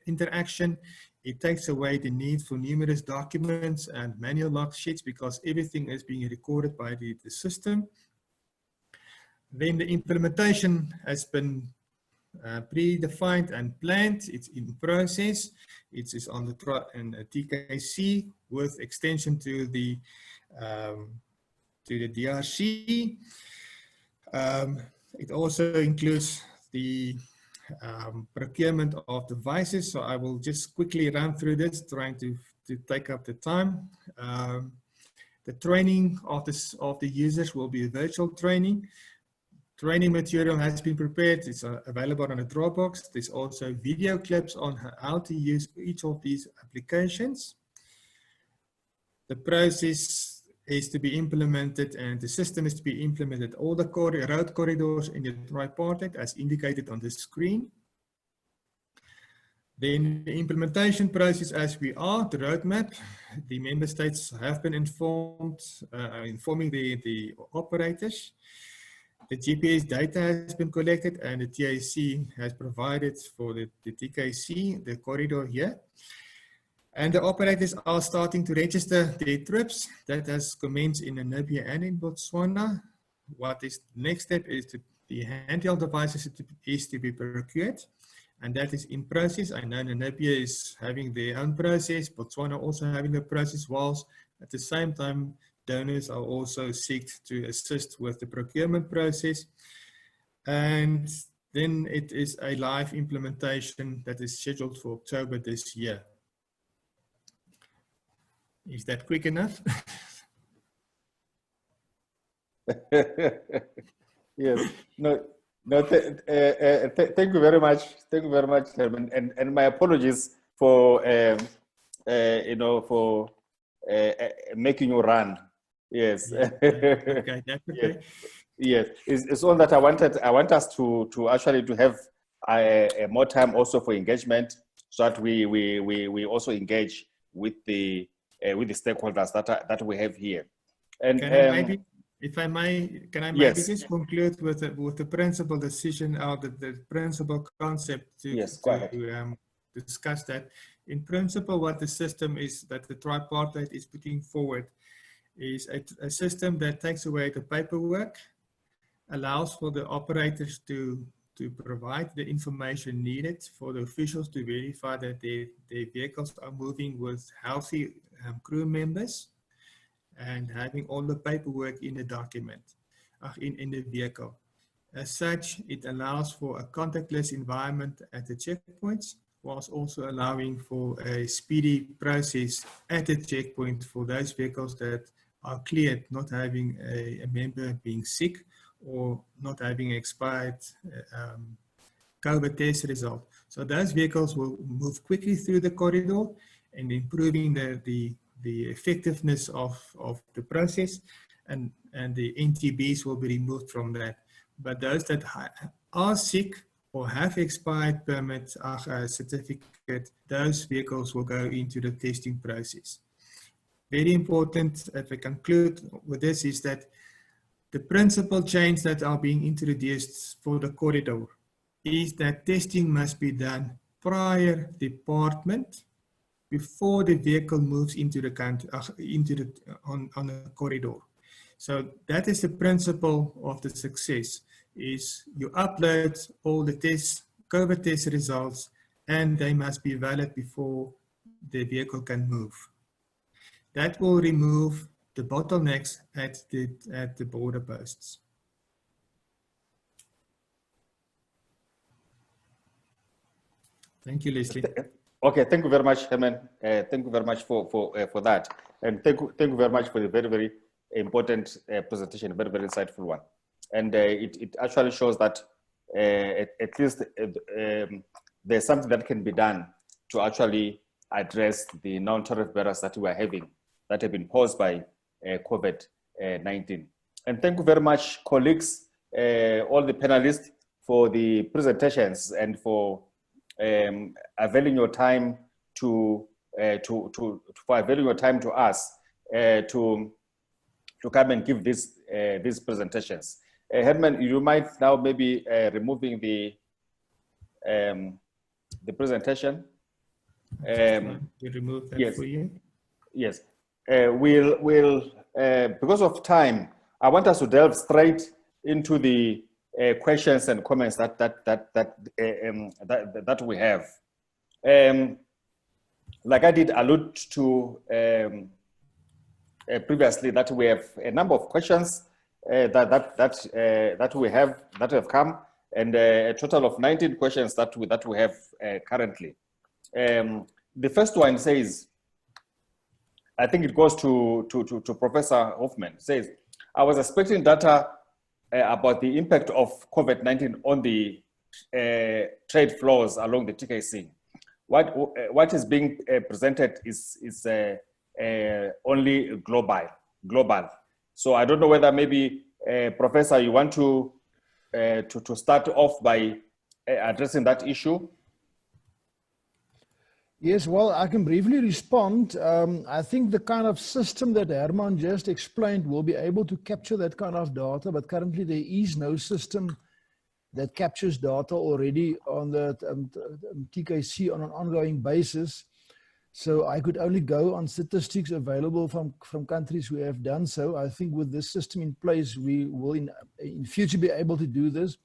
interaction. It takes away the need for numerous documents and manual log sheets because everything is being recorded by the system. Then the implementation has been predefined and planned. It's in process. It is on the TKC with extension to the DRC. It also includes the procurement of devices. So I will just quickly run through this, trying to take up the time. The training of the users will be virtual training. Training material has been prepared. It's available on a Dropbox. There's also video clips on how to use each of these applications. The process is to be implemented and the system is to be implemented. All the road corridors in the tripartite as indicated on the screen. Then the implementation process as we are, the roadmap, the member states have been informed, informing the operators. The GPS data has been collected and the TAC has provided for the TKC, the corridor here. And the operators are starting to register their trips. That has commenced in Namibia and in Botswana. What is the next step is the handheld devices is to be procured. And that is in process. I know Namibia is having their own process, Botswana also having a process, whilst at the same time, donors are also seeked to assist with the procurement process. And then it is a live implementation that is scheduled for October this year. Is that quick enough? Yes. No, thank you very much. Thank you very much, Herman. And my apologies for for making you run. Yes. Yeah, okay, that's okay. Yes. It's all that I want us to actually to have more time also for engagement, so that we also engage with the stakeholders that we have here. And can I maybe, if I may, can I maybe yes. just conclude with the principal decision or the principal concept to discuss that. In principle, what the system is that the tripartite is putting forward is a system that takes away the paperwork, allows for the operators to provide the information needed for the officials to verify that their vehicles are moving with healthy crew members and having all the paperwork in the document, in the vehicle. As such, it allows for a contactless environment at the checkpoints, whilst also allowing for a speedy process at the checkpoint for those vehicles that are cleared, not having a member being sick or not having expired COVID test result. So those vehicles will move quickly through the corridor and improving the effectiveness of the process, and the NTBs will be removed from that. But those that are sick or have expired permits certificate, those vehicles will go into the testing process. Very important, if I conclude with this, is that the principal change that are being introduced for the corridor is that testing must be done prior department before the vehicle moves into the country, on the corridor. So that is the principle of the success, is you upload all the COVID test results, and they must be valid before the vehicle can move. That will remove the bottlenecks at the border posts. Thank you, Leslie. Okay, thank you very much, Herman. Thank you very much for that, and thank you very much for the very, very important presentation, very, very insightful one. And it actually shows that at least there's something that can be done to actually address the non-tariff barriers that we are having, that have been posed by COVID-19. And thank you very much, colleagues, all the panelists, for the presentations and for availing your time to us to come and give these presentations. Herman, you might now maybe removing the presentation. We remove that, yes, for you. Yes. We'll because of time, I want us to delve straight into the questions and comments that we have. Like I did allude to previously, that we have a number of questions that have come, and a total of 19 questions that we have currently. The first one says, I think it goes to Professor Hoffman. Says, I was expecting data about the impact of COVID-19 on the trade flows along the TKC. What is being presented is only global. So I don't know whether maybe Professor, you want to start off by addressing that issue. Yes, well, I can briefly respond. I think the kind of system that Herman just explained will be able to capture that kind of data, but currently there is no system that captures data already on the TKC on an ongoing basis. So I could only go on statistics available from countries who have done so. I think with this system in place, we will in future be able to do this.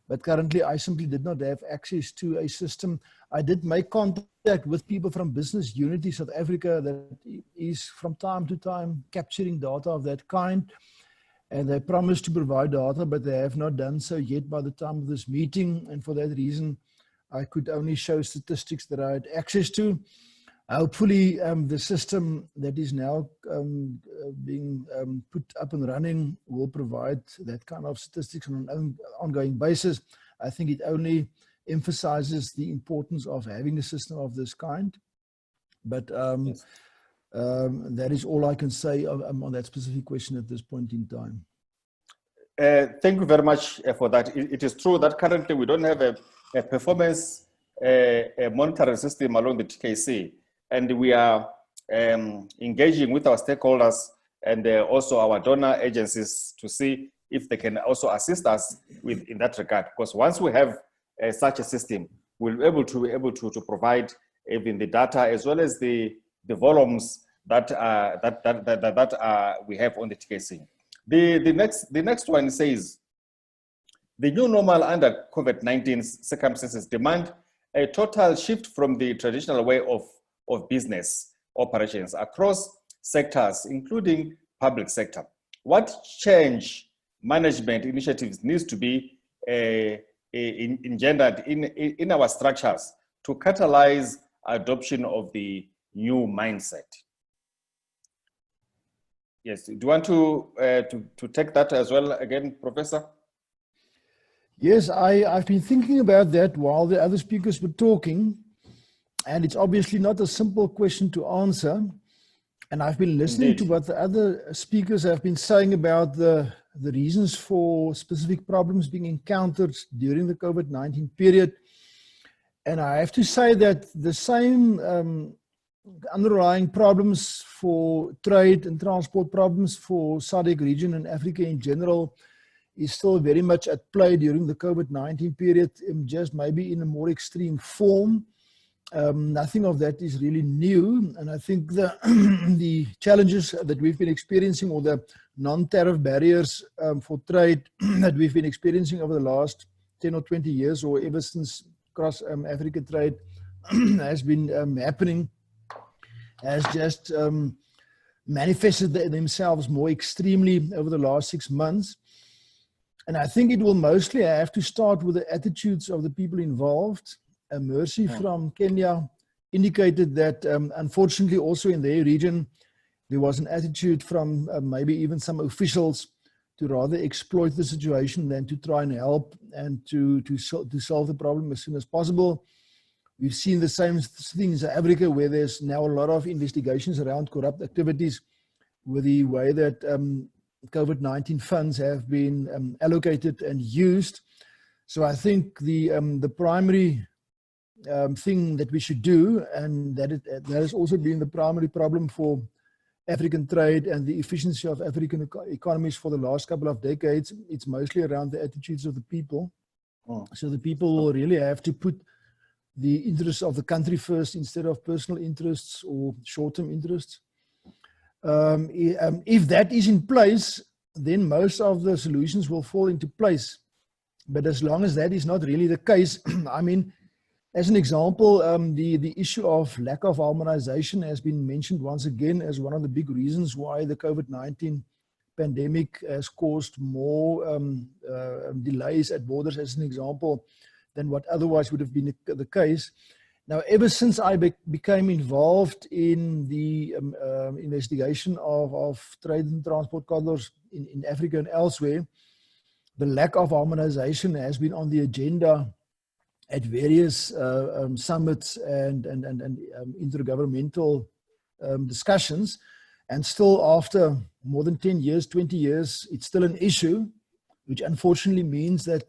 But currently, I simply did not have access to a system. I did make contact with people from Business Unity South Africa that is from time to time capturing data of that kind. And they promised to provide data, but they have not done so yet by the time of this meeting. And for that reason, I could only show statistics that I had access to. Hopefully, the system that is now being put up and running will provide that kind of statistics on an ongoing basis. I think it only emphasizes the importance of having a system of this kind. But Yes. that is all I can say on that specific question at this point in time. Thank you very much for that. It is true that currently we don't have a performance monitoring system along the TKC. And we are engaging with our stakeholders and also our donor agencies to see if they can also assist us in that regard. Because once we have such a system, we'll be able to provide even the data as well as the volumes that we have on the TKC. The next one says, the new normal under COVID-19 circumstances demand a total shift from the traditional way of business operations across sectors, including public sector. What change management initiatives needs to be engendered in our structures to catalyze adoption of the new mindset? Yes, do you want to take that as well again, Professor? Yes, I've been thinking about that while the other speakers were talking. And it's obviously not a simple question to answer. And I've been listening Indeed. to what the other speakers have been saying about the reasons for specific problems being encountered during the COVID-19 period. And I have to say that the same underlying problems for trade and transport problems for SADC region and Africa in general is still very much at play during the COVID-19 period, just maybe in a more extreme form. Nothing of that is really new, and I think the challenges that we've been experiencing, or the non-tariff barriers for trade that we've been experiencing over the last 10 or 20 years, or ever since cross-Africa trade has been happening, has just manifested themselves more extremely over the last 6 months. And I think it will mostly have to start with the attitudes of the people involved. Mercy from Kenya indicated that unfortunately also in their region there was an attitude from maybe even some officials to rather exploit the situation than to try and help and to solve the problem as soon as possible. We've seen the same thing in South Africa, where there's now a lot of investigations around corrupt activities with the way that COVID-19 funds have been allocated and used. So I think the primary thing that we should do, and that has also been the primary problem for African trade and the efficiency of African economies for the last couple of decades, it's mostly around the attitudes of the people. So the people will really have to put the interests of the country first instead of personal interests or short-term interests. If that is in place, then most of the solutions will fall into place. But as long as that is not really the case, I mean, as an example, the issue of lack of harmonization has been mentioned once again as one of the big reasons why the COVID-19 pandemic has caused more delays at borders, as an example, than what otherwise would have been the case. Now, ever since I became involved in the investigation of trade and transport corridors in Africa and elsewhere, the lack of harmonization has been on the agenda at various summits and intergovernmental discussions. And still, after more than 10 years, 20 years, it's still an issue, which unfortunately means that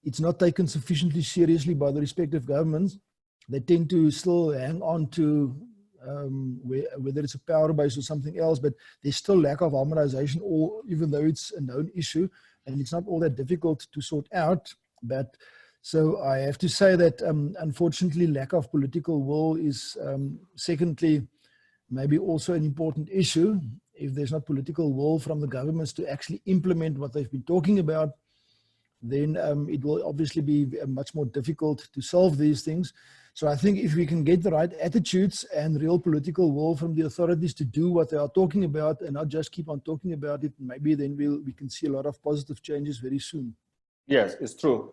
it's not taken sufficiently seriously by the respective governments. They tend to still hang on to whether it's a power base or something else, but there's still lack of harmonization, or even though it's a known issue, and it's not all that difficult to sort out. But so I have to say that unfortunately, lack of political will is secondly, maybe also an important issue. If there's not political will from the governments to actually implement what they've been talking about, then it will obviously be much more difficult to solve these things. So I think if we can get the right attitudes and real political will from the authorities to do what they are talking about and not just keep on talking about it, maybe then we can see a lot of positive changes very soon. Yes, it's true.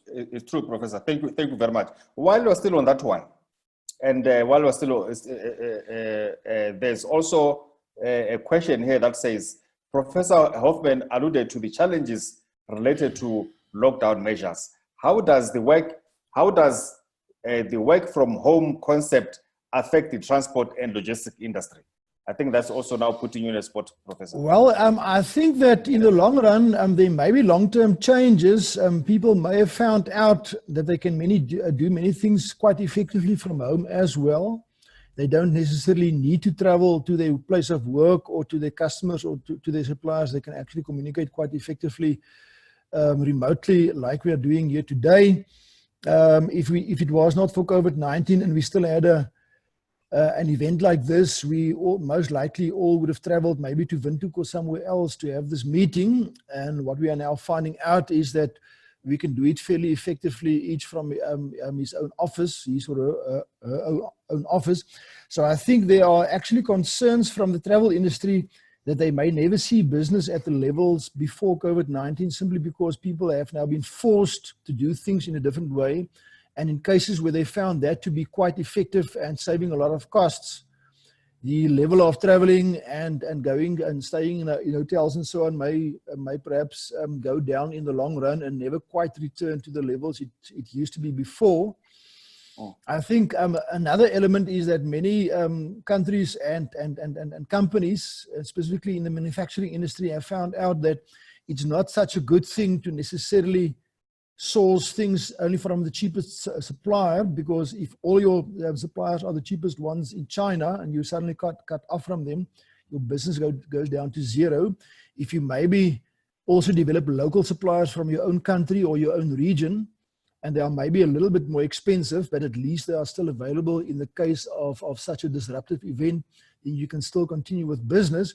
It's true, Professor. Thank you very much. While we're still on that one, and while we're still, there's also a question here that says, Professor Hoffman alluded to the challenges related to lockdown measures. How does the work from home concept affect the transport and logistic industry? I think that's also now putting you in a spot, Professor. Well, I think that in the long run, there may be long-term changes. People may have found out that they can do many things quite effectively from home as well. They don't necessarily need to travel to their place of work or to their customers or to their suppliers. They can actually communicate quite effectively remotely, like we are doing here today. If it was not for COVID-19 and we still had an event like this, we most likely all would have traveled maybe to Windhoek or somewhere else to have this meeting. And what we are now finding out is that we can do it fairly effectively, each from his own office, his or her own office. So I think there are actually concerns from the travel industry that they may never see business at the levels before COVID-19, simply because people have now been forced to do things in a different way. And in cases where they found that to be quite effective and saving a lot of costs, the level of traveling and going and staying in hotels and so on may perhaps go down in the long run and never quite return to the levels it used to be before. I think another element is that many countries and companies, specifically in the manufacturing industry, have found out that it's not such a good thing to necessarily source things only from the cheapest supplier, because if all your suppliers are the cheapest ones in China and you suddenly cut off from them, your business goes down to zero. If you maybe also develop local suppliers from your own country or your own region, and they are maybe a little bit more expensive, but at least they are still available in the case of such a disruptive event, then you can still continue with business.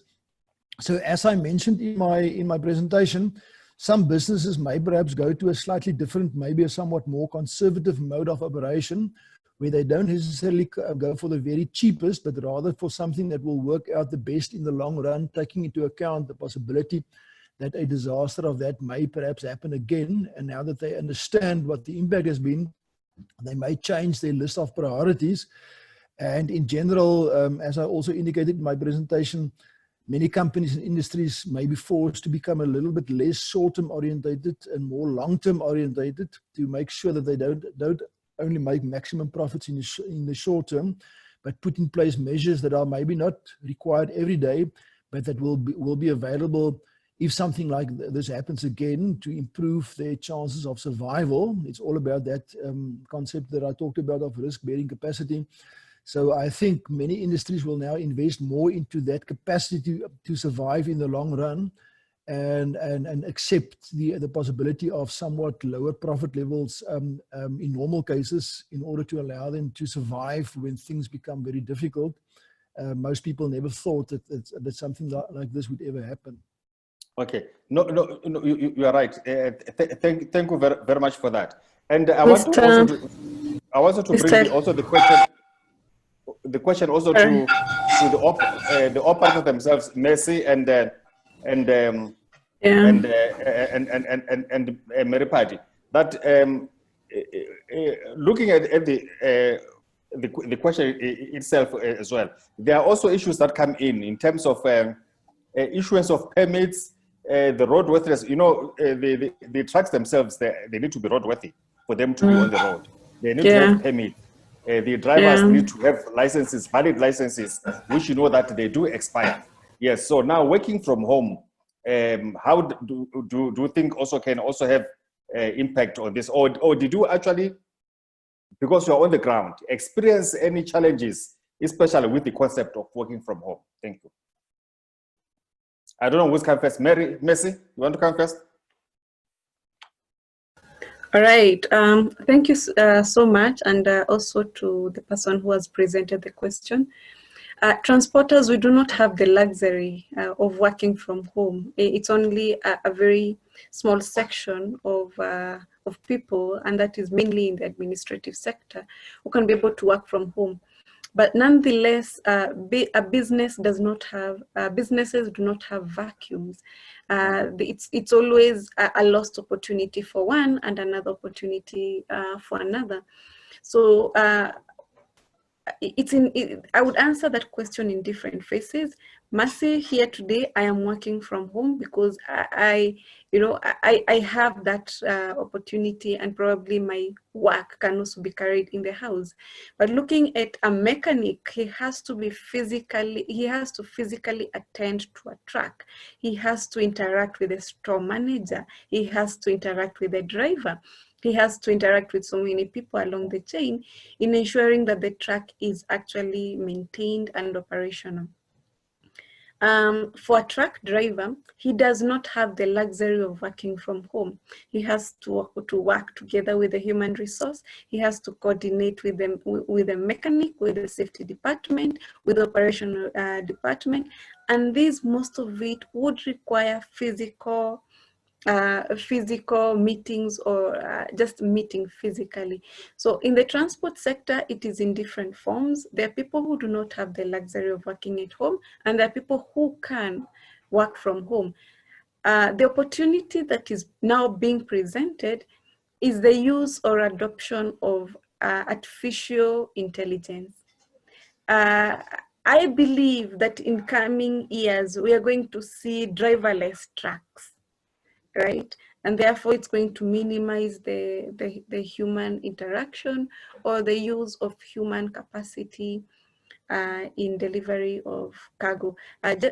So as I mentioned in my presentation, some businesses may perhaps go to a slightly different, maybe a somewhat more conservative mode of operation, where they don't necessarily go for the very cheapest, but rather for something that will work out the best in the long run, taking into account the possibility that a disaster of that may perhaps happen again. And now that they understand what the impact has been, they may change their list of priorities. And in general, as I also indicated in my presentation, many companies and industries may be forced to become a little bit less short-term orientated and more long-term orientated to make sure that they don't only make maximum profits in the short term, but put in place measures that are maybe not required every day, but that will be available if something like this happens again, to improve their chances of survival. It's all about that concept that I talked about of risk-bearing capacity. So I think many industries will now invest more into that capacity to survive in the long run, and accept the possibility of somewhat lower profit levels in normal cases in order to allow them to survive when things become very difficult. Most people never thought that something like this would ever happen. Okay, no, you are right. Thank you very much for that. And I want to bring also the question also to the operators themselves, Mercy and and Yeah. Mary Phadi, that looking at the question itself as well, there are also issues that come in terms of issuance of permits, the roadworthiness. You know, the trucks themselves, they need to be roadworthy for them to be on the road. They need to have permits. The drivers need to have licenses, valid licenses, which you know that they do expire. Yes. So now working from home, how do you think also can also have impact on this, or did you actually, because you're on the ground, experience any challenges, especially with the concept of working from home? Thank you. I don't know who's come first. Mercy, you want to come first? All right. Thank you so much, and also to the person who has presented the question. Transporters, we do not have the luxury of working from home. It's only a very small section of people, and that is mainly in the administrative sector, who can be able to work from home. But nonetheless, businesses do not have vacuums. It's always a lost opportunity for one and another opportunity for another. So I would answer that question in different phases. Mercy, here today, I am working from home because I have that opportunity, and probably my work can also be carried in the house. But looking at a mechanic, he has to physically attend to a truck. He has to interact with the store manager. He has to interact with the driver. He has to interact with so many people along the chain in ensuring that the truck is actually maintained and operational. For a truck driver, he does not have the luxury of working from home. He has to work together with the human resource. He has to coordinate with the mechanic, with the safety department, with the operational department. And most of it would require physical meetings, or just meeting physically. So in the transport sector, it is in different forms. There are people who do not have the luxury of working at home, and there are people who can work from home. The opportunity that is now being presented is the use or adoption of artificial intelligence. I believe that in coming years, we are going to see driverless trucks, right? And therefore, it's going to minimize the human interaction or the use of human capacity in delivery of cargo.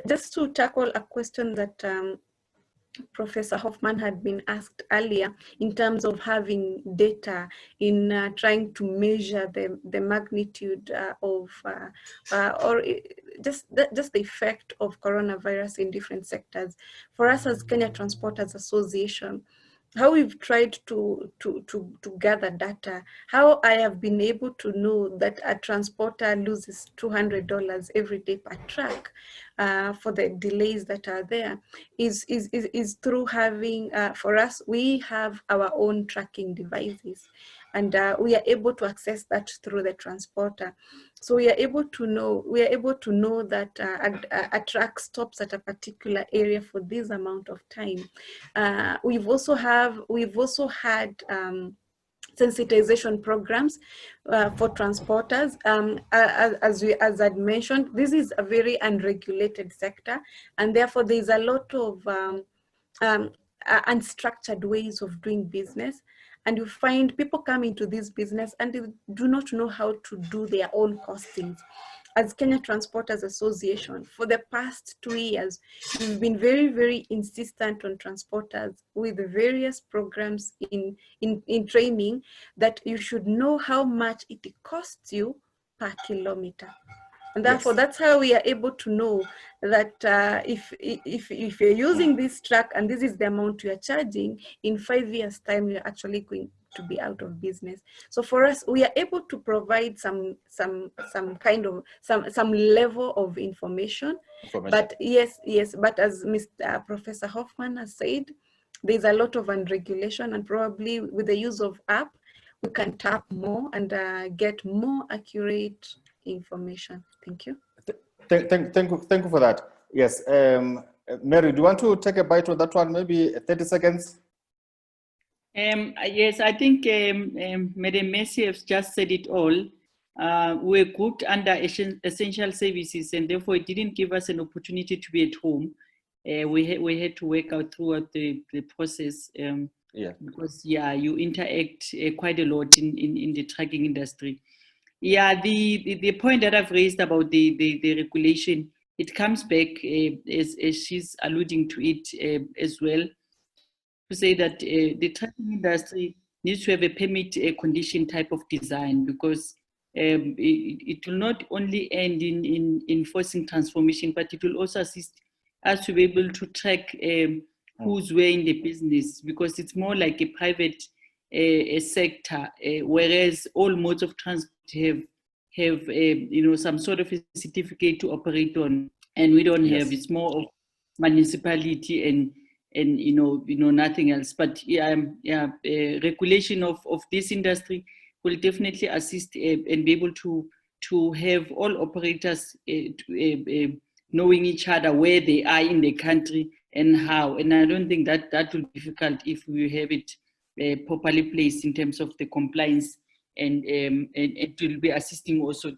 Just to tackle a question that Professor Hoffman had been asked earlier in terms of having data in trying to measure the magnitude or just the effect of coronavirus in different sectors. For us as Kenya Transporters Association, how we've tried to gather data, how I have been able to know that a transporter loses $200 every day per truck for the delays that are there is through having, for us, we have our own tracking devices, and we are able to access that through the transporter. So we are able to know that a truck stops at a particular area for this amount of time. We've also had sensitization programs for transporters. As I'd mentioned, this is a very unregulated sector, and therefore there's a lot of unstructured ways of doing business. And you find people come into this business and they do not know how to do their own costings. As Kenya Transporters Association, for the past 2 years, we've been very, very insistent on transporters with various programs in training that you should know how much it costs you per kilometer. And therefore, that's how we are able to know that if you're using this truck and this is the amount you are charging, in 5 years' time, you're actually going to be out of business. So for us, we are able to provide some level of information. But yes, but as Mr. Professor Hoffman has said, there's a lot of unregulation, and probably with the use of app, we can tap more and get more accurate information. Thank you. Thank you for that. Yes, Mary, do you want to take a bite on that one? Maybe 30 seconds. Yes, I think Madam Messi has just said it all. We're grouped under essential services, and therefore it didn't give us an opportunity to be at home. We had to work out throughout the process. Because you interact quite a lot in the trucking industry. The point that I've raised about the regulation, it comes back as she's alluding to it as well, to say that the trucking industry needs to have a permit condition type of design, because it will not only end in enforcing transformation, but it will also assist us to be able to track who's where in the business, because it's more like a private sector, whereas all modes of transport have some sort of a certificate to operate on, and we don't have. It's more of municipality and nothing else. But regulation of this industry will definitely assist and be able to have all operators knowing each other, where they are in the country and how. And I don't think that will be difficult if we have it properly placed in terms of the compliance, and it will be assisting also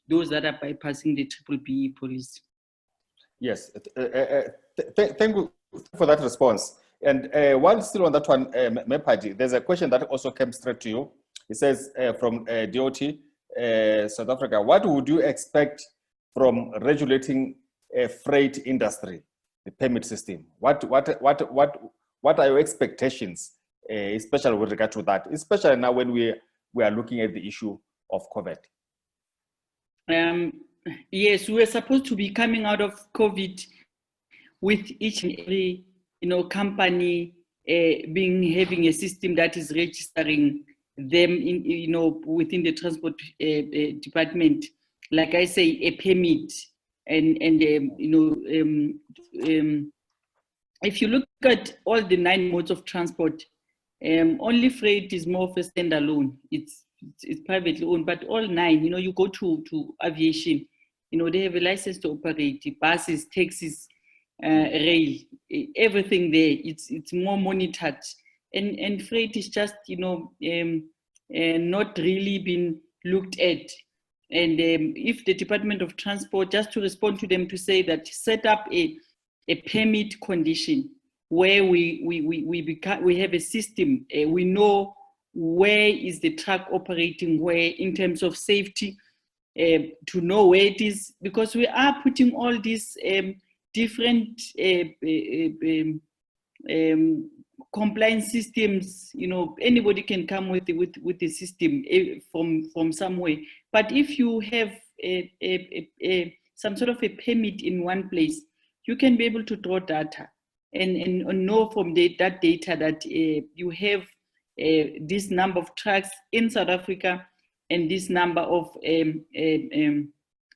those that are bypassing the BBBE policy. Yes, thank you for that response. And while still on that one, Phadi, there's a question that also came straight to you. It says from DOT South Africa, what would you expect from regulating a freight industry, the permit system? What are your expectations, especially with regard to that, especially now when we are looking at the issue of COVID? Yes, we are supposed to be coming out of COVID with each and every company having a system that is registering them in within the transport department, like I say, a permit. And if you look at all the 9 modes of transport, only freight is more of a standalone. It's privately owned, but all 9, you go to aviation, they have a license to operate buses, taxis, rail, everything there. It's more monitored, and freight is just not really been looked at. And if the Department of Transport, just to respond to them, to say that set up a permit condition where we have a system, we know where is the truck operating where in terms of safety, to know where it is, because we are putting all these different compliance systems. Anybody can come with the system from somewhere. But if you have some sort of a permit in one place, you can be able to draw data and know from that data that you have this number of trucks in South Africa and this number of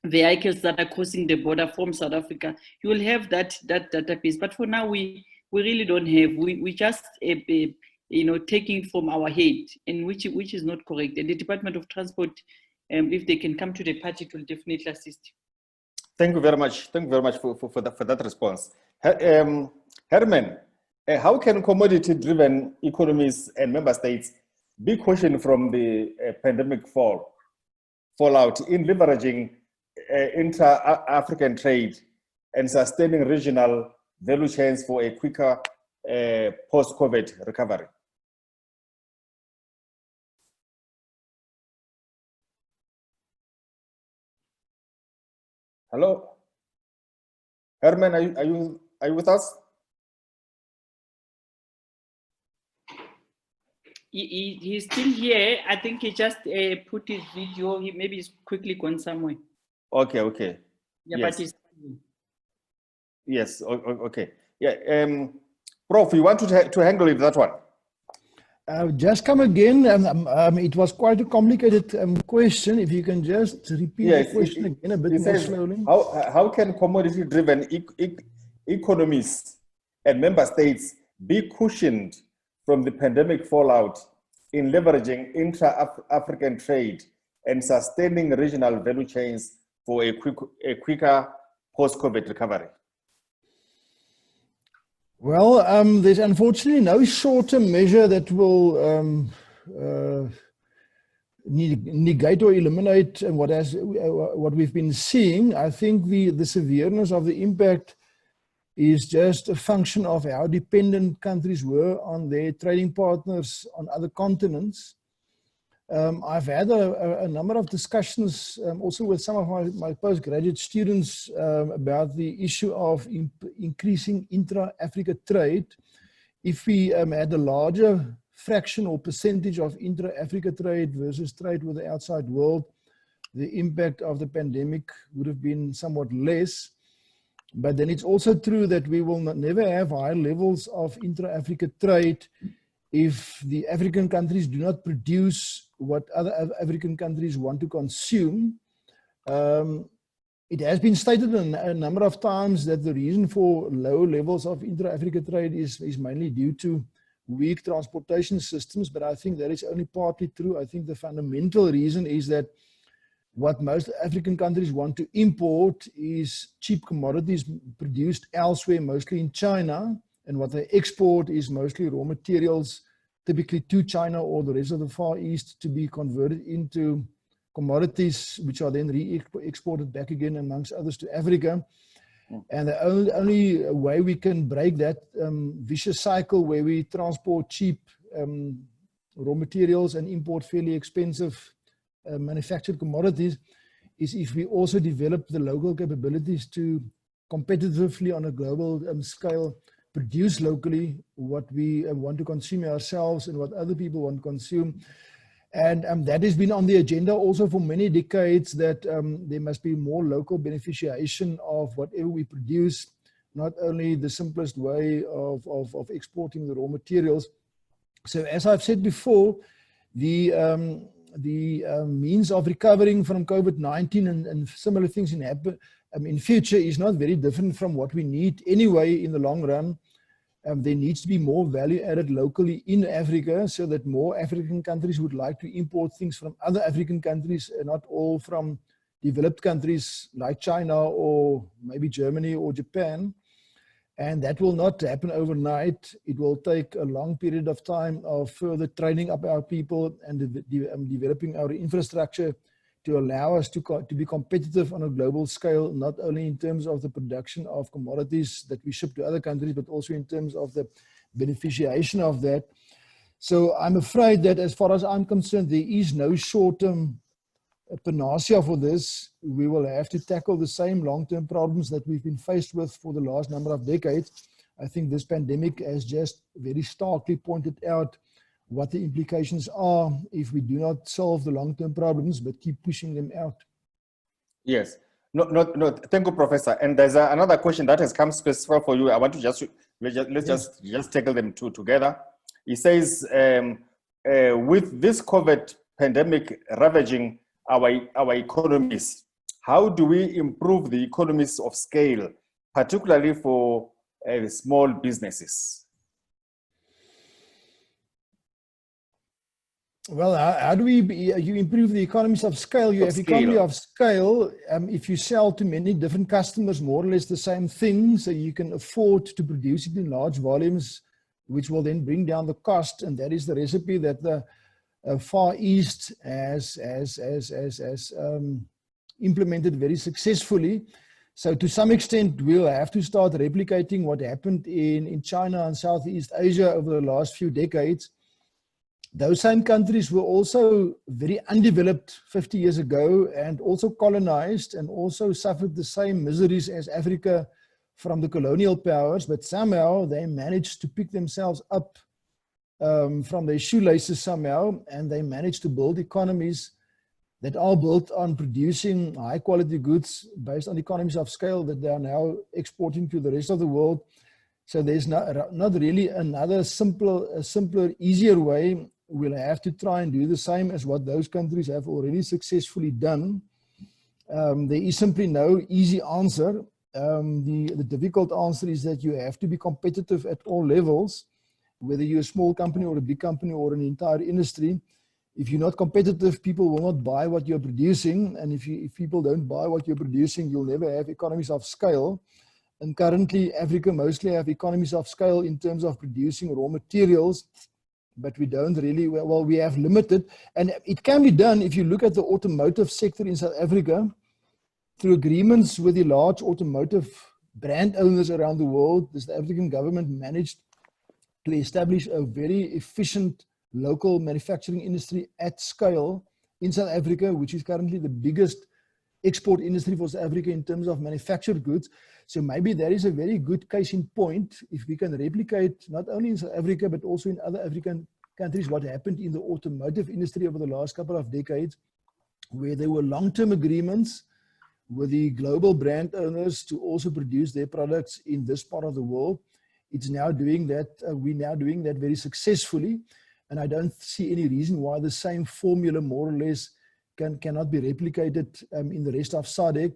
vehicles that are crossing the border from South Africa. You will have that database. But for now, we really don't have. We just taking from our head, and which is not correct. And the Department of Transport, if they can come to the party, it will definitely assist. Thank you very much. Thank you very much for that response. Herman, how can commodity-driven economies and member states be cushioned from the pandemic fallout in leveraging intra-African trade and sustaining regional value chains for a quicker post-COVID recovery? Hello, Herman, are you with us? He's still here. I think he just put his video. Maybe he's quickly gone somewhere. Okay. Yeah, yes. But he's. Yes. Okay. Yeah. Prof, you want to handle it, that one? Just come again. It was quite a complicated question. If you can just repeat the question again a bit more slowly. How can commodity-driven economies and member states be cushioned from the pandemic fallout in leveraging intra-African trade and sustaining regional value chains for a quicker post-COVID recovery? Well, there's unfortunately no short-term measure that will negate or eliminate what we've been seeing. I think the severeness of the impact is just a function of how dependent countries were on their trading partners on other continents. I've had a number of discussions also with some of my postgraduate students about the issue of increasing intra-Africa trade. If we had a larger fraction or percentage of intra-Africa trade versus trade with the outside world, the impact of the pandemic would have been somewhat less. But then it's also true that we will never have high levels of intra-Africa trade if the African countries do not produce what other African countries want to consume. It has been stated a number of times that the reason for low levels of intra-Africa trade is mainly due to weak transportation systems, but I think that is only partly true. I think the fundamental reason is that what most African countries want to import is cheap commodities produced elsewhere, mostly in China, and what they export is mostly raw materials, typically to China or the rest of the Far East, to be converted into commodities, which are then re-exported back again, amongst others, to Africa. And the only way we can break that vicious cycle where we transport cheap raw materials and import fairly expensive manufactured commodities is if we also develop the local capabilities to competitively on a global scale produce locally what we want to consume ourselves and what other people want to consume. And that has been on the agenda also for many decades, that there must be more local beneficiation of whatever we produce, not only the simplest way of exporting the raw materials. So as I've said before, the means of recovering from COVID-19 and similar things in future is not very different from what we need anyway in the long run. There needs to be more value added locally in Africa so that more African countries would like to import things from other African countries and not all from developed countries like China or maybe Germany or Japan. And that will not happen overnight. It will take a long period of time of further training up our people and developing our infrastructure to allow us to be competitive on a global scale, not only in terms of the production of commodities that we ship to other countries, but also in terms of the beneficiation of that. So I'm afraid that as far as I'm concerned, there is no short-term panacea for this. We will have to tackle the same long-term problems that we've been faced with for the last number of decades. I think this pandemic has just very starkly pointed out what the implications are if we do not solve the long-term problems, but keep pushing them out. Yes. No. Thank you, Professor. And there's another question that has come specific for you. I want to let's just tackle them two together. He says, with this COVID pandemic ravaging our economies, how do we improve the economies of scale, particularly for small businesses? Well, how do you improve the economies of scale? You have economy of scale if you sell to many different customers more or less the same thing, so you can afford to produce it in large volumes, which will then bring down the cost. And that is the recipe that the Far East has implemented very successfully. So to some extent, we'll have to start replicating what happened in China and Southeast Asia over the last few decades. Those same countries were also very undeveloped 50 years ago and also colonized and also suffered the same miseries as Africa from the colonial powers, but somehow they managed to pick themselves up from their shoelaces somehow, and they managed to build economies that are built on producing high quality goods based on economies of scale that they are now exporting to the rest of the world. So there's not really another simpler, easier way. We'll have to try and do the same as what those countries have already successfully done. There is simply no easy answer. The difficult answer is that you have to be competitive at all levels, whether you're a small company or a big company or an entire industry. If you're not competitive, people will not buy what you're producing. And if people don't buy what you're producing, you'll never have economies of scale. And currently, Africa mostly have economies of scale in terms of producing raw materials, but we don't really, well, we have limited. And it can be done if you look at the automotive sector in South Africa, through agreements with the large automotive brand owners around the world. The South African government managed to establish a very efficient local manufacturing industry at scale in South Africa, which is currently the biggest export industry for South Africa in terms of manufactured goods. So maybe there is a very good case in point if we can replicate not only in South Africa but also in other African countries what happened in the automotive industry over the last couple of decades, where there were long-term agreements with the global brand owners to also produce their products in this part of the world. It's now doing that, we're now doing that very successfully. And I don't see any reason why the same formula more or less cannot be replicated in the rest of SADC,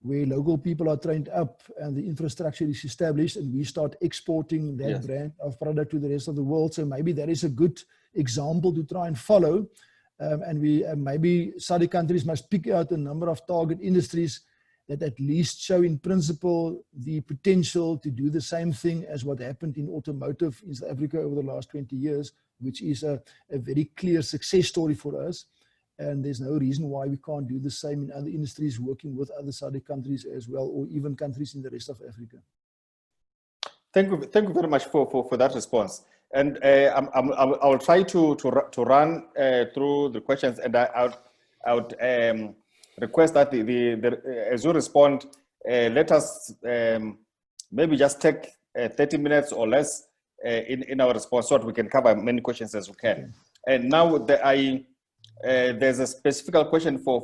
where local people are trained up and the infrastructure is established and we start exporting that brand of product to the rest of the world. So maybe that is a good example to try and follow. And we maybe SADC countries must pick out a number of target industries that at least show in principle the potential to do the same thing as what happened in automotive in South Africa over the last 20 years, which is a very clear success story for us. And there's no reason why we can't do the same in other industries, working with other SADC countries as well, or even countries in the rest of Africa. Thank you very much for that response. And I will try to run through the questions, and I would request that as you respond, let us maybe just take 30 minutes or less in our response so that we can cover many questions as we can. Okay. And now there's a specific question for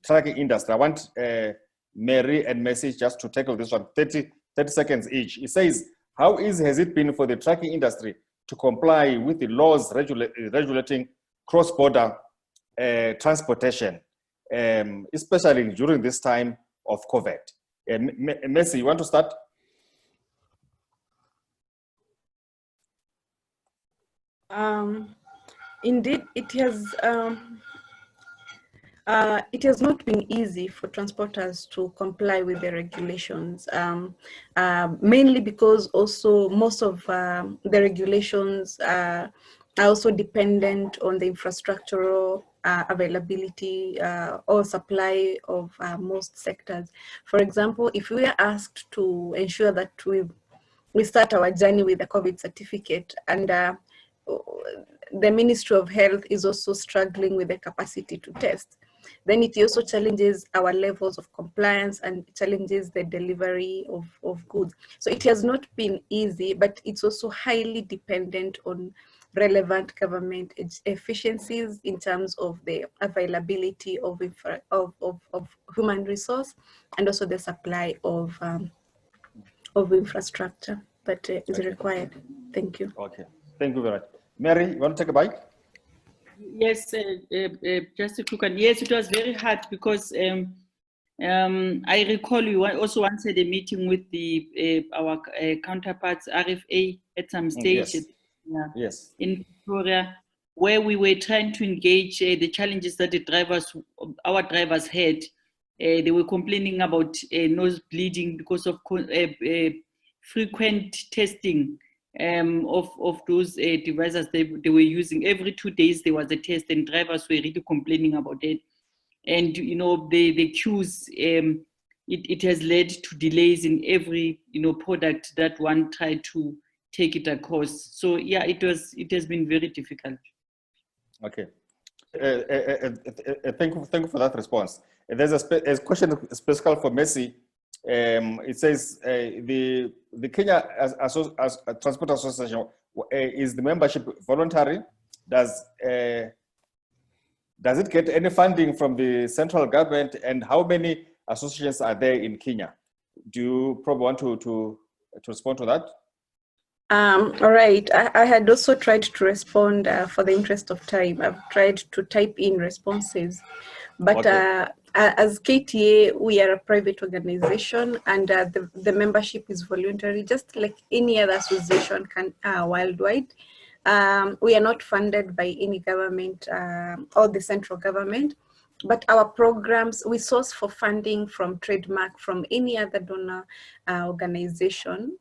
trucking industry. I want Mary and Messi just to tackle this one, 30 seconds each. It says, how easy has it been for the trucking industry to comply with the laws regulating cross-border transportation, especially during this time of COVID? Messi, you want to start? Indeed, it has not been easy for transporters to comply with the regulations, mainly because also most of the regulations are also dependent on the infrastructural availability or supply of most sectors. For example, if we are asked to ensure that we start our journey with a COVID certificate, and the Ministry of Health is also struggling with the capacity to test, then it also challenges our levels of compliance and challenges the delivery of goods. So it has not been easy, but it's also highly dependent on relevant government efficiencies in terms of the availability of human resource and also the supply of infrastructure that is required. Thank you. Okay, thank you very much. Mary, you want to take a bite? Yes, just a quick one. Yes, it was very hard because I recall you also once had a meeting with our counterparts, RFA, at some stage. Yes. In Victoria, where we were trying to engage the challenges that our drivers had. They were complaining about nose bleeding because of frequent testing of those devices they were using. Every 2 days there was a test, and drivers were really complaining about it. And you know, the queues, it has led to delays in every product that one tried to take it across. So yeah, it has been very difficult. Okay, thank you for that response. There's a question specific for Messi. It says the Kenya as Transport Association, is the membership voluntary? Does it get any funding from the central government, and how many associations are there in Kenya? Do you probably want to respond to that? All right, I had also tried to respond for the interest of time. I've tried to type in responses, but okay. As KTA, we are a private organization, and the membership is voluntary, just like any other association worldwide. We are not funded by any government or the central government. but our programs, we source for funding from Trademark, from any other donor organization.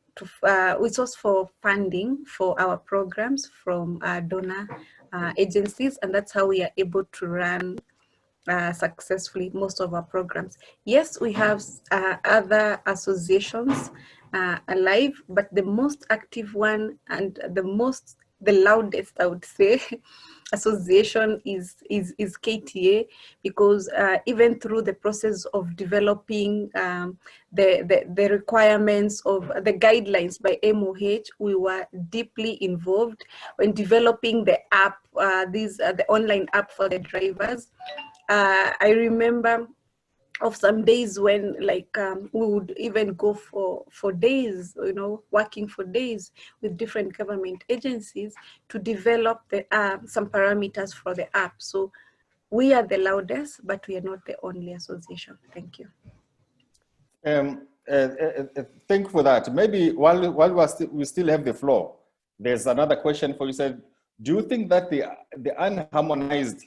We source for funding for our programs from donor agencies, and that's how we are able to run successfully most of our programs. Yes, we have other associations alive, but the most active one and the loudest, I would say, association is KTA, because even through the process of developing the requirements of the guidelines by MOH, we were deeply involved in developing the app, the online app for the drivers. I remember of some days when we would even go for days, working for days with different government agencies to develop the some parameters for the app. So we are the loudest, but we are not the only association. Thank you. Thank you for that. Maybe while we still have the floor, there's another question for you. Said, do you think that the unharmonized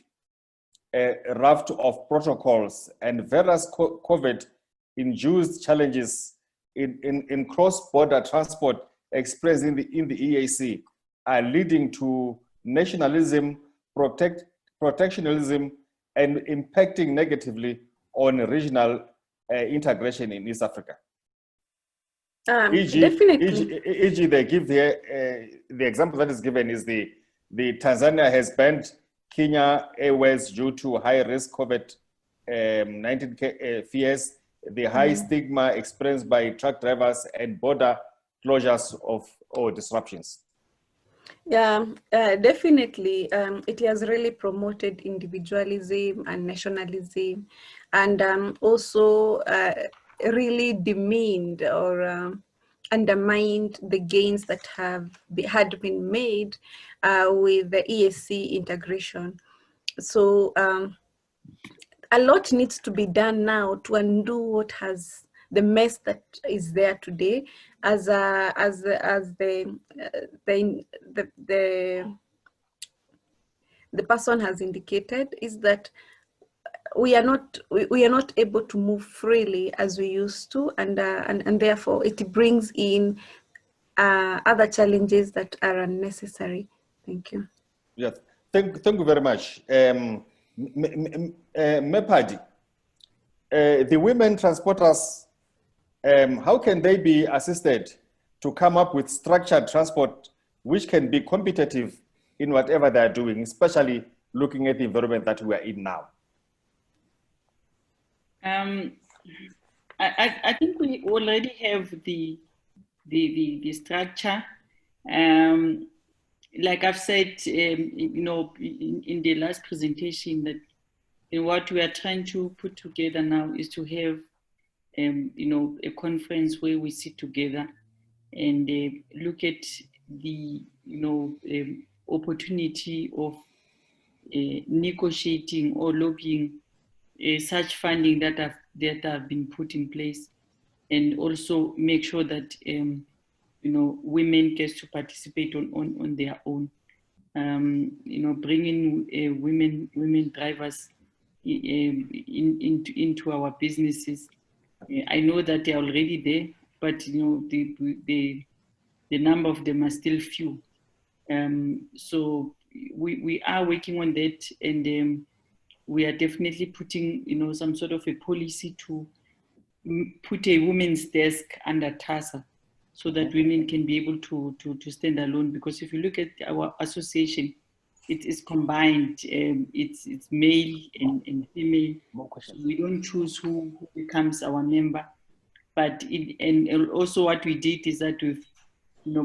raft of protocols and various COVID-induced challenges in cross-border transport expressed in the EAC are leading to nationalism, protectionism, and impacting negatively on regional integration in East Africa? Definitely. E.g., they give the example that is given is the Tanzania has banned Kenya Airways due to high-risk COVID-19 fears, the high stigma experienced by truck drivers, and border closures or disruptions. Yeah, definitely. It has really promoted individualism and nationalism, and also really demeaned or undermined the gains that had been made with the EAC integration. So a lot needs to be done now to undo what has the mess that is there today, as the person has indicated, is that we are not able to move freely as we used to, and therefore it brings in other challenges that are unnecessary. Thank you. Yes, thank you very much. Phadi, the women transporters, how can they be assisted to come up with structured transport which can be competitive in whatever they're doing, especially looking at the environment that we are in now? I think we already have the structure. Like I've said, in the last presentation, that what we are trying to put together now is to have, a conference where we sit together and look at the, opportunity of negotiating or lobbying such funding that have been put in place, and also make sure that women get to participate on their own. Bringing women drivers into our businesses. I know that they are already there, but the number of them are still few. So we are working on that, and we are definitely putting some sort of a policy to put a women's desk under TASA, so that women can be able to stand alone. Because if you look at our association, it is combined. It's male and female. So we don't choose who becomes our member. But and also what we did is that we've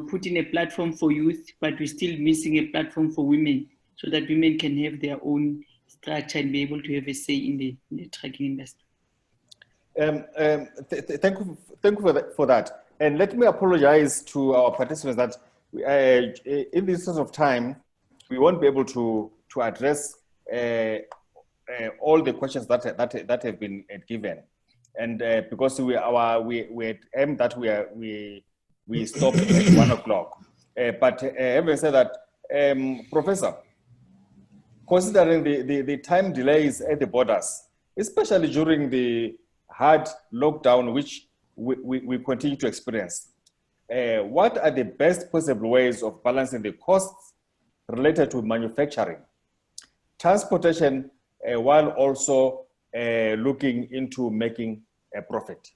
put in a platform for youth, but we're still missing a platform for women, so that women can have their own structure and be able to have a say in the trucking industry. Thank you for that. And let me apologize to our participants that in this sort of time, we won't be able to address all the questions that have been given, and because we aimed that we stop at 1 o'clock. But having said that, Professor, considering the time delays at the borders, especially during the hard lockdown, which we continue to experience. What are the best possible ways of balancing the costs related to manufacturing, transportation, while also looking into making a profit?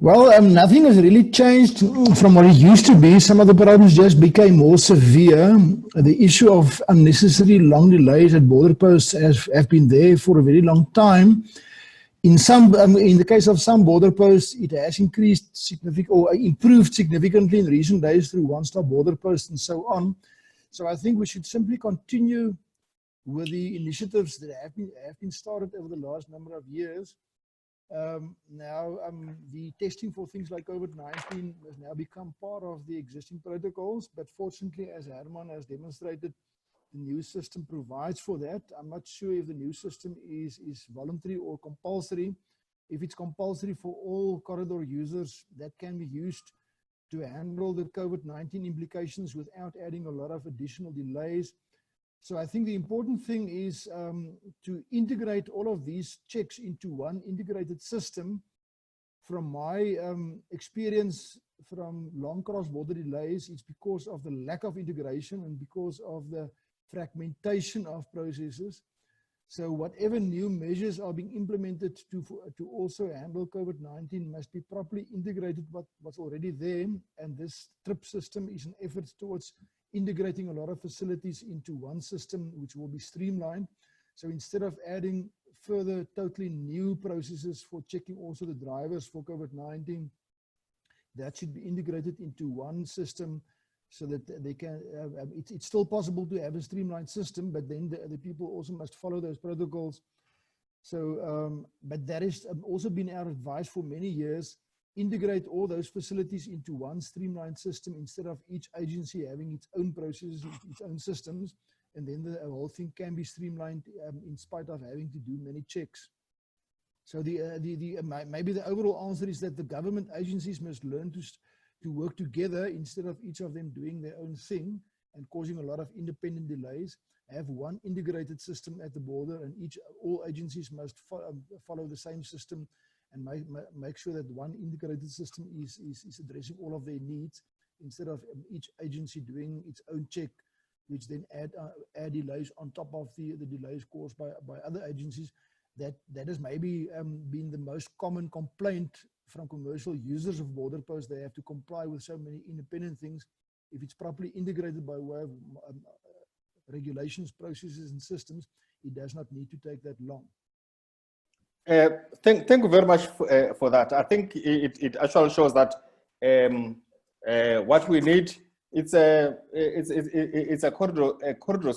Well, nothing has really changed from what it used to be. Some of the problems just became more severe. The issue of unnecessary long delays at border posts have been there for a very long time. In the case of some border posts, it has increased significantly or improved significantly in recent days through one-stop border posts and so on. So I think we should simply continue with the initiatives that have been started over the last number of years. The testing for things like COVID-19 has now become part of the existing protocols, but fortunately, as Herman has demonstrated, the new system provides for that. I'm not sure if the new system is voluntary or compulsory. If it's compulsory for all corridor users, that can be used to handle the COVID-19 implications without adding a lot of additional delays. So I think the important thing is to integrate all of these checks into one integrated system. From my experience from long cross-border delays, it's because of the lack of integration and because of the fragmentation of processes. So whatever new measures are being implemented to also handle COVID-19 must be properly integrated with what's already there. And this TRIP system is an effort towards integrating a lot of facilities into one system, which will be streamlined. So instead of adding further totally new processes for checking also the drivers for COVID-19, that should be integrated into one system so that they can, it's still possible to have a streamlined system, but then the people also must follow those protocols. So, but that has also been our advice for many years. Integrate all those facilities into one streamlined system instead of each agency having its own processes, its own systems, and then the whole thing can be streamlined in spite of having to do many checks. So maybe the overall answer is that the government agencies must learn to work together instead of each of them doing their own thing and causing a lot of independent delays. Have one integrated system at the border, and all agencies must follow the same system, and make sure that one integrated system is addressing all of their needs instead of each agency doing its own check, which then add delays on top of the delays caused by other agencies. That has maybe been the most common complaint from commercial users of border posts. They have to comply with so many independent things. If it's properly integrated by way of regulations, processes, and systems, it does not need to take that long. Thank you very much for that. I think it actually shows that what we need, it's a corridor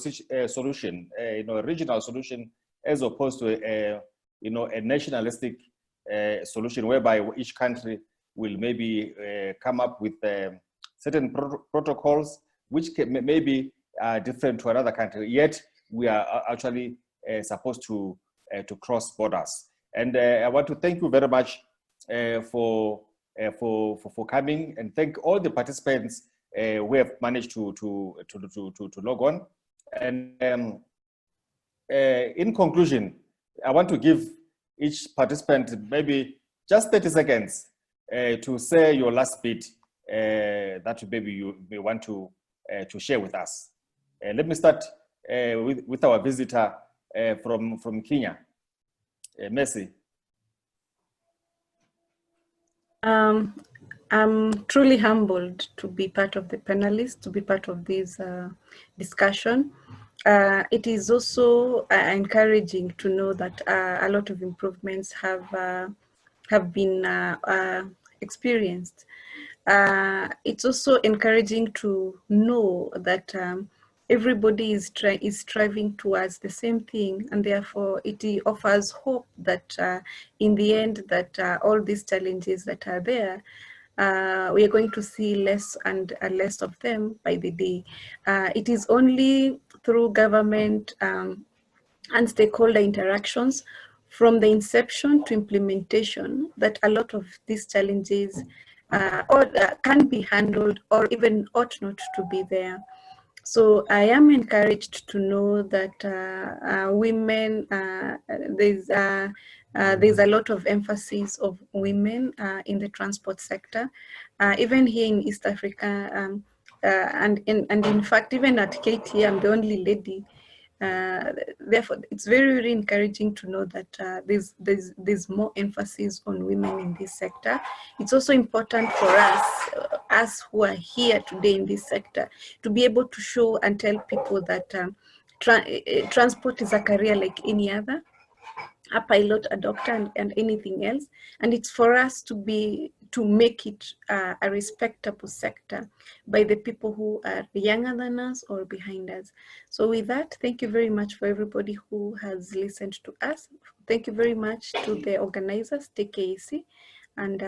solution, a regional solution, as opposed to a nationalistic solution whereby each country will maybe come up with certain protocols which may be different to another country. Yet we are actually supposed to cross borders. And I want to thank you very much for coming, and thank all the participants who have managed to log on. And in conclusion, I want to give each participant maybe just 30 seconds to say your last bit that maybe you may want to share with us. Let me start with our visitor from Kenya. Mercy. I'm truly humbled to be part of the panelists, to be part of this discussion. It is also encouraging to know that a lot of improvements have been experienced. It's also encouraging to know that everybody is striving towards the same thing, and therefore it offers hope that in the end that all these challenges that are there, we are going to see less and less of them by the day. It is only through government and stakeholder interactions from the inception to implementation that a lot of these challenges can be handled or even ought not to be there. So I am encouraged to know that women, there's a lot of emphasis of women in the transport sector, even here in East Africa, and in fact, even at KT, I'm the only lady. Therefore, it's very, very encouraging to know that there's more emphasis on women in this sector. It's also important for us who are here today in this sector, to be able to show and tell people that transport is a career like any other, a pilot, a doctor, and anything else. And it's for us to make it a respectable sector by the people who are younger than us or behind us. So with that, thank you very much for everybody who has listened to us. Thank you very much to the organizers, TKC, and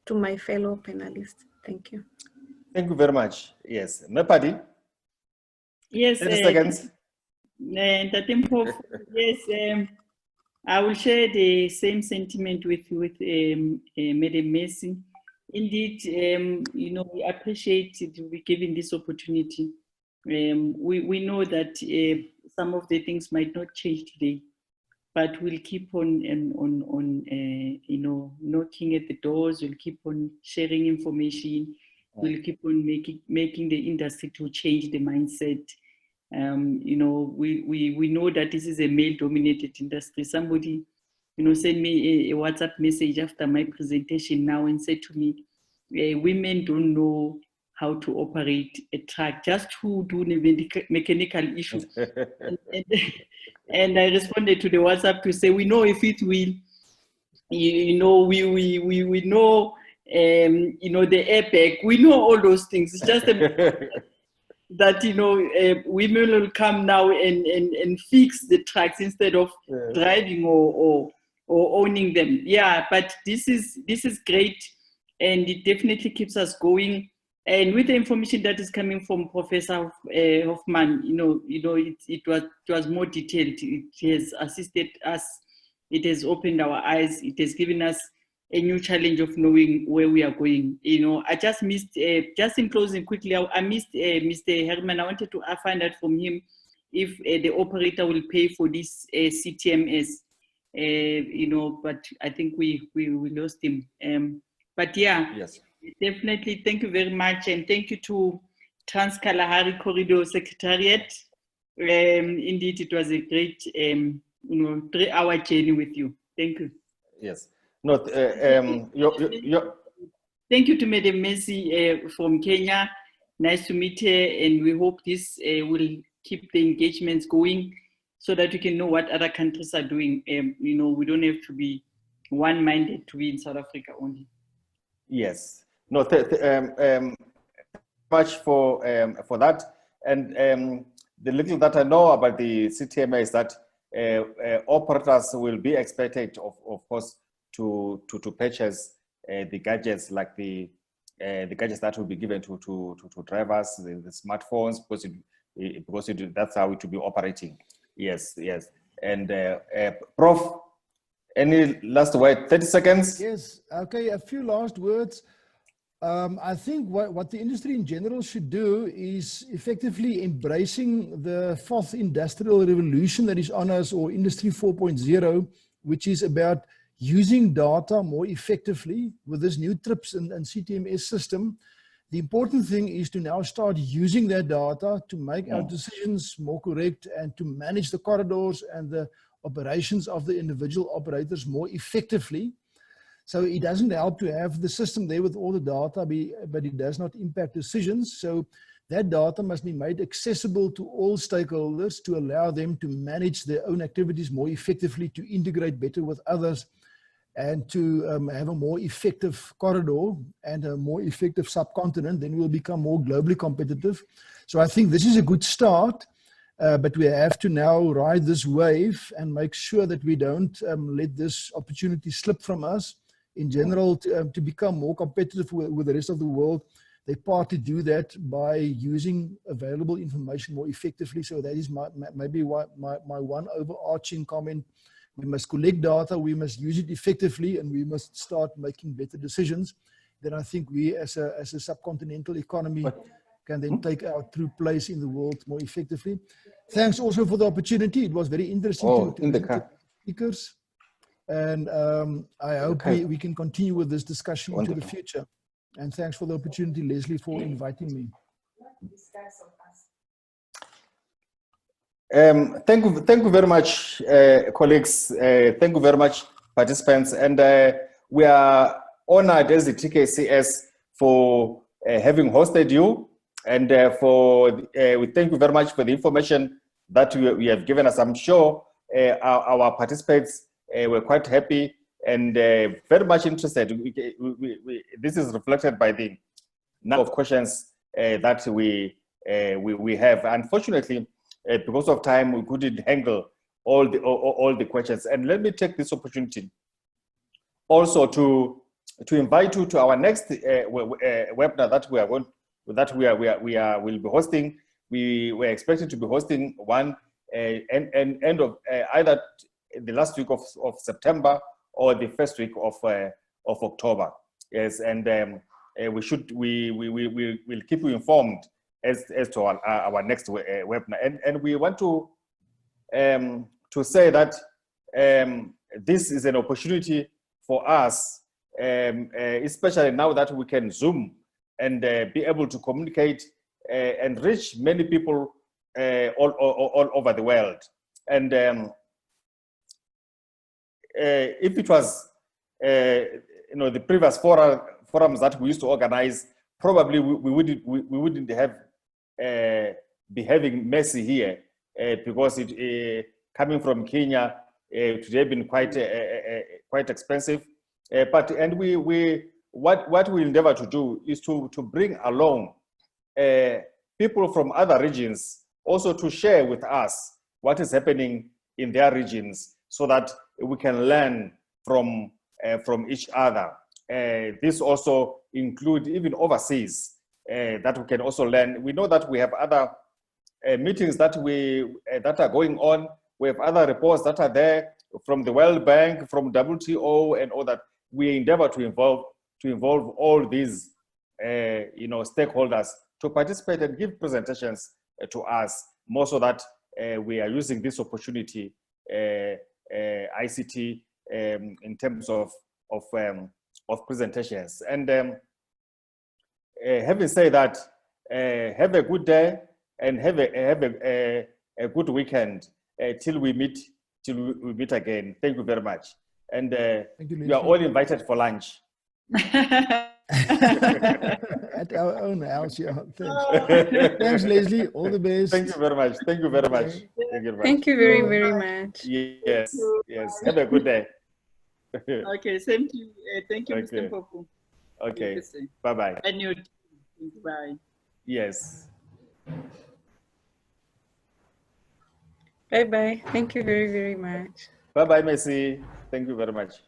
to my fellow panelists. Thank you. Thank you very much. Yes. Phadi? Yes. 30 seconds. Yes. I will share the same sentiment with Madam Messi. Indeed, we appreciate to be given this opportunity. We know that some of the things might not change today, but we'll keep on knocking at the doors. We'll keep on sharing information. We'll keep on making the industry to change the mindset. We know that this is a male-dominated industry. Somebody, sent me a WhatsApp message after my presentation now and said to me, women don't know how to operate a truck, just who do the mechanical issue. and I responded to the WhatsApp to say, we know if it will, we know, the airbag, we know all those things. It's just that women will come now and fix the trucks instead of driving or owning them. Yeah, but this is great, and it definitely keeps us going. And with the information that is coming from Professor Hoffman, it was more detailed. It has assisted us. It has opened our eyes. It has given us a new challenge of knowing where we are going. I just missed, just in closing quickly, I missed Mr. Herman. I wanted to find out from him if the operator will pay for this CTMS, but I think we lost him. But yeah, yes, definitely thank you very much. And thank you to Trans-Kalahari Corridor Secretariat. Indeed, it was a great 3-hour journey with you. Thank you. Yes. No, Thank you to Madam Messi from Kenya. Nice to meet her, and we hope this will keep the engagements going so that we can know what other countries are doing. We don't have to be one-minded to be in South Africa only. Yes. No, much for that. And the little that I know about the CTMA is that operators will be expected, of course, to purchase the gadgets, like the gadgets that will be given to drivers, the smartphones, because that's how it will be operating. Yes. And Prof, any last word? 30 seconds. Yes. Okay. A few last words. I think what the industry in general should do is effectively embracing the fourth industrial revolution that is on us, or Industry 4.0, which is about using data more effectively with this new TRIPS and CTMS system. The important thing is to now start using that data to make our decisions more correct and to manage the corridors and the operations of the individual operators more effectively. So it doesn't help to have the system there with all the data, but it does not impact decisions. So that data must be made accessible to all stakeholders to allow them to manage their own activities more effectively, to integrate better with others, and to have a more effective corridor and a more effective subcontinent. Then we'll become more globally competitive. So I think this is a good start, but we have to now ride this wave and make sure that we don't let this opportunity slip from us. In general, to become more competitive with the rest of the world, they partly do that by using available information more effectively. So that is maybe my one overarching comment. We must collect data, we must use it effectively, and we must start making better decisions. Then I think we as a subcontinental economy can then take our true place in the world more effectively. Thanks also for the opportunity. It was very interesting to in the listen car. to speakers. And I hope we can continue with this discussion into the future. And thanks for the opportunity, Leslie, for inviting me. Thank you very much, colleagues. Thank you very much, participants. And we are honored as the TKCS for having hosted you. And we thank you very much for the information that you have given us. I'm sure our participants were quite happy and very much interested. This is reflected by the number of questions that we have. Unfortunately, because of time, we couldn't handle all the questions. And let me take this opportunity also to invite you to our next webinar that we'll be hosting. We were expecting to be hosting one end of either the last week of September or the first week of October. Yes, and we'll keep you informed as to our next webinar. And we want to say that this is an opportunity for us, especially now that we can Zoom and be able to communicate and reach many people all over the world. And if it was the previous forums that we used to organize, probably we wouldn't have be having Messi here because it coming from Kenya it would have been quite expensive. What we endeavor to do is to bring along people from other regions also to share with us what is happening in their regions, so that we can learn from each other. This also include even overseas that we can also learn. We know that we have other meetings that are going on. We have other reports that are there from the World Bank, from WTO, and all that. We endeavor to involve all these stakeholders to participate and give presentations to us, more so that we are using this opportunity, ICT, in terms of presentations. And having said that, have a good day and have a good weekend till we meet again. Thank you very much. And you are all invited for lunch. At our own house, yeah. Thanks. Thanks, Leslie. All the best. Thank you very much. Thank you very much. Thank you very, very much. Yes, yes. Have a good day. Okay, same to you. Thank you, Okay. Mr. Mpofu. Okay. Bye-bye. And you. Bye. Yes. Bye-bye. Thank you very, very much. Bye-bye, Messi. Thank you very much.